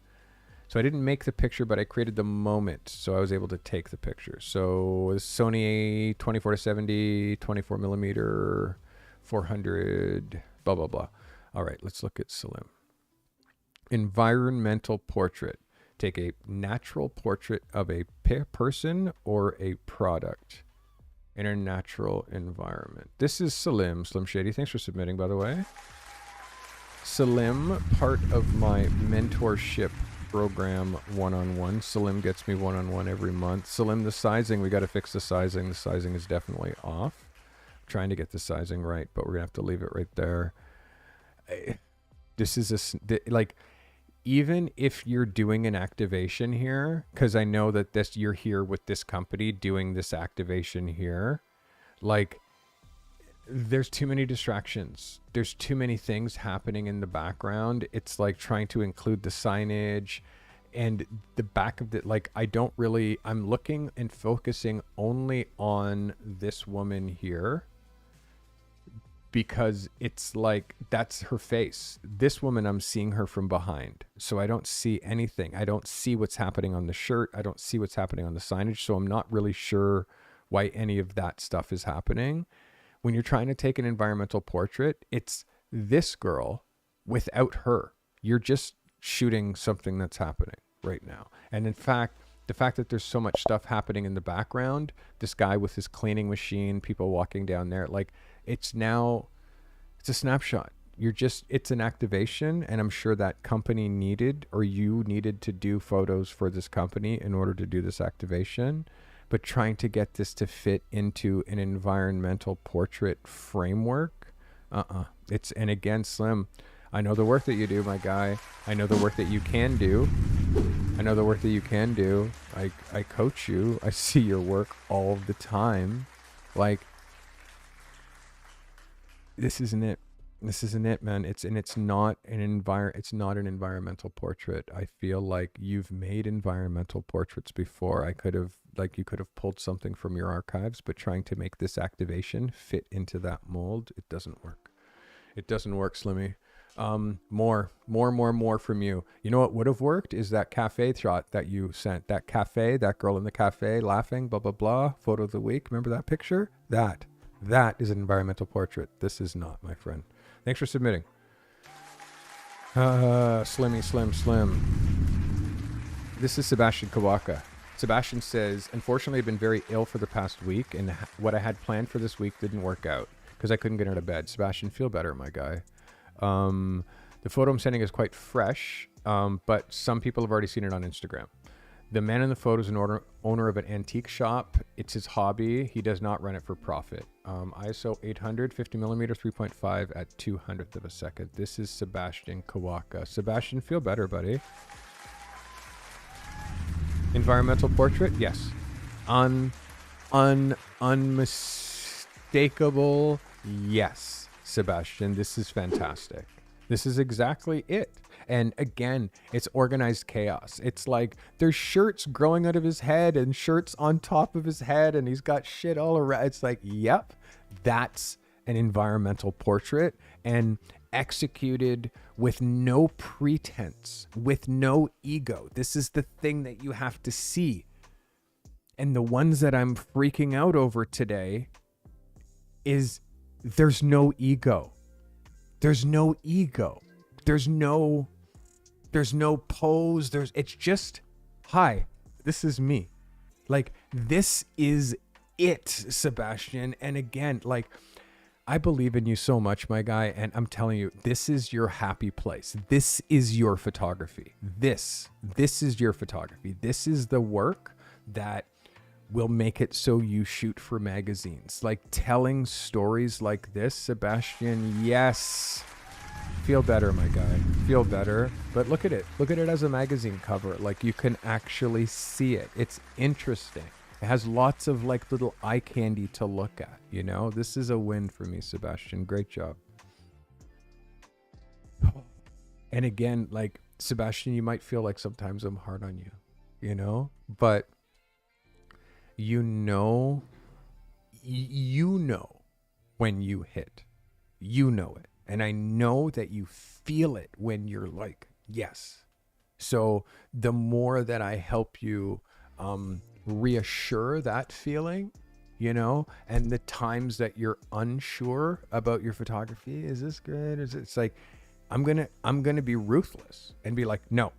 So I didn't make the picture, but I created the moment, so I was able to take the picture. So Sony 24-70, 24 millimeter, 400, blah, blah, blah. All right, let's look at Salim. Environmental portrait. Take a natural portrait of a person or a product in a natural environment. This is Salim. Slim Shady, thanks for submitting, by the way. Salim, part of my mentorship program one-on-one. Salim gets me one-on-one every month. Salim, the sizing, we got to fix the sizing. The sizing is definitely off. I'm trying to get the sizing right, but we're going to have to leave it right there. This is like, even if you're doing an activation here, because I know that you're here with this company doing this activation here, like, there's too many distractions. There's too many things happening in the background. It's like trying to include the signage and the back of the, like, I'm looking and focusing only on this woman here because it's like, that's her face. This woman, I'm seeing her from behind. So I don't see anything. I don't see what's happening on the shirt. I don't see what's happening on the signage. So I'm not really sure why any of that stuff is happening. When you're trying to take an environmental portrait, it's this girl without her. You're just shooting something that's happening right now. And in fact, the fact that there's so much stuff happening in the background, this guy with his cleaning machine, people walking down there, like, it's a snapshot. It's an activation. And I'm sure that company needed, or you needed to do photos for this company in order to do this activation. But trying to get this to fit into an environmental portrait framework, and again, Slim, I know the work that you do, my guy. I know the work that you can do. I coach you. I see your work all the time. Like, this isn't it. This isn't it, man. It's not an environmental portrait. I feel like you've made environmental portraits before. You could have pulled something from your archives, but trying to make this activation fit into that mold, it doesn't work. It doesn't work, Slimmy. More from you. You know what would have worked is that cafe shot that you sent. That cafe, that girl in the cafe laughing, blah, blah, blah. Photo of the week. Remember that picture? That is an environmental portrait. This is not, my friend. Thanks for submitting. Slim. This is Sebastian Kawaka. Sebastian says, unfortunately, I've been very ill for the past week, and what I had planned for this week didn't work out because I couldn't get out of bed. Sebastian, feel better, my guy. The photo I'm sending is quite fresh, but some people have already seen it on Instagram. The man in the photo is an owner of an antique shop. It's his hobby. He does not run it for profit. ISO 800, 50 millimeter, 3.5 at 200th of a second. This is Sebastian Kawaka. Sebastian, feel better, buddy. Environmental portrait? Yes. Unmistakable? Yes, Sebastian. This is fantastic. This is exactly it. And again, it's organized chaos. It's like there's shirts growing out of his head and shirts on top of his head, and he's got shit all around. It's like, yep, that's an environmental portrait, and executed with no pretense, with no ego. This is the thing that you have to see. And the ones that I'm freaking out over today is there's no ego. There's no ego. There's no pose. It's just, hi, this is me. Like, this is it, Sebastian. And again, like, I believe in you so much, my guy. And I'm telling you, this is your happy place. This is your photography. This is your photography. This is the work that will make it so you shoot for magazines. Like, telling stories like this, Sebastian, yes. Feel better, my guy. Feel better. But look at it. Look at it as a magazine cover. Like, you can actually see it. It's interesting. It has lots of like little eye candy to look at, you know? This is a win for me, Sebastian. Great job. And again, like, Sebastian, you might feel like sometimes I'm hard on you, you know? But you know when you hit. You know it. And I know that you feel it when you're like, yes. So the more that I help you reassure that feeling, you know, and the times that you're unsure about your photography, is this good? It's like, I'm gonna be ruthless and be like, no.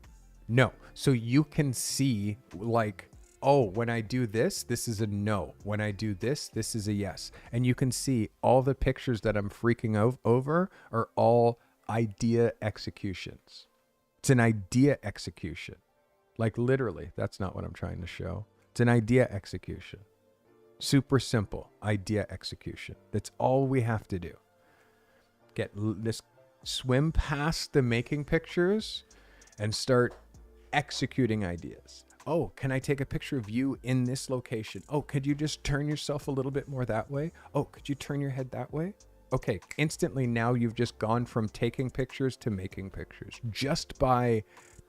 So you can see, like, oh, when I do this, this is a no. When I do this, this is a yes. And you can see all the pictures that I'm freaking over are all idea executions. It's an idea execution. Like literally, that's not what I'm trying to show. It's an idea execution. Super simple idea execution. That's all we have to do. Get this, swim past the making pictures and start executing ideas. Oh, can I take a picture of you in this location? Oh, could you just turn yourself a little bit more that way? Oh, could you turn your head that way? Okay, instantly now you've just gone from taking pictures to making pictures just by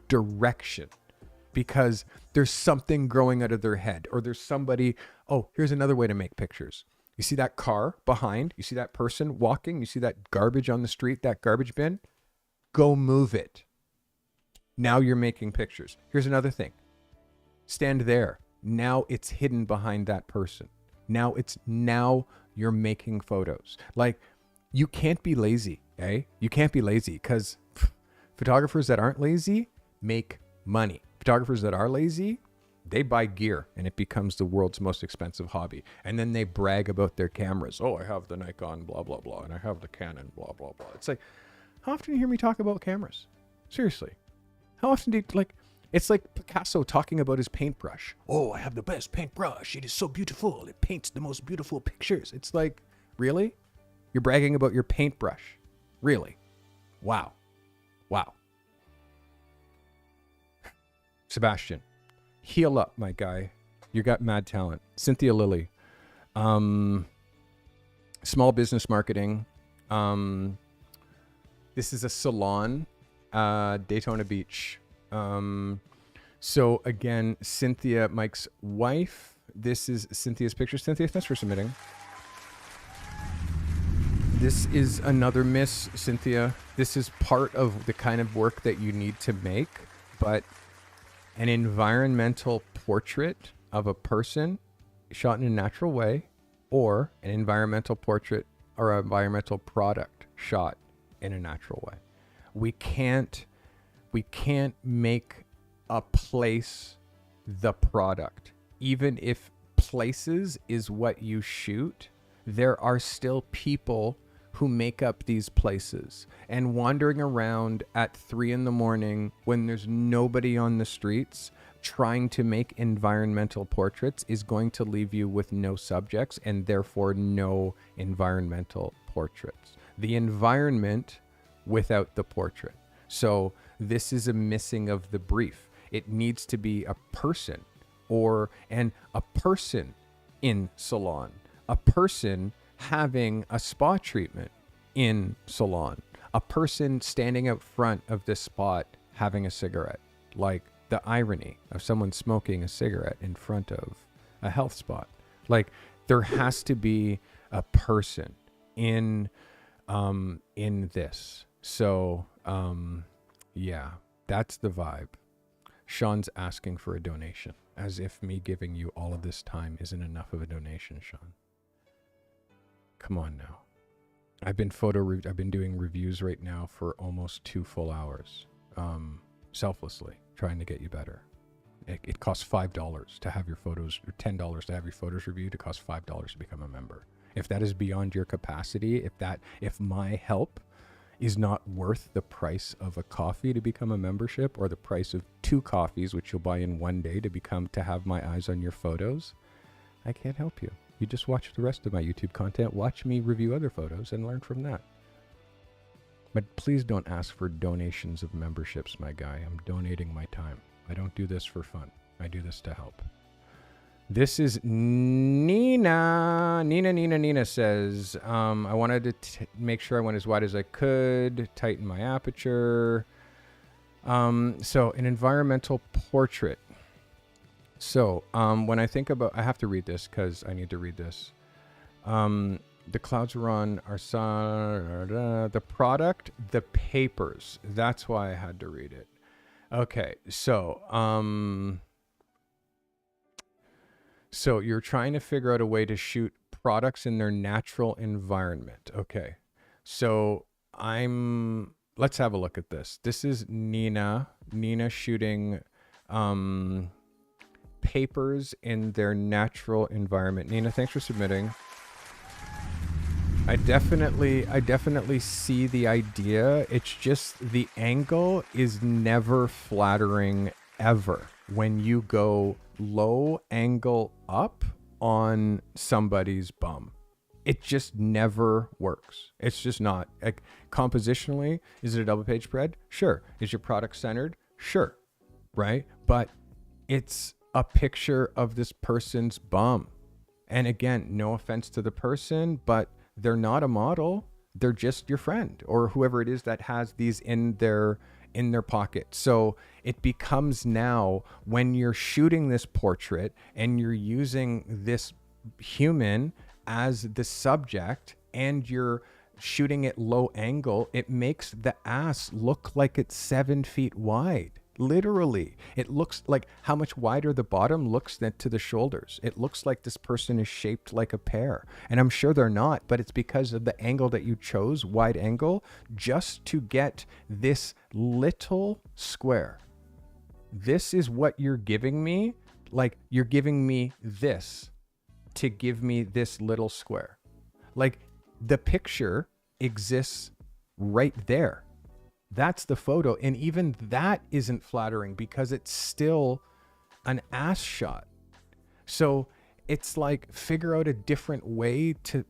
direction, because there's something growing out of their head, or there's somebody, oh, here's another way to make pictures. You see that car behind, you see that person walking, you see that garbage on the street, that garbage bin, go move it. Now you're making pictures. Here's another thing. Stand there. Now it's hidden behind that person. Now you're making photos. Like, you can't be lazy, eh? You can't be lazy, because photographers that aren't lazy make money. Photographers that are lazy, they buy gear and it becomes the world's most expensive hobby. And then they brag about their cameras. Oh, I have the Nikon, blah, blah, blah. And I have the Canon, blah, blah, blah. It's like, how often do you hear me talk about cameras? Seriously. How often do you, like, it's like Picasso talking about his paintbrush. Oh, I have the best paintbrush. It is so beautiful. It paints the most beautiful pictures. It's like, really? You're bragging about your paintbrush? Really? Wow. Wow. Sebastian, heal up, my guy. You got mad talent. Cynthia Lily. Small business marketing. This is a salon. Daytona Beach. So again, Cynthia, Mike's wife. This is Cynthia's picture. Cynthia, thanks for submitting. This is another miss, Cynthia. This is part of the kind of work that you need to make, but an environmental portrait of a person shot in a natural way, or an environmental portrait or an environmental product shot in a natural way. We can't make a place the product. Even if places is what you shoot, there are still people who make up these places, and wandering around at 3 a.m. when there's nobody on the streets trying to make environmental portraits is going to leave you with no subjects and therefore no environmental portraits. The environment without the portrait. So this is a missing of the brief. It needs to be a person, and a person in salon, a person having a spa treatment in salon, a person standing out front of the spot having a cigarette. Like, the irony of someone smoking a cigarette in front of a health spot. Like, there has to be a person in this. So yeah, that's the vibe. Sean's asking for a donation, as if me giving you all of this time isn't enough of a donation, Sean. Come on now. I've been doing reviews right now for almost 2 full hours, selflessly trying to get you better. It costs $5 to have your photos, or $10 to have your photos reviewed. It costs $5 to become a member. If that is beyond your capacity, if my help is not worth the price of a coffee to become a membership, or the price of 2 coffees, which you'll buy in one day to have my eyes on your photos, I can't help you. You just watch the rest of my YouTube content, watch me review other photos, and learn from that. But please don't ask for donations of memberships, my guy. I'm donating my time. I don't do this for fun. I do this to help. This is Nina. Nina says, I wanted to make sure I went as wide as I could, tighten my aperture. So an environmental portrait. So when I think about, I have to read this because I need to read this. The clouds are on our sun, the product, the papers. That's why I had to read it. Okay, so you're trying to figure out a way to shoot products in their natural environment. Okay, so let's have a look at this. This is Nina shooting papers in their natural environment. Nina, thanks for submitting. I definitely see the idea. It's just the angle is never flattering ever. When you go low angle up on somebody's bum, it just never works. It's just not. Like, compositionally, is it a double page spread? Sure. Is your product centered? Sure. Right? But it's a picture of this person's bum. And again, no offense to the person, but they're not a model. They're just your friend or whoever it is that has these in their pocket. So it becomes now, when you're shooting this portrait and you're using this human as the subject and you're shooting it low angle, it makes the ass look like it's 7 feet wide. Literally, it looks like how much wider the bottom looks than to the shoulders. It looks like this person is shaped like a pear, and I'm sure they're not, but it's because of the angle that you chose, wide angle, just to get this little square. This is what you're giving me. Like, you're giving me this to give me this little square. Like, the picture exists right there. That's the photo. And even that isn't flattering because it's still an ass shot. So it's like, figure out a different way to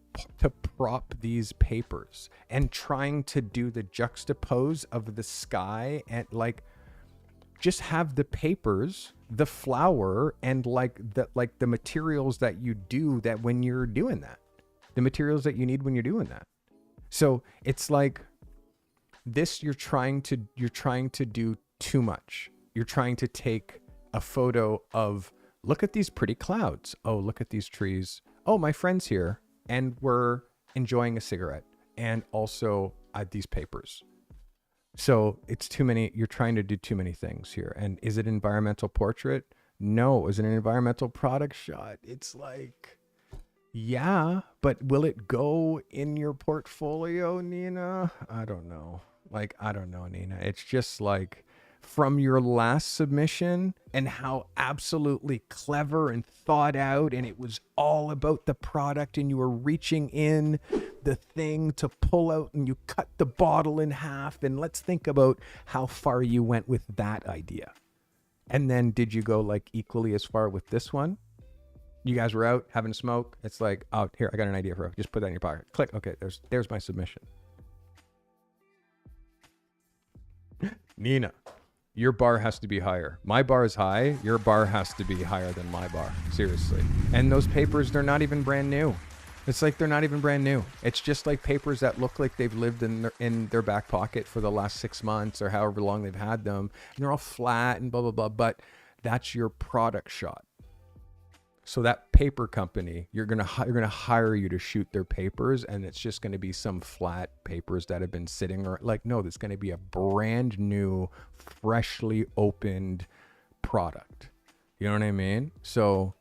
prop these papers, and trying to do the juxtapose of the sky, and like, just have the papers, the flower, and like the materials that you do that when you're doing that, the materials that you need when you're doing that. So it's like, this, you're trying to do too much. You're trying to take a photo of, look at these pretty clouds. Oh, look at these trees. Oh, my friend's here and we're enjoying a cigarette, and also these papers. So it's too many. You're trying to do too many things here. And is it an environmental portrait? No. Is it an environmental product shot? It's like, yeah, but will it go in your portfolio, Nina? I don't know. Like, I don't know, Nina. It's just like, from your last submission and how absolutely clever and thought out, and it was all about the product, and you were reaching in the thing to pull out, and you cut the bottle in half, and let's think about how far you went with that idea. And then did you go like equally as far with this one? You guys were out having a smoke. It's like, oh, here, I got an idea for it. Just put that in your pocket. Click. Okay, there's my submission. Nina, your bar has to be higher. My bar is high. Your bar has to be higher than my bar. Seriously. And those papers, they're not even brand new. It's like, they're not even brand new. It's just like papers that look like they've lived in their back pocket for the last 6 months or however long they've had them. And they're all flat and blah, blah, blah. But that's your product shot. So that paper company, you're gonna hire you to shoot their papers, and it's just gonna be some flat papers that have been sitting, or like, no, there's gonna be a brand new, freshly opened product. You know what I mean? So,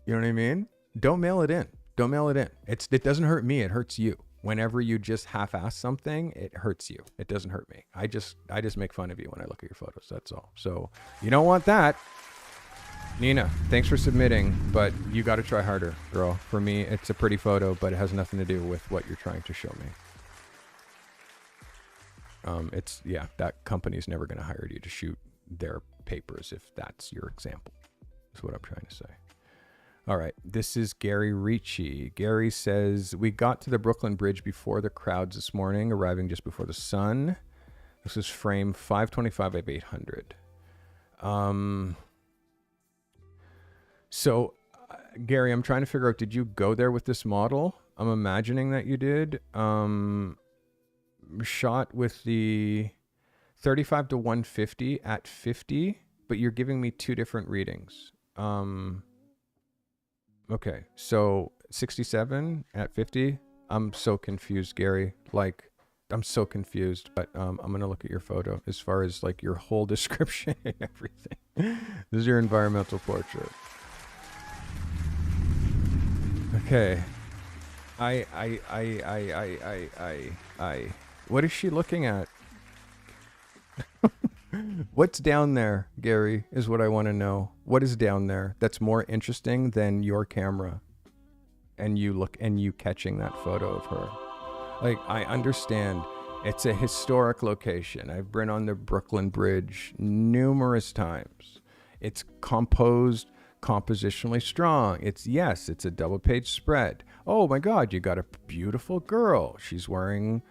you know what I mean? Don't mail it in. Don't mail it in. It doesn't hurt me. It hurts you. Whenever you just half-ass something, it hurts you. It doesn't hurt me. I just make fun of you when I look at your photos. That's all. So you don't want that. Nina, thanks for submitting, but you got to try harder, girl. For me, it's a pretty photo, but it has nothing to do with what you're trying to show me. That company's never going to hire you to shoot their papers if that's your example. That's what I'm trying to say. All right, this is Gary Rishi. Gary says, we got to the Brooklyn Bridge before the crowds this morning, arriving just before the sun. This is frame 525 by 800. So, Gary, I'm trying to figure out, did you go there with this model? I'm imagining that you did. Shot with the 35 to 150 at 50, but you're giving me two different readings. Okay, so 67 at 50. I'm so confused, Gary. Like, I'm so confused, but I'm going to look at your photo as far as like your whole description and everything. This is your environmental portrait. Okay. What is she looking at? What's down there, Gary, is what I want to know. What is down there that's more interesting than your camera? and you catching that photo of her. Like, I understand it's a historic location. I've been on the Brooklyn Bridge numerous times. It's compositionally strong. It's a double page spread. Oh my God, you got a beautiful girl. She's wearing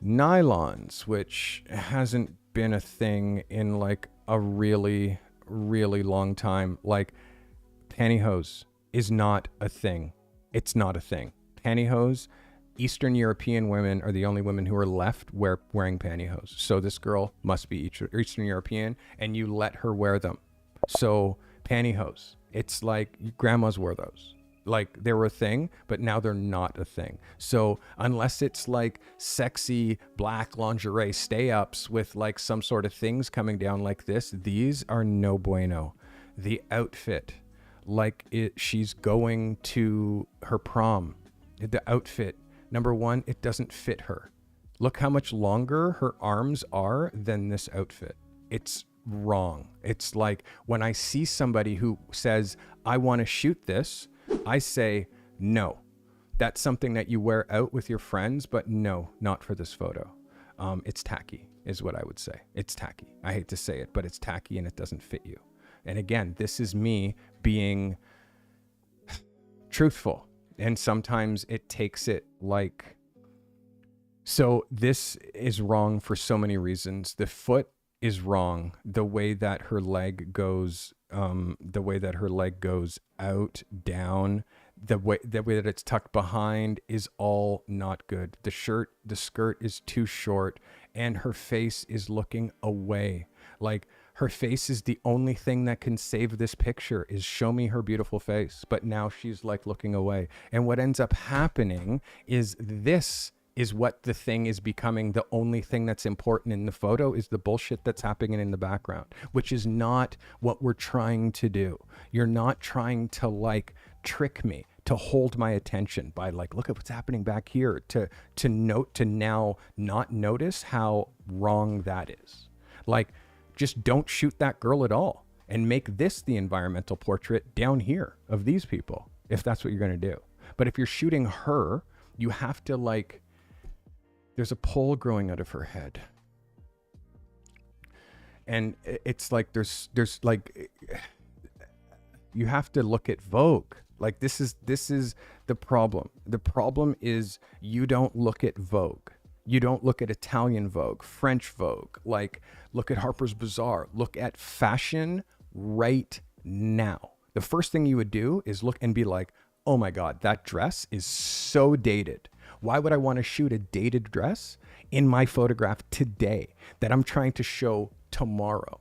nylons, which hasn't been a thing in like a really, really long time. Like, pantyhose is not a thing. It's not a thing. Pantyhose, Eastern European women are the only women who are left wearing pantyhose. So this girl must be Eastern European, and you let her wear them. So pantyhose, it's like grandmas wore those. Like, they were a thing, but now they're not a thing. So unless it's like sexy black lingerie stay-ups with like some sort of things coming down like this, these are no bueno. The outfit, like she's going to her prom. The outfit, number one, it doesn't fit her. Look how much longer her arms are than this outfit. It's wrong. It's like when I see somebody who says, I want to shoot this, I say, no, that's something that you wear out with your friends, but no, not for this photo. It's tacky is what I would say. It's tacky. I hate to say it, but it's tacky and it doesn't fit you. And again, this is me being truthful. And sometimes it takes it like, so this is wrong for so many reasons. The foot is wrong. The way that her leg goes, out, down, the way that it's tucked behind is all not good. The skirt is too short, and her face is looking away. Like, her face is the only thing that can save this picture, is show me her beautiful face. But now she's like looking away. And what ends up happening is this is what the thing is becoming. The only thing that's important in the photo is the bullshit that's happening in the background, which is not what we're trying to do. You're not trying to like trick me, to hold my attention by like, look at what's happening back here, to now not notice how wrong that is. Like, just don't shoot that girl at all and make this the environmental portrait down here of these people, if that's what you're going to do. But if you're shooting her, you have to like, there's a pole growing out of her head. And it's like, there's like, you have to look at Vogue. Like, this is the problem. The problem is you don't look at Vogue. You don't look at Italian Vogue, French Vogue, like look at Harper's Bazaar, look at fashion right now. The first thing you would do is look and be like, oh my God, that dress is so dated. Why would I want to shoot a dated dress in my photograph today that I'm trying to show tomorrow?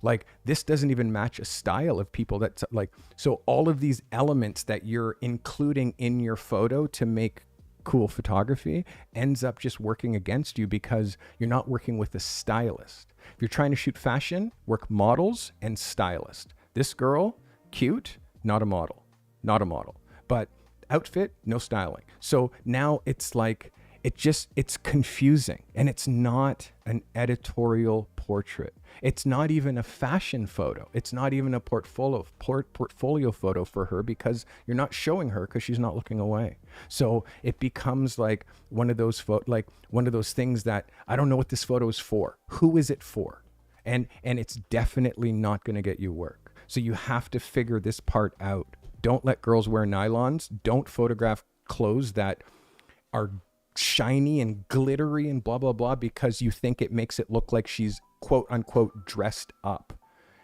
Like, this doesn't even match a style of people that's like, so all of these elements that you're including in your photo to make cool photography ends up just working against you because you're not working with a stylist. If you're trying to shoot fashion, work models and stylist. This girl, cute, not a model. But outfit, no styling. So now it's like, it's confusing, and it's not an editorial portrait. It's not even a fashion photo. It's not even a portfolio photo for her, because you're not showing her because she's not looking away. So it becomes like one of those things that I don't know what this photo is for. Who is it for? And it's definitely not going to get you work. So you have to figure this part out. Don't let girls wear nylons. Don't photograph clothes that are shiny and glittery and blah, blah, blah, because you think it makes it look like she's quote unquote dressed up.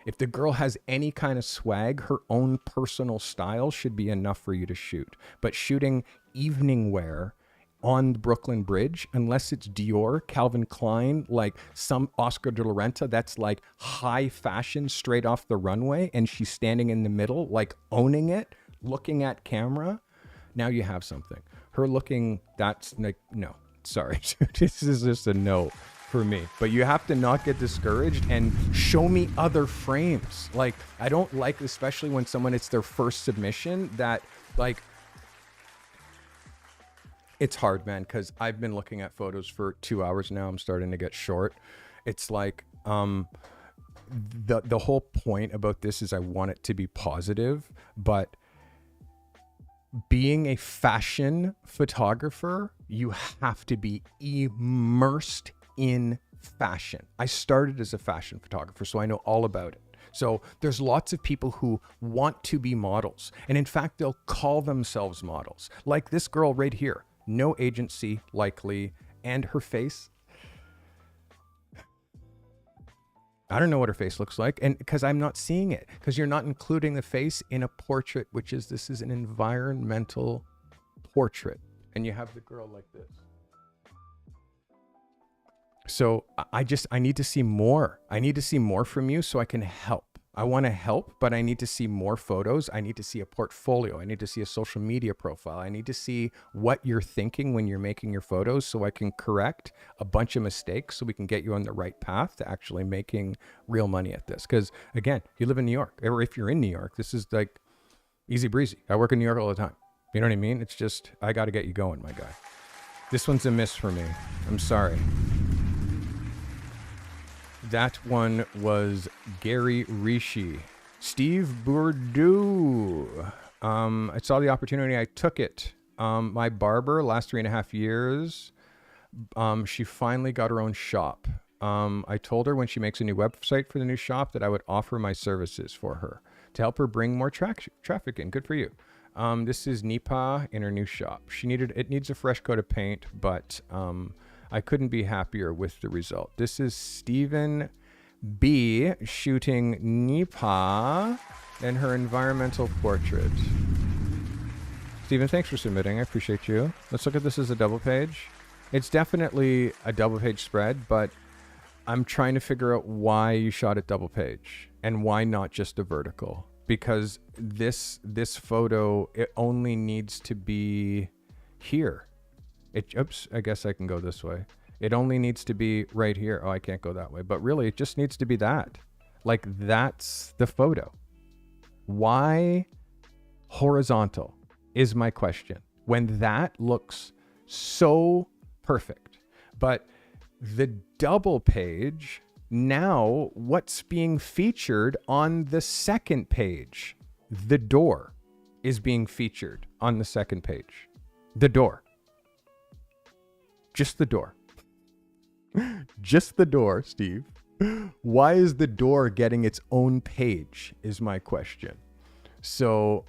If the girl has any kind of swag, her own personal style should be enough for you to shoot. But shooting evening wear on the Brooklyn Bridge, unless it's Dior, Calvin Klein, like some Oscar de la Renta, that's like high fashion straight off the runway, and she's standing in the middle, like owning it, looking at camera, now you have something. Her looking, that's like, no, sorry. This is just a no for me. But you have to not get discouraged and show me other frames. Like, I don't like, especially when someone, it's their first submission, that like, it's hard, man, because I've been looking at photos for 2 hours now. I'm starting to get short. It's like, the whole point about this is I want it to be positive, but being a fashion photographer, you have to be immersed in fashion. I started as a fashion photographer, so I know all about it. So there's lots of people who want to be models. And in fact, they'll call themselves models. Like this girl right here, no agency likely, and her face. I don't know what her face looks like. And because I'm not seeing it, because you're not including the face in a portrait, this is an environmental portrait. And you have the girl like this. So I need to see more. I need to see more from you so I can help. I want to help, but I need to see more photos. I need to see a portfolio. I need to see a social media profile. I need to see what you're thinking when you're making your photos so I can correct a bunch of mistakes so we can get you on the right path to actually making real money at this. Because again, you live in New York, or if you're in New York, this is like easy breezy. I work in New York all the time. You know what I mean? It's just, I got to get you going, my guy. This one's a miss for me. I'm sorry. That one was Gary Rishi. Steve Bourdieu. I saw the opportunity. I took it. My barber, last 3.5 years, she finally got her own shop. I told her when she makes a new website for the new shop that I would offer my services for her to help her bring more traffic in. Good for you. This is Nipa in her new shop. It needs a fresh coat of paint, but I couldn't be happier with the result. This is Stephen B shooting Nipa and her environmental portrait. Stephen, thanks for submitting. I appreciate you. Let's look at this as a double page. It's definitely a double page spread, but I'm trying to figure out why you shot it double page and why not just a vertical. Because this photo, it only needs to be here. Oops, I guess I can go this way. It only needs to be right here. Oh, I can't go that way. But really, it just needs to be that. Like, that's the photo. Why horizontal is my question. When that looks so perfect. But the double page, now what's being featured on the second page? The door is being featured on the second page. The door. Just the door. Just the door, Steve. Why is the door getting its own page is my question. So,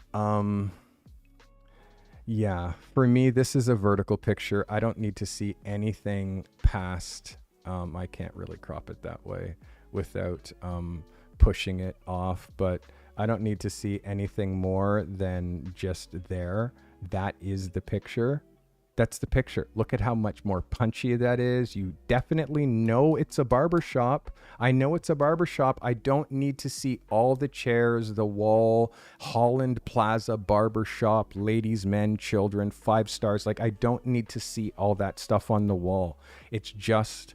yeah, for me, this is a vertical picture. I don't need to see anything past, I can't really crop it that way without pushing it off, but I don't need to see anything more than just there. That is the picture. That's the picture. Look at how much more punchy that is. You definitely know it's a barbershop. I know it's a barbershop. I don't need to see all the chairs, the wall, Holland Plaza barbershop, ladies, men, children, 5 stars. Like, I don't need to see all that stuff on the wall. It's just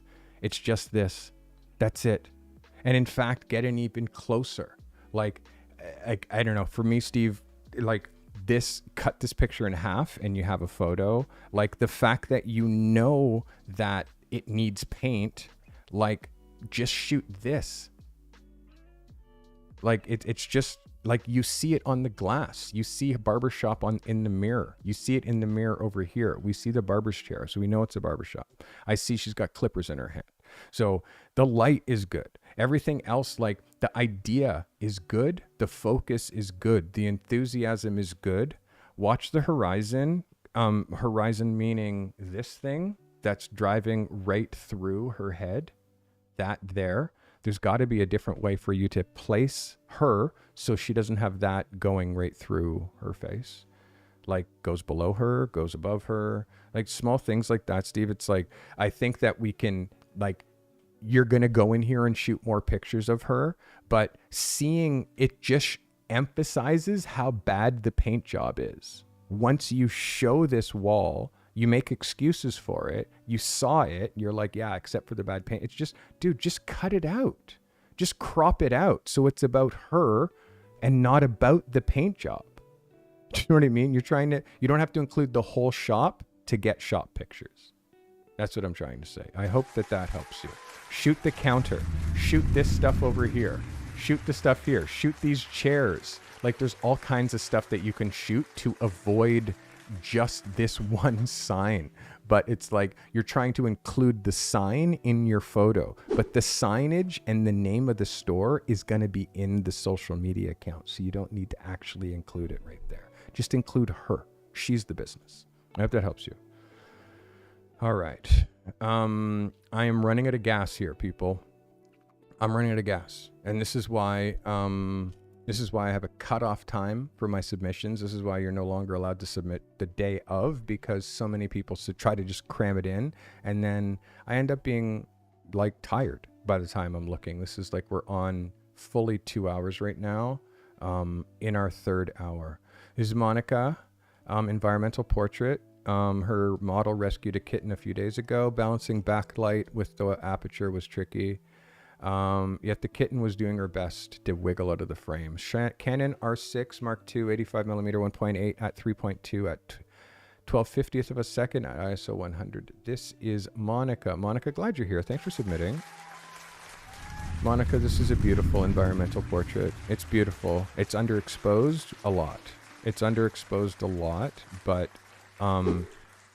this. That's it. And in fact, getting even closer. Like, I don't know. For me, Steve, like, cut this picture in half and you have a photo. Like, the fact that you know that it needs paint, like, just shoot this. Like, it's just like, you see it on the glass. You see a barbershop in the mirror. You see it in the mirror over here. We see the barber's chair, so we know it's a barbershop. I see she's got clippers in her hand. So the light is good. Everything else, like, the idea is good. The focus is good. The enthusiasm is good. Watch the horizon. Horizon meaning this thing that's driving right through her head. That there. There's got to be a different way for you to place her so she doesn't have that going right through her face. Like, goes below her, goes above her. Like, small things like that, Steve. It's like, I think that we can, like, you're going to go in here and shoot more pictures of her, but seeing it just emphasizes how bad the paint job is. Once you show this wall, you make excuses for it. You saw it. You're like, yeah, except for the bad paint. It's just, dude, just cut it out. Just crop it out. So it's about her and not about the paint job. Do you know what I mean? You don't have to include the whole shop to get shop pictures. That's what I'm trying to say. I hope that helps you. Shoot the counter. Shoot this stuff over here. Shoot the stuff here. Shoot these chairs. Like there's all kinds of stuff that you can shoot to avoid just this one sign. But it's like you're trying to include the sign in your photo, but the signage and the name of the store is going to be in the social media account. So you don't need to actually include it right there. Just include her. She's the business. I hope that helps you. All right. I am running out of gas here, people. I'm running out of gas. And this is why I have a cutoff time for my submissions. This is why you're no longer allowed to submit the day of, because so many people try to just cram it in. And then I end up being like tired by the time I'm looking. This is like we're on fully 2 hours right now, in our third hour. This is Monica, environmental portrait. Her model rescued a kitten a few days ago. Balancing backlight with the aperture was tricky. Yet the kitten was doing her best to wiggle out of the frame. Canon R6 Mark II 85mm 1.8 at 3.2 at 12/50th of a second at ISO 100. This is Monica. Monica, glad you're here. Thanks for submitting. Monica, this is a beautiful environmental portrait. It's beautiful. It's underexposed a lot. But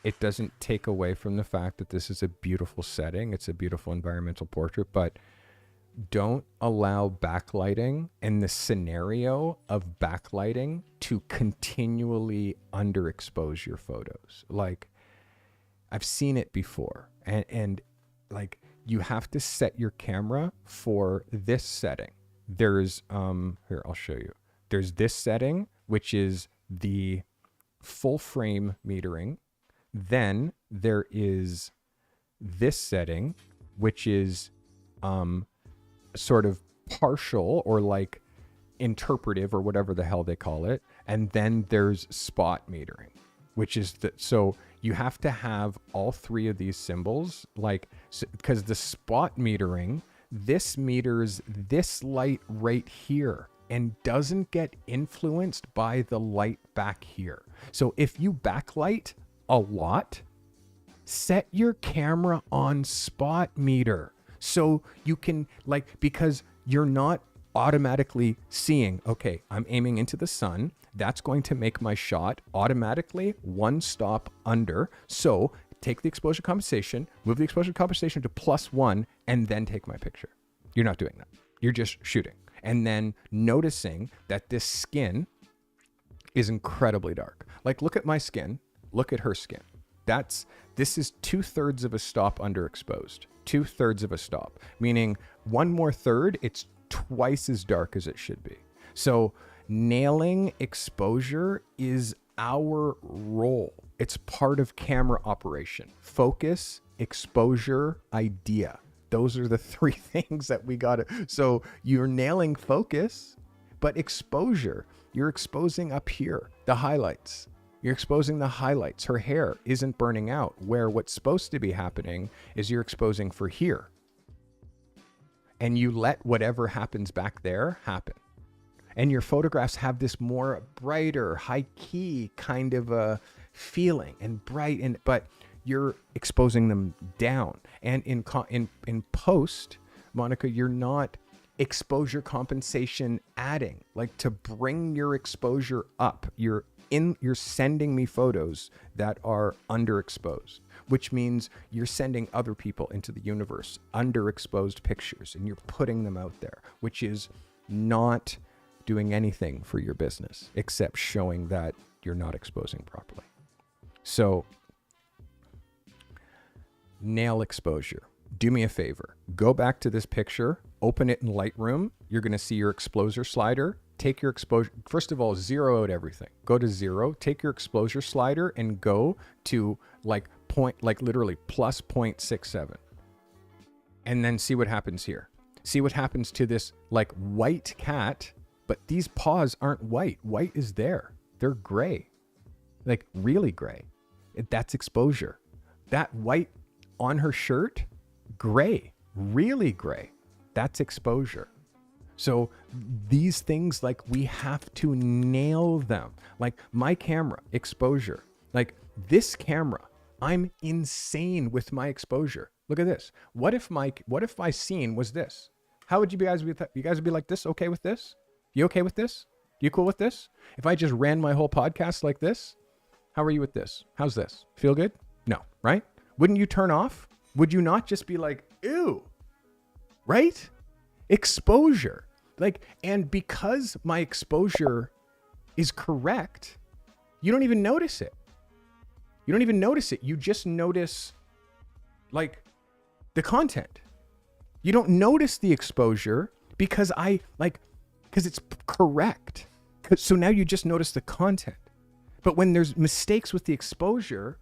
it doesn't take away from the fact that this is a beautiful setting. It's a beautiful environmental portrait, but don't allow backlighting and the scenario of backlighting to continually underexpose your photos. Like, I've seen it before, and like, you have to set your camera for this setting. There's here, I'll show you. There's this setting, which is the full frame metering. Then there is this setting, which is sort of partial or like interpretive or whatever the hell they call it. And then there's spot metering, which is so you have to have all three of these symbols, like, because the spot metering, this meters this light right here and doesn't get influenced by the light back here. So if you backlight a lot, set your camera on spot meter. So you can, like, because you're not automatically seeing, okay, I'm aiming into the sun. That's going to make my shot automatically one stop under. So take the exposure compensation, move the exposure compensation to +1, and then take my picture. You're not doing that. You're just shooting. And then noticing that this skin is incredibly dark. Like, look at my skin. Look at her skin. This is 2/3 of a stop underexposed. 2/3 of a stop, meaning 1 more third, it's twice as dark as it should be. So nailing exposure is our role. It's part of camera operation. Focus, exposure, idea. Those are the 3 things that we got to. So you're nailing focus, but exposure, you're exposing up here, the highlights. You're exposing the highlights. Her hair isn't burning out, where what's supposed to be happening is you're exposing for here. And you let whatever happens back there happen. And your photographs have this more brighter, high key kind of a feeling, and bright, but you're exposing them down. And in post, Monica, you're not exposure compensation adding, like, to bring your exposure up. You're sending me photos that are underexposed, which means you're sending other people into the universe underexposed pictures, and you're putting them out there, which is not doing anything for your business except showing that you're not exposing properly. So nail exposure. Do me a favor. Go back to this picture, open it in Lightroom. You're going to see your exposure slider. Take your exposure. First of all, zero out everything. Go to 0. Take your exposure slider and go to literally plus 0.67. And then see what happens here. See what happens to this like white cat, but these paws aren't white. White is there. They're gray, like really gray. That's exposure. That white on her shirt, gray, really gray. That's exposure. So these things, like, we have to nail them. Like my camera, exposure. Like this camera, I'm insane with my exposure. Look at this. What if my scene was this? How would you guys be? You guys would be like this? Okay with this? You okay with this? You cool with this? If I just ran my whole podcast like this, how are you with this? How's this? Feel good? No, right? Wouldn't you turn off? Would you not just be like, ew, right? Exposure. Like, and because my exposure is correct, you don't even notice it. You don't even notice it. You just notice like the content. You don't notice the exposure because it's correct. So now you just notice the content. But when there's mistakes with the exposure,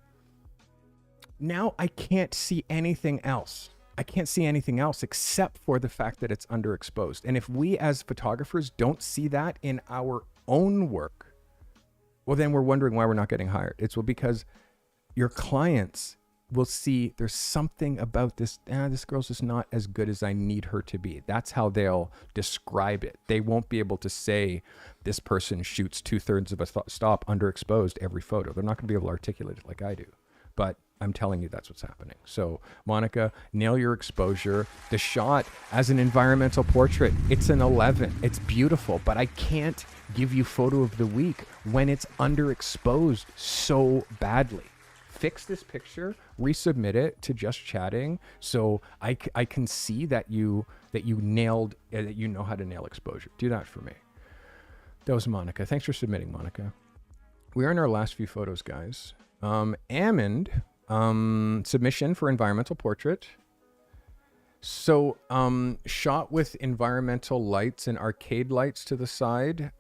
now I can't see anything else. I can't see anything else except for the fact that it's underexposed. And if we as photographers don't see that in our own work, well, then we're wondering why we're not getting hired. It's because your clients will see there's something about this. This girl's just not as good as I need her to be. That's how they'll describe it. They won't be able to say this person shoots 2/3 of a stop underexposed every photo. They're not going to be able to articulate it like I do. But I'm telling you, that's what's happening. So, Monica, nail your exposure. The shot as an environmental portrait, it's an 11. It's beautiful, but I can't give you photo of the week when it's underexposed so badly. Fix this picture, resubmit it to Just Chatting, so I can see that you nailed, that you know how to nail exposure. Do that for me. That was Monica. Thanks for submitting, Monica. We are in our last few photos, guys. Ammon, submission for environmental portrait. So, shot with environmental lights and arcade lights to the side.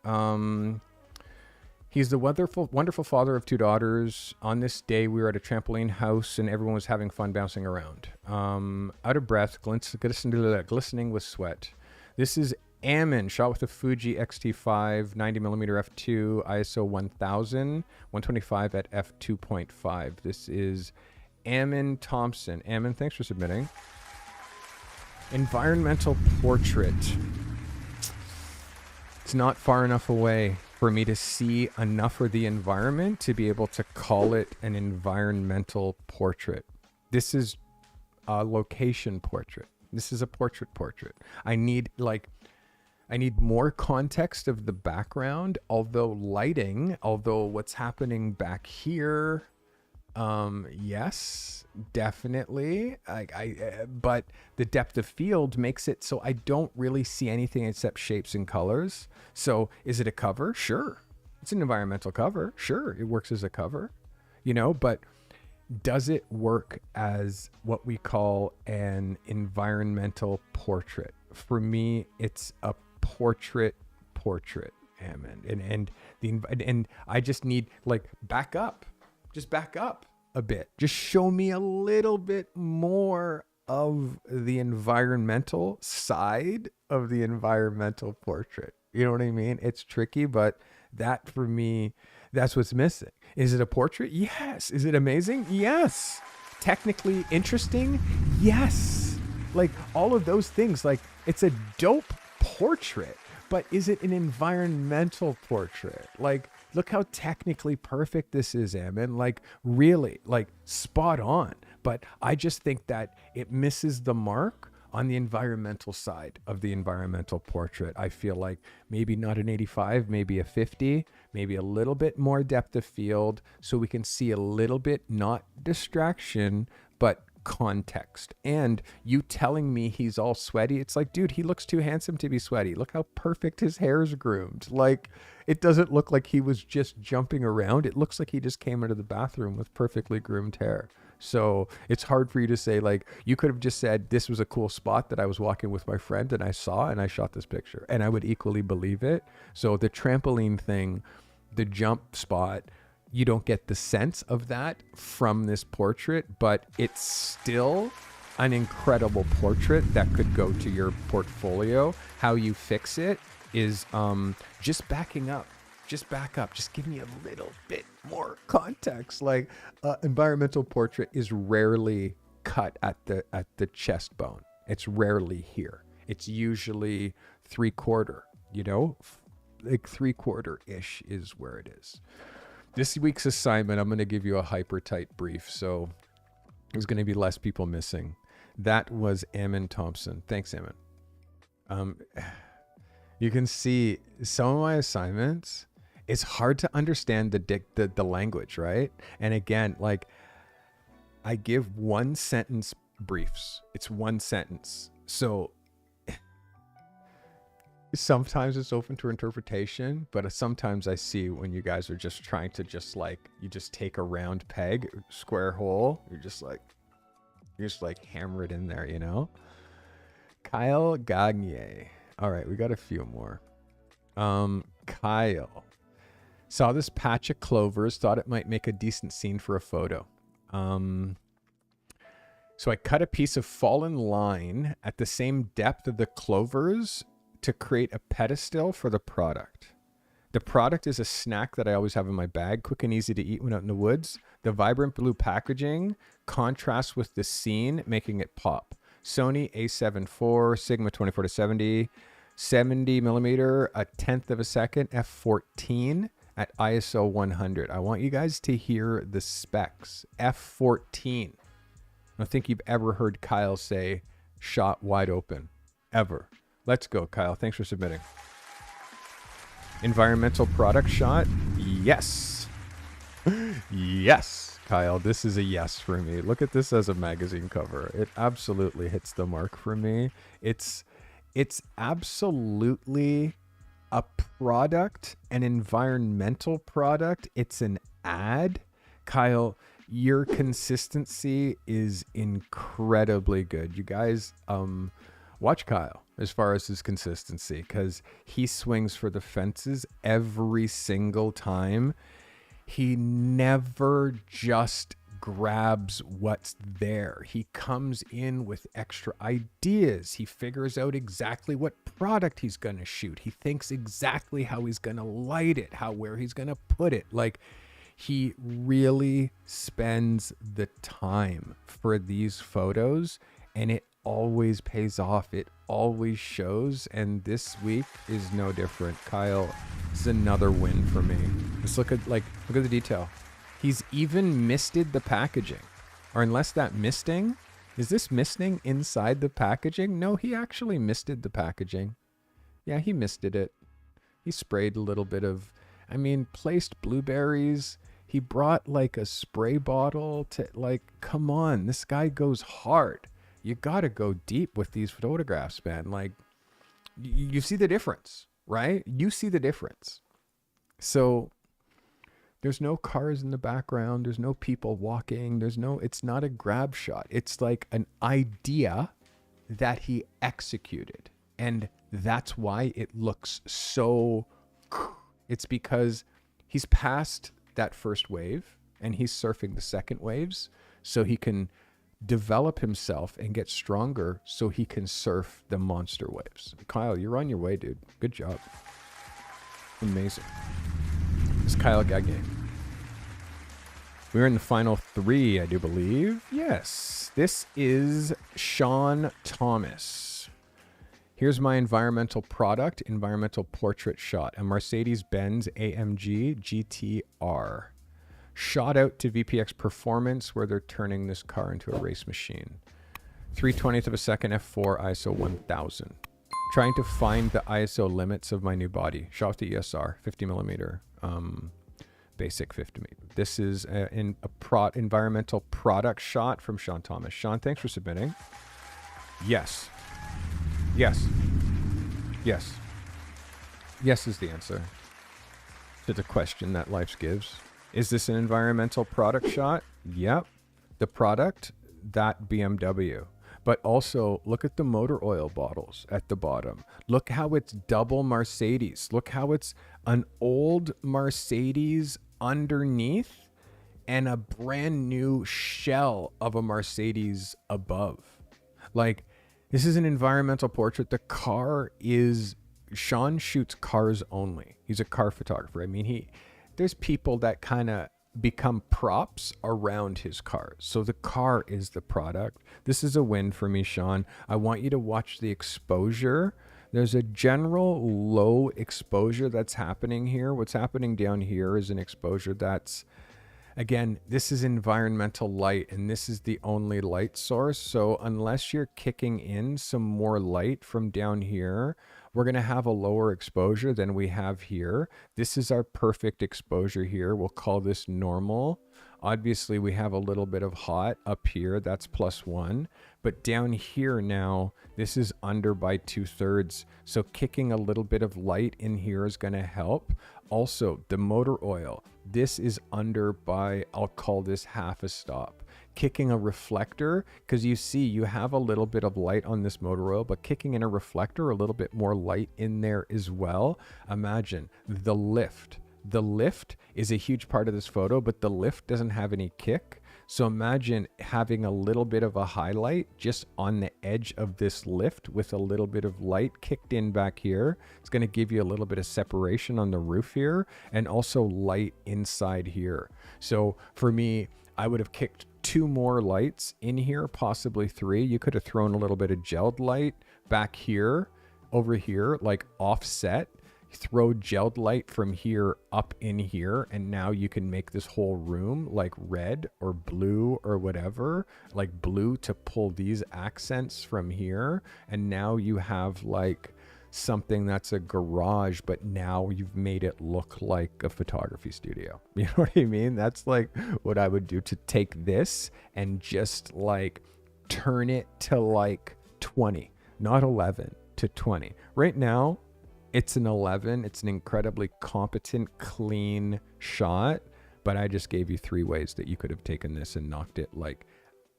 He's the wonderful father of 2 daughters. On this day, we were at a trampoline house and everyone was having fun bouncing around. Out of breath, glistening with sweat. This is Ammon, shot with a Fuji X-T5, 90mm f2, ISO 1000, 125 at f2.5. This is Ammon Thompson. Ammon, thanks for submitting. Environmental portrait. It's not far enough away for me to see enough of the environment to be able to call it an environmental portrait. This is a location portrait. This is a portrait. I need more context of the background, although what's happening back here, yes, definitely. But the depth of field makes it so I don't really see anything except shapes and colors. So is it a cover? Sure. It's an environmental cover. Sure. It works as a cover, but does it work as what we call an environmental portrait? For me, it's a portrait, Ammon. And I just need back up. Just back up a bit. Just show me a little bit more of the environmental side of the environmental portrait. You know what I mean? It's tricky, but that for me, that's what's missing. Is it a portrait? Yes. Is it amazing? Yes. Technically interesting? Yes. All of those things, it's a dope portrait, but is it an environmental portrait? Look how technically perfect this is, Ammon. Really, spot on. But I just think that it misses the mark on the environmental side of the environmental portrait. I feel like maybe not an 85, maybe a 50, maybe a little bit more depth of field so we can see a little bit, not distraction, but context. And you telling me he's all sweaty, it's dude, he looks too handsome to be sweaty. Look how perfect his hair's groomed. It doesn't look like he was just jumping around. It looks like he just came into the bathroom with perfectly groomed hair. So it's hard for you to say, you could have just said, this was a cool spot that I was walking with my friend and I saw and I shot this picture, and I would equally believe it. So the trampoline thing, the jump spot, you don't get the sense of that from this portrait, but it's still an incredible portrait that could go to your portfolio. How you fix it is just backing up. Just back up. Just give me a little bit more context. Environmental portrait is rarely cut at the chest bone. It's rarely here. It's usually 3/4, 3/4-ish is where it is. This week's assignment, I'm going to give you a hyper tight brief, so there's going to be less people missing. That was Ammon Thompson. Thanks, Ammon. You can see some of my assignments. It's hard to understand the language, right? And again, like I give one sentence briefs. It's one sentence. So sometimes it's open to interpretation, but sometimes I see when you guys are just trying to just like, you just take a round peg, square hole. You're just like hammer it in there, you know? Kyle Gagne. All right, we got a few more. Kyle saw this patch of clovers, thought it might make a decent scene for a photo. So I cut a piece of fallen line at the same depth of the clovers to create a pedestal for the product. The product is a snack that I always have in my bag, quick and easy to eat when out in the woods. The vibrant blue packaging contrasts with the scene, making it pop. Sony A7 IV, Sigma 24-70, 70 millimeter, a tenth of a second, f14 at ISO 100. I want you guys to hear the specs. f14. I don't think you've ever heard Kyle say shot wide open, ever. Let's go, Kyle. Thanks for submitting. Environmental product shot. Yes. Yes, Kyle. This is a yes for me. Look at this as a magazine cover. It absolutely hits the mark for me. It's absolutely a product, an environmental product. It's an ad. Kyle, your consistency is incredibly good. You guys, watch Kyle as far as his consistency, because he swings for the fences every single time. He never just grabs what's there. He comes in with extra ideas. He figures out exactly what product he's going to shoot. He thinks exactly how he's going to light it, where he's going to put it. Like, he really spends the time for these photos, and it always pays off. It always shows, and this week is no different. Kyle, this is another win for me. Just look at the detail. He's even misted the packaging. Or unless that misting, is this misting inside the packaging? No, he actually misted the packaging. Yeah, he misted it. He sprayed a little bit of, placed blueberries. He brought like a spray bottle to, come on, this guy goes hard. You got to go deep with these photographs, man. Like, you see the difference, right? You see the difference. So there's no cars in the background. There's no people walking. It's not a grab shot. It's like an idea that he executed. And that's why it looks so, it's because he's past that first wave and he's surfing the second waves so he can develop himself and get stronger so he can surf the monster waves. Kyle, you're on your way, dude. Good job. Amazing. It's Kyle Gagne. We're in the final three, I do believe. Yes. This is Sean Thomas. Here's my environmental product, environmental portrait shot, a Mercedes-Benz AMG GTR. Shot out to VPX Performance, where they're turning this car into a race machine. 3/20th of a second, f4, ISO 1000. Trying to find the ISO limits of my new body. Shot with the ESR, 50 millimeter, basic 50 millimeter. This is an environmental product shot from Sean Thomas. Sean, thanks for submitting. Yes. Yes. Yes. Yes is the answer to the question that life gives. Is this an environmental product shot? Yep. The product, that BMW. But also, look at the motor oil bottles at the bottom. Look how it's double Mercedes. Look how it's an old Mercedes underneath and a brand new shell of a Mercedes above. Like, this is an environmental portrait. The car is... Sean shoots cars only. He's a car photographer. There's people that kind of become props around his cars. So the car is the product. This is a win for me, Sean. I want you to watch the exposure. There's a general low exposure that's happening here. What's happening down here is an exposure that's, again, this is environmental light, and this is the only light source. So unless you're kicking in some more light from down here, we're going to have a lower exposure than we have here. This is our perfect exposure here. We'll call this normal. Obviously, we have a little bit of hot up here. That's +1. But down here now, this is under by 2/3. So kicking a little bit of light in here is going to help. Also, the motor oil. This is under by, I'll call this half a stop. Kicking a reflector, because you see you have a little bit of light on this motor oil, but kicking in a reflector, a little bit more light in there as well. Imagine the lift. The lift is a huge part of this photo, but the lift doesn't have any kick. So imagine having a little bit of a highlight just on the edge of this lift with a little bit of light kicked in back here. It's going to give you a little bit of separation on the roof here and also light inside here. So for me, I would have kicked 2 more lights in here, possibly 3. You could have thrown a little bit of gelled light back here, over here, like offset. Throw gelled light from here up in here, and now you can make this whole room like red or blue or whatever, like blue to pull these accents from here. And now you have like something that's a garage, but now you've made it look like a photography studio. You know what I mean? That's like what I would do to take this and just like turn it to like 20, not 11, to 20. Right now, it's an 11. It's an incredibly competent, clean shot, but I just gave you 3 ways that you could have taken this and knocked it like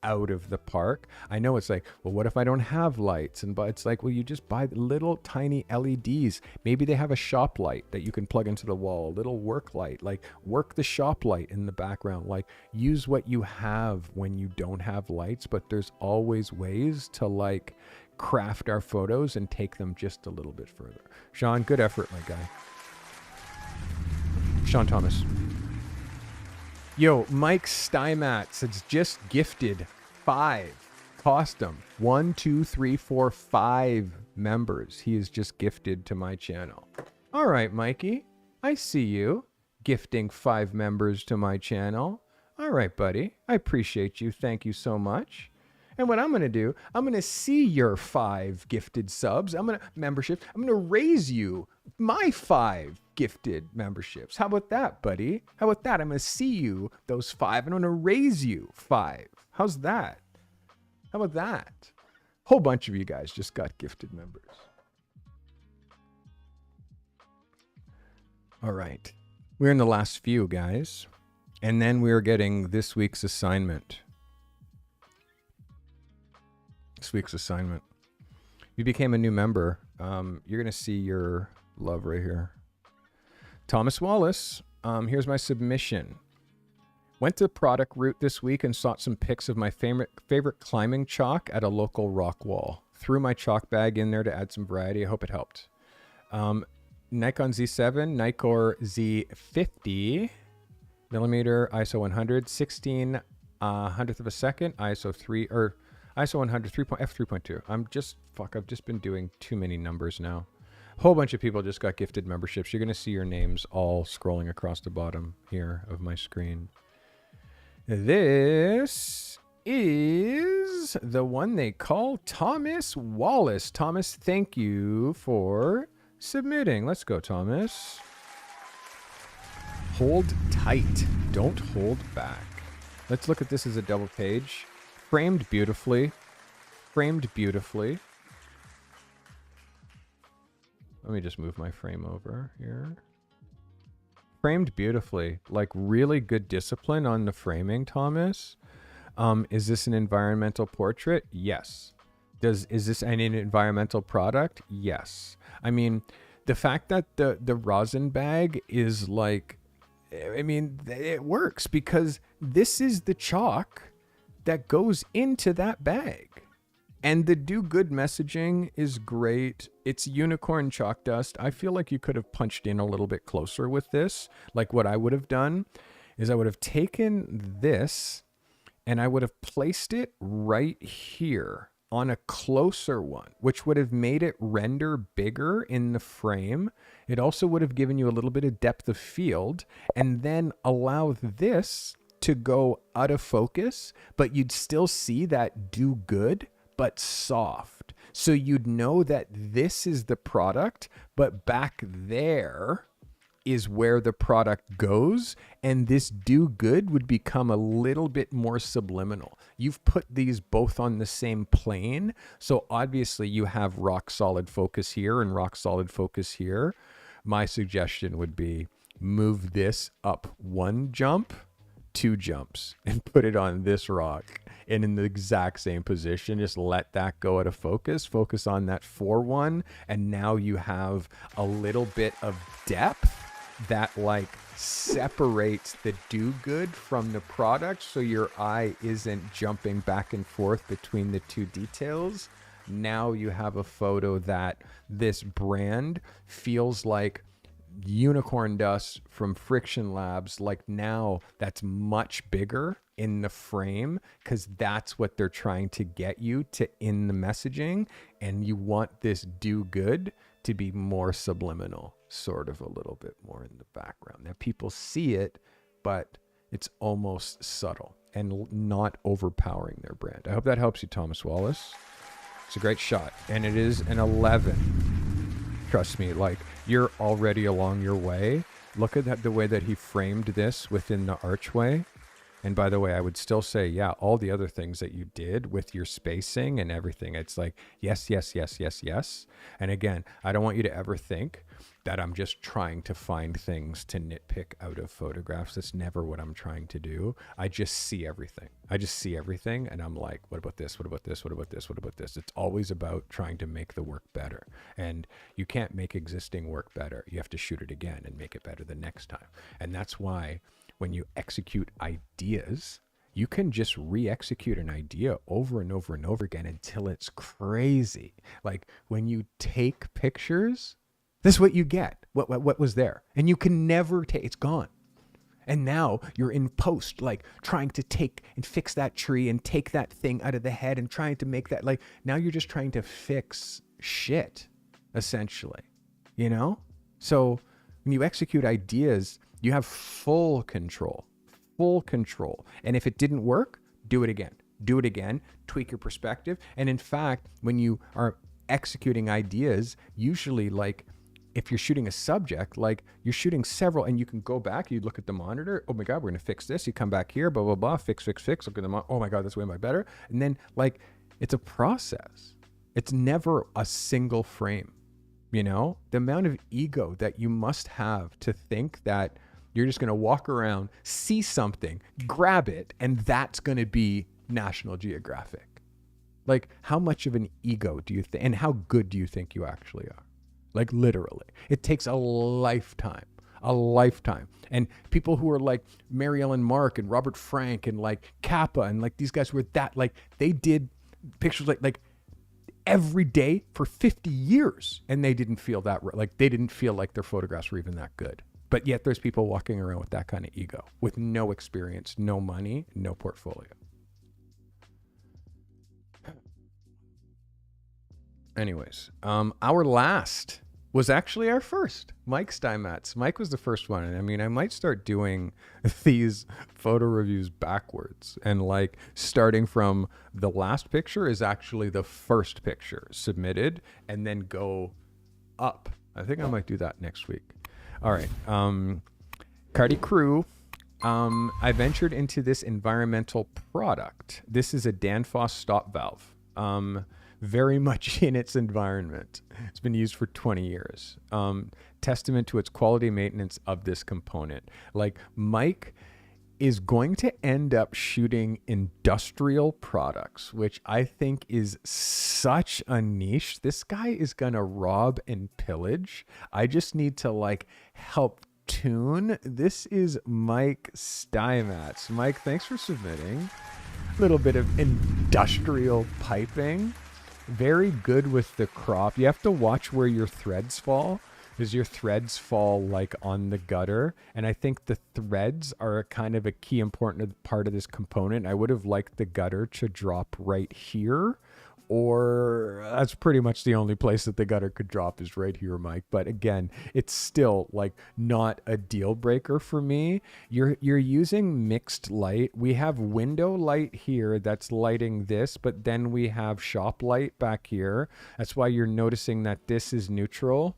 out of the park. I know it's like, well, what if I don't have lights? But it's like, well, you just buy little tiny LEDs. Maybe they have a shop light that you can plug into the wall, a little work light, like work the shop light in the background, like use what you have when you don't have lights. But there's always ways to like craft our photos and take them just a little bit further. Sean, good effort, my guy. Sean Thomas. Yo, Mike Styman has just gifted 5. Cost him 1, 2, 3, 4, 5 members. He is just gifted to my channel. All right, Mikey, I see you gifting 5 members to my channel. All right, buddy, I appreciate you. Thank you so much. And what I'm going to do, I'm going to see your 5 gifted subs. I'm going to raise you my 5 gifted memberships. How about that, buddy? How about that? I'm going to see you those 5 and I'm going to raise you 5. How's that? How about that? Whole bunch of you guys just got gifted members. All right. We're in the last few, guys. And then we're getting this week's assignment. This week's assignment. You became a new member. You're going to see your love right here. Thomas Wallace. Here's my submission. Went the product route this week and sought some pics of my favorite climbing chalk at a local rock wall. Threw my chalk bag in there to add some variety. I hope it helped. Nikon Z7, Nikon Z50 millimeter, ISO 100, 16 hundredth of a second, ISO 3 or ISO 100, f3.2. I've just been doing too many numbers now. A whole bunch of people just got gifted memberships. You're going to see your names all scrolling across the bottom here of my screen. This is the one they call Thomas Wallace. Thomas, thank you for submitting. Let's go, Thomas. Hold tight. Don't hold back. Let's look at this as a double page. Framed beautifully. Framed beautifully. Let me just move my frame over here. Framed beautifully. Like really good discipline on the framing, Thomas. Is this an environmental portrait? Yes. Is this an environmental product? Yes. I mean, the fact that the rosin bag is like, I mean, it works because this is the chalk that goes into that bag. And the do good messaging is great. It's unicorn chalk dust. I feel like you could have punched in a little bit closer with this. Like what I would have done is I would have taken this and I would have placed it right here on a closer one, which would have made it render bigger in the frame. It also would have given you a little bit of depth of field and then allow this to go out of focus, but you'd still see that do good, but soft. So you'd know that this is the product, but back there is where the product goes, and this do good would become a little bit more subliminal. You've put these both on the same plane, so obviously you have rock solid focus here and rock solid focus here. My suggestion would be move this up 1 jump, 2 jumps, and put it on this rock and in the exact same position. Just let that go out of focus on that 4-1, and now you have a little bit of depth that like separates the do good from the product, so your eye isn't jumping back and forth between the two details. Now you have a photo that this brand feels like unicorn dust from Friction Labs. Like now that's much bigger in the frame, because that's what they're trying to get you to in the messaging, and you want this do good to be more subliminal, sort of a little bit more in the background. Now people see it, but it's almost subtle and not overpowering their brand. I hope that helps you, Thomas Wallace. It's a great shot, and it is an 11. Trust me, like you're already along your way. Look at that, the way that he framed this within the archway. And by the way, I would still say, yeah, all the other things that you did with your spacing and everything, it's like, yes, yes, yes, yes, yes. And again, I don't want you to ever think that I'm just trying to find things to nitpick out of photographs. That's never what I'm trying to do. I just see everything. And I'm like, what about this? What about this? What about this? What about this? It's always about trying to make the work better. And you can't make existing work better. You have to shoot it again and make it better the next time. And that's why when you execute ideas, you can just re-execute an idea over and over and over again until it's crazy. Like when you take pictures, this is what you get, what was there. And you can never take, it's gone. And now you're in post, like trying to take and fix that tree and take that thing out of the head and trying to make that, like, now you're just trying to fix shit, essentially, you know? So when you execute ideas, you have full control. And if it didn't work, do it again, tweak your perspective. And in fact, when you are executing ideas, usually like if you're shooting a subject, like you're shooting several, and you can go back, you look at the monitor, oh my God, we're going to fix this. You come back here, blah, blah, blah, fix, look at the monitor. Oh my God, that's way much better. And then like, it's a process. It's never a single frame, you know? The amount of ego that you must have to think that you're just going to walk around, see something, grab it, and that's going to be National Geographic. Like, how much of an ego do you think, and how good do you think you actually are? Like, literally. It takes a lifetime. And people who are like Mary Ellen Mark and Robert Frank and like Kappa and like these guys who were that, like, they did pictures like every day for 50 years, and they didn't feel that, like, they didn't feel like their photographs were even that good. But yet there's people walking around with that kind of ego, with no experience, no money, no portfolio. Anyways, our last was actually our first, Mike Stymatz. Mike was the first one. And I mean, I might start doing these photo reviews backwards, and like starting from the last picture is actually the first picture submitted, and then go up. I think I might do that next week. All right. Cardi crew. I ventured into this environmental product. This is a Danfoss stop valve. Very much in its environment. It's been used for 20 years. Testament to its quality maintenance of this component. Like, Mike is going to end up shooting industrial products, which I think is such a niche. This guy is going to rob and pillage. I just need to like help tune. This is Mike Stymatz. Mike, thanks for submitting. A little bit of industrial piping. Very good with the crop. You have to watch where your threads fall, because your threads fall like on the gutter. And I think the threads are kind of a key important part of this component. I would have liked the gutter to drop right here or that's pretty much the only place that the gutter could drop is right here, Mike. But again, it's still like not a deal breaker for me. You're using mixed light. We have window light here that's lighting this, but then we have shop light back here. That's why you're noticing that this is neutral.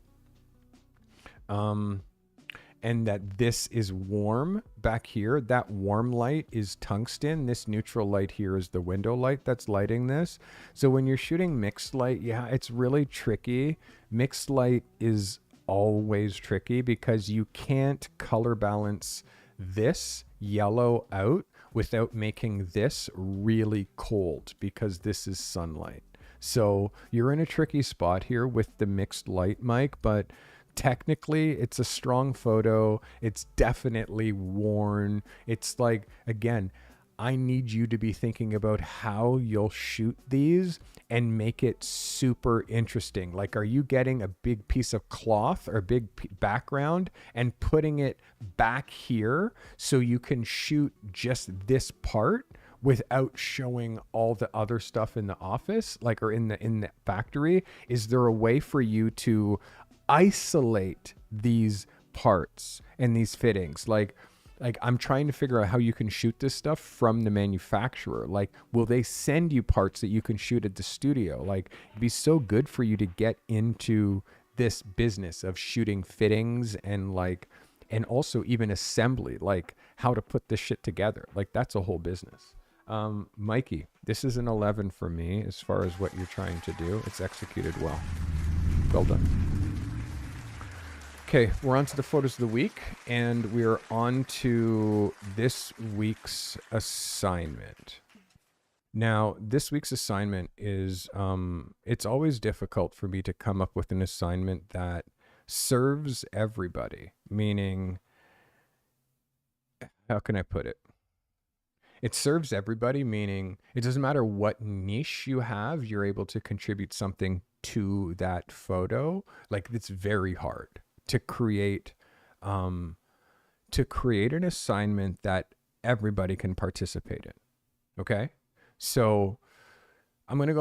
And that this is warm back here. That warm light is tungsten. This neutral light here is the window light that's lighting this. So when you're shooting mixed light, yeah, it's really tricky. Mixed light is always tricky because you can't color balance this yellow out without making this really cold because this is sunlight. So you're in a tricky spot here with the mixed light, Mike, but technically it's a strong photo. It's definitely worn. It's like, again, I need you to be thinking about how you'll shoot these and make it super interesting. Like, are you getting a big piece of cloth or a big background and putting it back here so you can shoot just this part without showing all the other stuff in the office, like, or in the factory? Is there a way for you to isolate these parts and these fittings? Like I'm trying to figure out how you can shoot this stuff from the manufacturer. Like, will they send you parts that you can shoot at the studio? Like, it'd be so good for you to get into this business of shooting fittings and also even assembly, like how to put this shit together. Like, that's a whole business. Mikey, this is an 11 for me as far as what you're trying to do. It's executed well. Well done. Okay, we're on to the photos of the week, and we're on to this week's assignment. Now, this week's assignment is, it's always difficult for me to come up with an assignment that serves everybody, meaning, how can I put it? It serves everybody, meaning it doesn't matter what niche you have, you're able to contribute something to that photo. Like, it's very hard to create an assignment that everybody can participate in. Okay? So I'm going to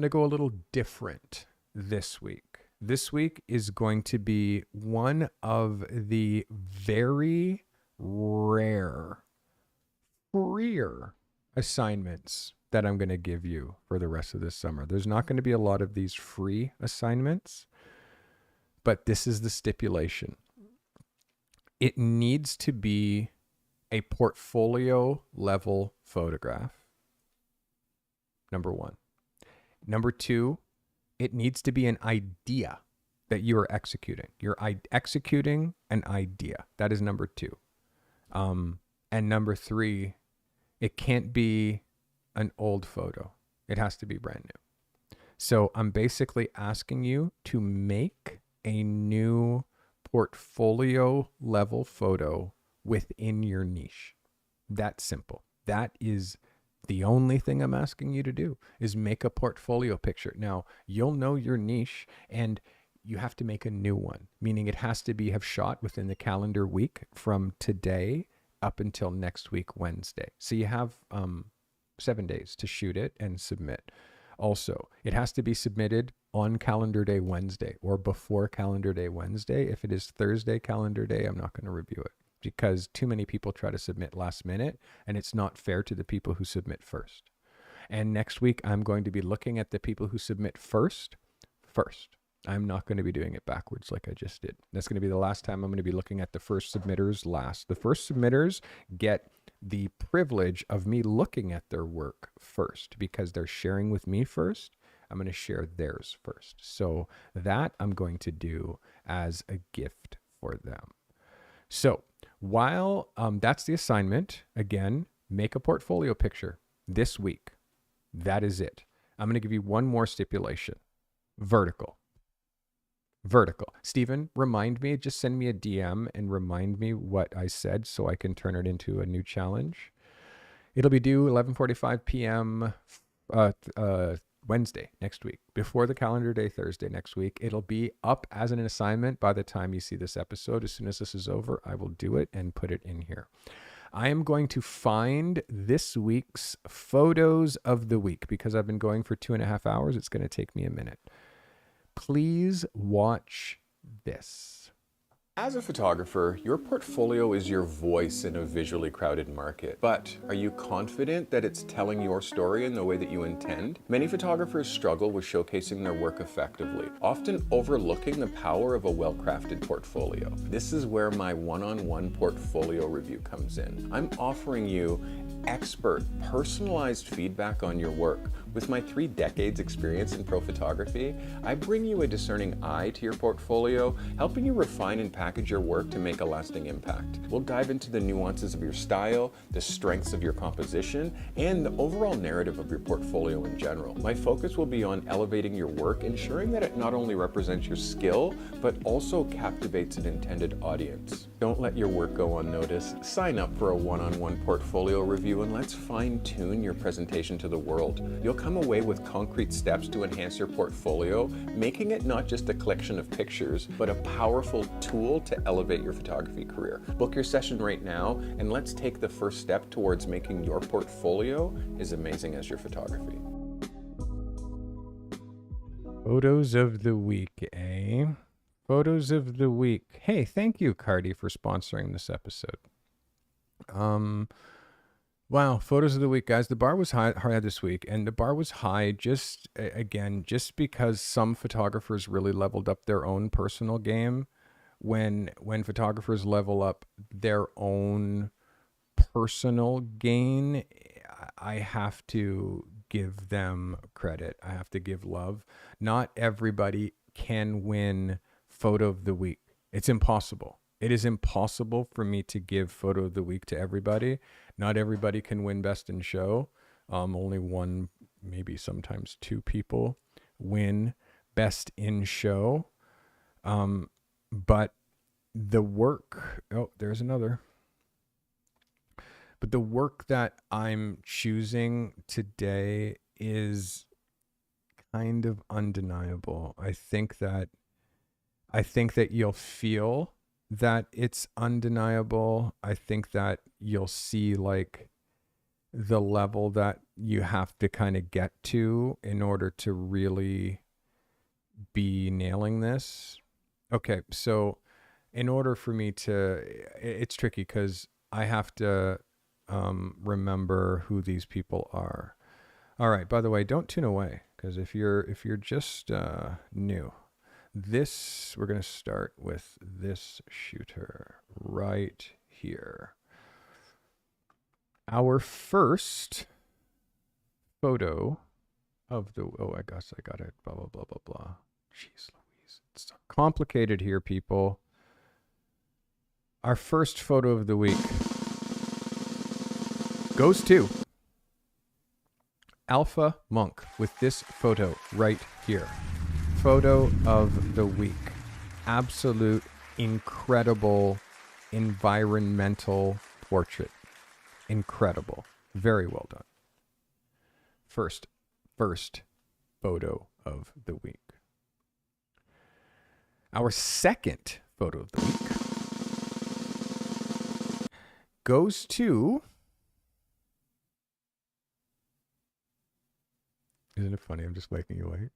go a little different this week. This week is going to be one of the very rare assignments that I'm going to give you for the rest of this summer. There's not going to be a lot of these free assignments, but this is the stipulation. It needs to be a portfolio level photograph. Number one. Number two, it needs to be an idea that you are executing. You're executing an idea. That is number two. And number three, it can't be an old photo. It has to be brand new. So I'm basically asking you to make a new portfolio level photo within your niche. That's simple. That is the only thing I'm asking you to do, is make a portfolio picture. Now, you'll know your niche and you have to make a new one, meaning it has to have shot within the calendar week from today up until next week, Wednesday. So you have 7 days to shoot it and submit. Also, it has to be submitted on calendar day Wednesday or before calendar day Wednesday. If it is Thursday calendar day, I'm not going to review it because too many people try to submit last minute and it's not fair to the people who submit first. And next week, I'm going to be looking at the people who submit first. I'm not going to be doing it backwards like I just did. That's going to be the last time I'm going to be looking at the first submitters last. The first submitters get the privilege of me looking at their work first because they're sharing with me first. I'm going to share theirs first. So that I'm going to do as a gift for them. So while that's the assignment, again, make a portfolio picture this week. That is it. I'm going to give you one more stipulation. Vertical. Stephen, remind me, just send me a DM and remind me what I said so I can turn it into a new challenge. It'll be due 11:45 p.m. Wednesday next week, before the calendar day Thursday next week. It'll be up as an assignment by the time you see this episode. As soon as this is over, I will do it and put it in here. I am going to find this week's photos of the week because I've been going for 2.5 hours. It's going to take me a minute. Please watch this. As a photographer, your portfolio is your voice in a visually crowded market. But are you confident that it's telling your story in the way that you intend? Many photographers struggle with showcasing their work effectively, often overlooking the power of a well-crafted portfolio. This is where my one-on-one portfolio review comes in. I'm offering you expert, personalized feedback on your work. With my 3 decades experience in pro photography, I bring you a discerning eye to your portfolio, helping you refine and package your work to make a lasting impact. We'll dive into the nuances of your style, the strengths of your composition, and the overall narrative of your portfolio in general. My focus will be on elevating your work, ensuring that it not only represents your skill, but also captivates an intended audience. Don't let your work go unnoticed. Sign up for a one-on-one portfolio review and let's fine-tune your presentation to the world. You'll come away with concrete steps to enhance your portfolio, making it not just a collection of pictures, but a powerful tool to elevate your photography career. Book your session right now, and let's take the first step towards making your portfolio as amazing as your photography. Photos of the week, eh? Photos of the week. Hey, thank you, Cardi, for sponsoring this episode. Wow, photos of the week, guys. The bar was high this week, and the bar was high just because some photographers really leveled up their own personal game. When photographers level up their own personal gain, I have to give them credit. I have to give love. Not everybody can win photo of the week. It's impossible. It is impossible for me to give photo of the week to everybody. Not everybody can win best in show. Only one, maybe sometimes 2 people win best in show. But the work, there's another. But the work that I'm choosing today is kind of undeniable. I think that you'll feel that it's undeniable. I think that you'll see like the level that you have to kind of get to in order to really be nailing this. Okay, so in order for me to, it's tricky because I have to remember who these people are. All right, by the way, don't tune away because if you're just new, we're going to start with this shooter right here. Our first photo of the, I guess I got it, blah, blah, blah, blah, blah. Jeez Louise. It's so complicated here, people. Our first photo of the week goes to Alpha Monk with this photo right here. Photo of the week. Absolute incredible environmental portrait. Incredible. Very well done. First photo of the week. Our second photo of the week goes to, isn't it funny? I'm just making you wait.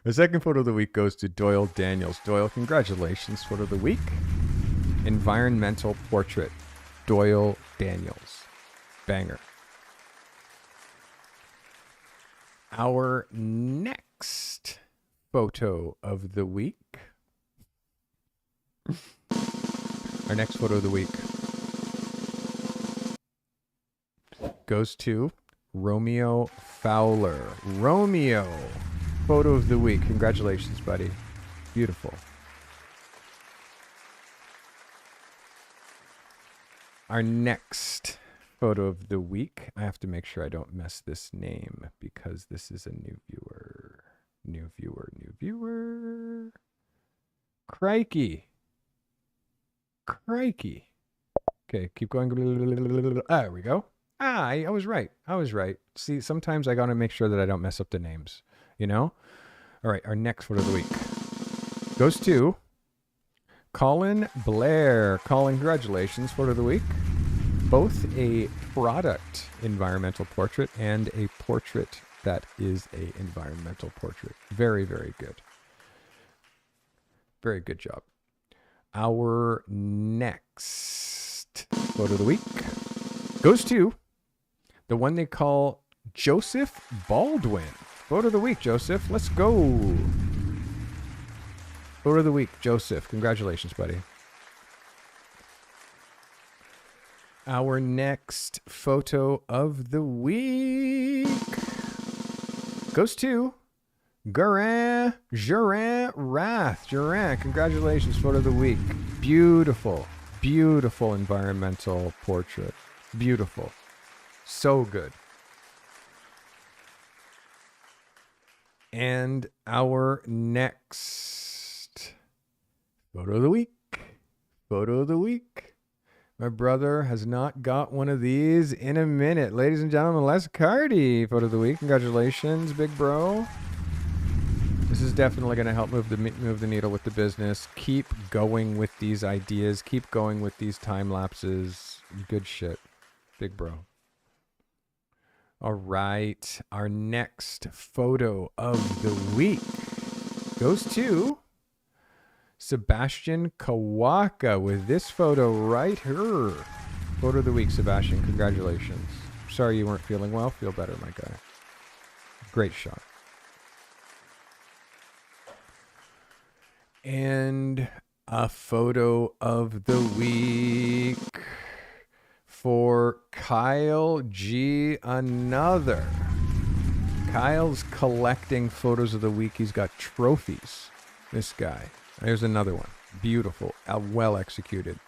The second photo of the week goes to Doyle Daniels. Doyle, congratulations. Photo of the week. Environmental portrait. Doyle Daniels. Banger. Our next photo of the week. Our next photo of the week goes to Romeo Fowler. Romeo, photo of the week. Congratulations, buddy. Beautiful. Our next photo of the week. I have to make sure I don't mess this name because this is a new viewer. New viewer. Crikey. Okay, keep going. There we go. I was right. See, sometimes I gotta make sure that I don't mess up the names, you know? All right, our next photo of the week goes to Colin Blair. Colin, congratulations. Photo of the week. both a product environmental portrait and a portrait that is a environmental portrait. Very, very good. Very good job. Our next photo of the week goes to the one they call Joseph Baldwin. Photo of the week, Joseph. Let's go. Photo of the week, Joseph. Congratulations, buddy. Our next photo of the week goes to Giran Wrath. Giran, congratulations, photo of the week. Beautiful, beautiful environmental portrait. Beautiful. So good. And our next photo of the week. Photo of the week. My brother has not got one of these in a minute. Ladies and gentlemen, Les Carty, photo of the week. Congratulations, big bro. This is definitely going to help move the needle with the business. Keep going with these ideas. Keep going with these time lapses. Good shit, big bro. All right, our next photo of the week goes to Sebastian Kaka with this photo right here. Photo of the week, Sebastian. Congratulations. Sorry you weren't feeling well. Feel better, my guy. Great shot. And a photo of the week for Kyle G. Another. Kyle's collecting photos of the week. He's got trophies. This guy. There's another one. Beautiful. Well executed.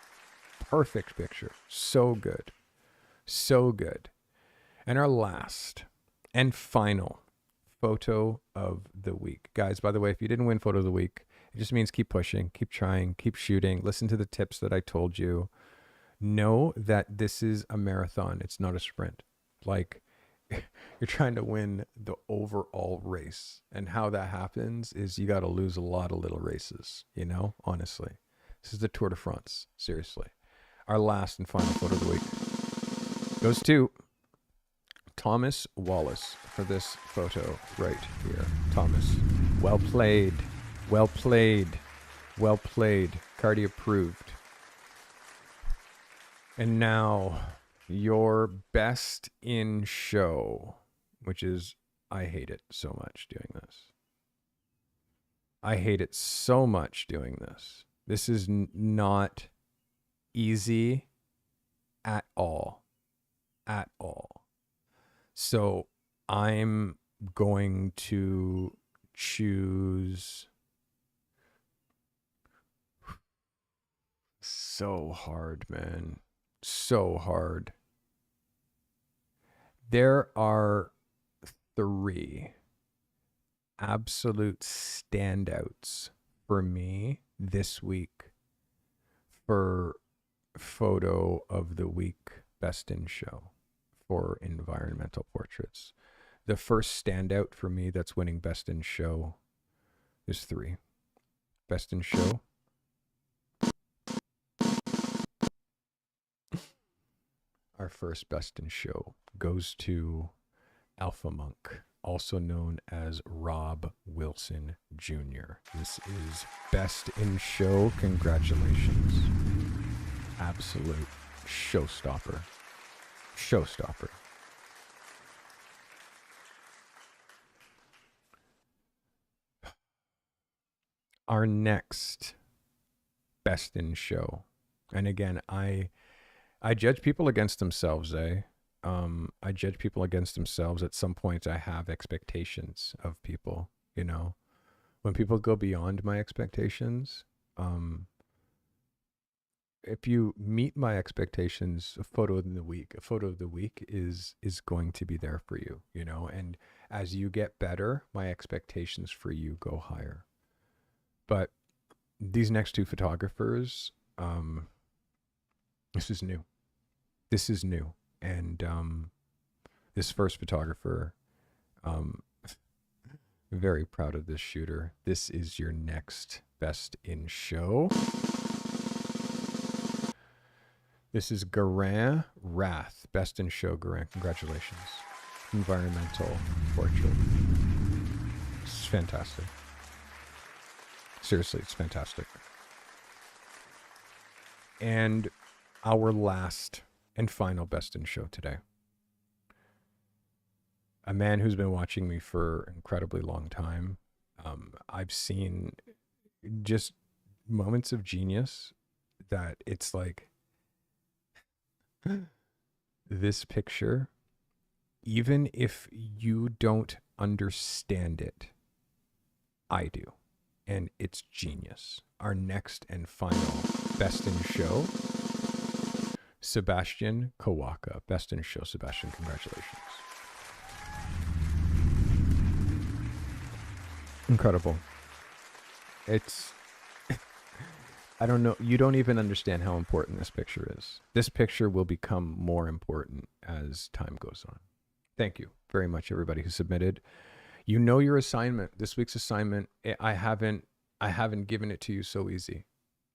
Perfect picture. So good. So good. And our last and final photo of the week. Guys, by the way, if you didn't win photo of the week, it just means keep pushing, keep trying, keep shooting. Listen to the tips that I told you. Know that this is a marathon. It's not a sprint. Like, you're trying to win the overall race. And how that happens is you got to lose a lot of little races, you know, honestly. This is the Tour de France, seriously. Our last and final photo of the week goes to Thomas Wallace for this photo right here. Thomas, well played, well played, well played. Cardi approved. And now your best in show, which is, I hate it so much doing this. I hate it so much doing this. This is not easy at all. At all. So I'm going to choose so hard, man. So hard. There are 3 absolute standouts for me this week for photo of the week best in show for environmental portraits. The first standout for me that's winning best in show is 3. Best in show. Our first best in show goes to Alpha Monk, also known as Rob Wilson Jr. This is best in show. Congratulations. Absolute showstopper. Showstopper. Our next best in show. And again, I judge people against themselves, I judge people against themselves. At some point, I have expectations of people, you know. When people go beyond my expectations, if you meet my expectations, a photo of the week is going to be there for you, you know. And as you get better, my expectations for you go higher. But these next 2 photographers, this is new. This is new. And this first photographer, very proud of this shooter. This is your next best in show. This is Giran Wrath. Best in Show, Giran. Congratulations. Environmental portrait. It's fantastic. Seriously, it's fantastic. And our last and final Best in Show today. A man who's been watching me for an incredibly long time. I've seen just moments of genius that it's like, this picture, even if you don't understand it, I do. And it's genius. Our next and final Best in Show, Sebastian Kaka. Best in Show, Sebastian. Congratulations. Incredible. It's, I don't know. You don't even understand how important this picture is. This picture will become more important as time goes on. Thank you very much, everybody who submitted. You know your assignment. This week's assignment, I haven't given it to you so easy.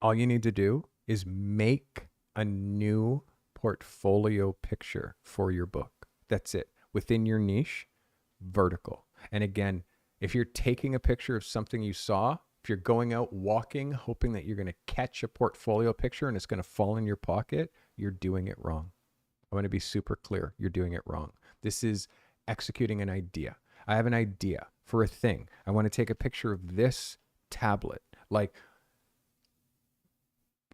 All you need to do is make a new portfolio picture for your book. That's it. Within your niche, vertical. And again, if you're taking a picture of something you saw, if you're going out walking, hoping that you're going to catch a portfolio picture and it's going to fall in your pocket, you're doing it wrong. I want to be super clear. You're doing it wrong. This is executing an idea. I have an idea for a thing. I want to take a picture of this tablet, like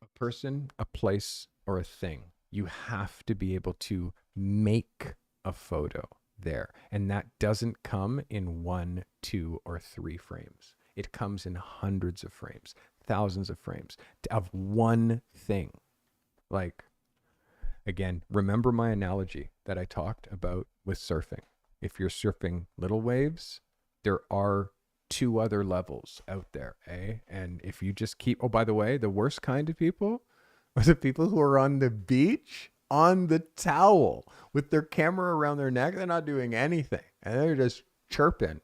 a person, a place, or a thing. You have to be able to make a photo there. And that doesn't come in 1, 2, or 3 frames. It comes in hundreds of frames, thousands of frames of one thing. Like, again, remember my analogy that I talked about with surfing. If you're surfing little waves, there are 2 other levels out there, eh? And if you just keep, oh, by the way, the worst kind of people are the people who are on the beach on the towel with their camera around their neck. They're not doing anything. And they're just chirping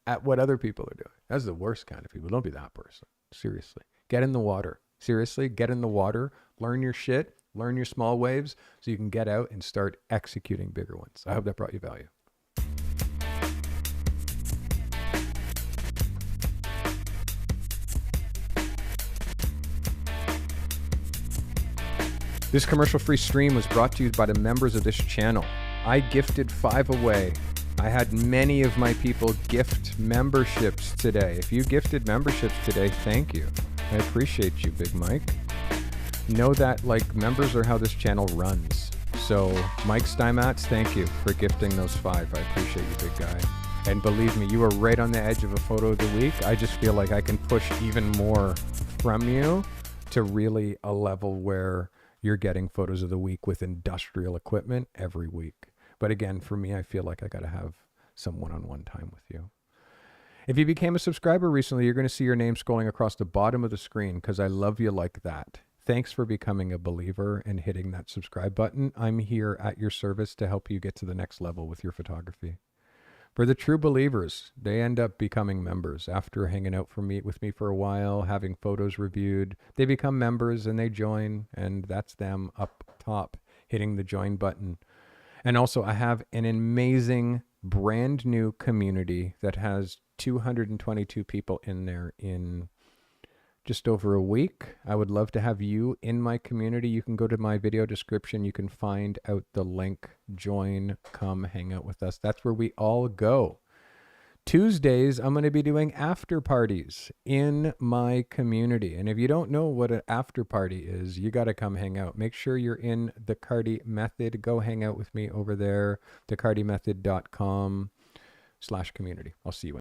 at what other people are doing. That's the worst kind of people. Don't be that person. Seriously. Get in the water. Seriously, get in the water. Learn your shit. Learn your small waves so you can get out and start executing bigger ones. I hope that brought you value. This commercial-free stream was brought to you by the members of this channel. I gifted 5 away. I had many of my people gift memberships today. If you gifted memberships today, thank you. I appreciate you, Big Mike. Know that, like, members are how this channel runs. So, Mike Styman, thank you for gifting those 5. I appreciate you, big guy. And believe me, you are right on the edge of a photo of the week. I just feel like I can push even more from you to really a level where you're getting photos of the week with industrial equipment every week. But again, for me, I feel like I got to have some one-on-one time with you. If you became a subscriber recently, you're going to see your name scrolling across the bottom of the screen because I love you like that. Thanks for becoming a believer and hitting that subscribe button. I'm here at your service to help you get to the next level with your photography. For the true believers, they end up becoming members after hanging out with me for a while, having photos reviewed. They become members and they join, and that's them up top hitting the join button. And also, I have an amazing brand new community that has 222 people in there in just over a week. I would love to have you in my community. You can go to my video description. You can find out the link, join, come hang out with us. That's where we all go. Tuesdays, I'm going to be doing after parties in my community. And if you don't know what an after party is, you got to come hang out. Make sure you're in the Cardi Method. Go hang out with me over there, thecardymethod.com/community. I'll see you in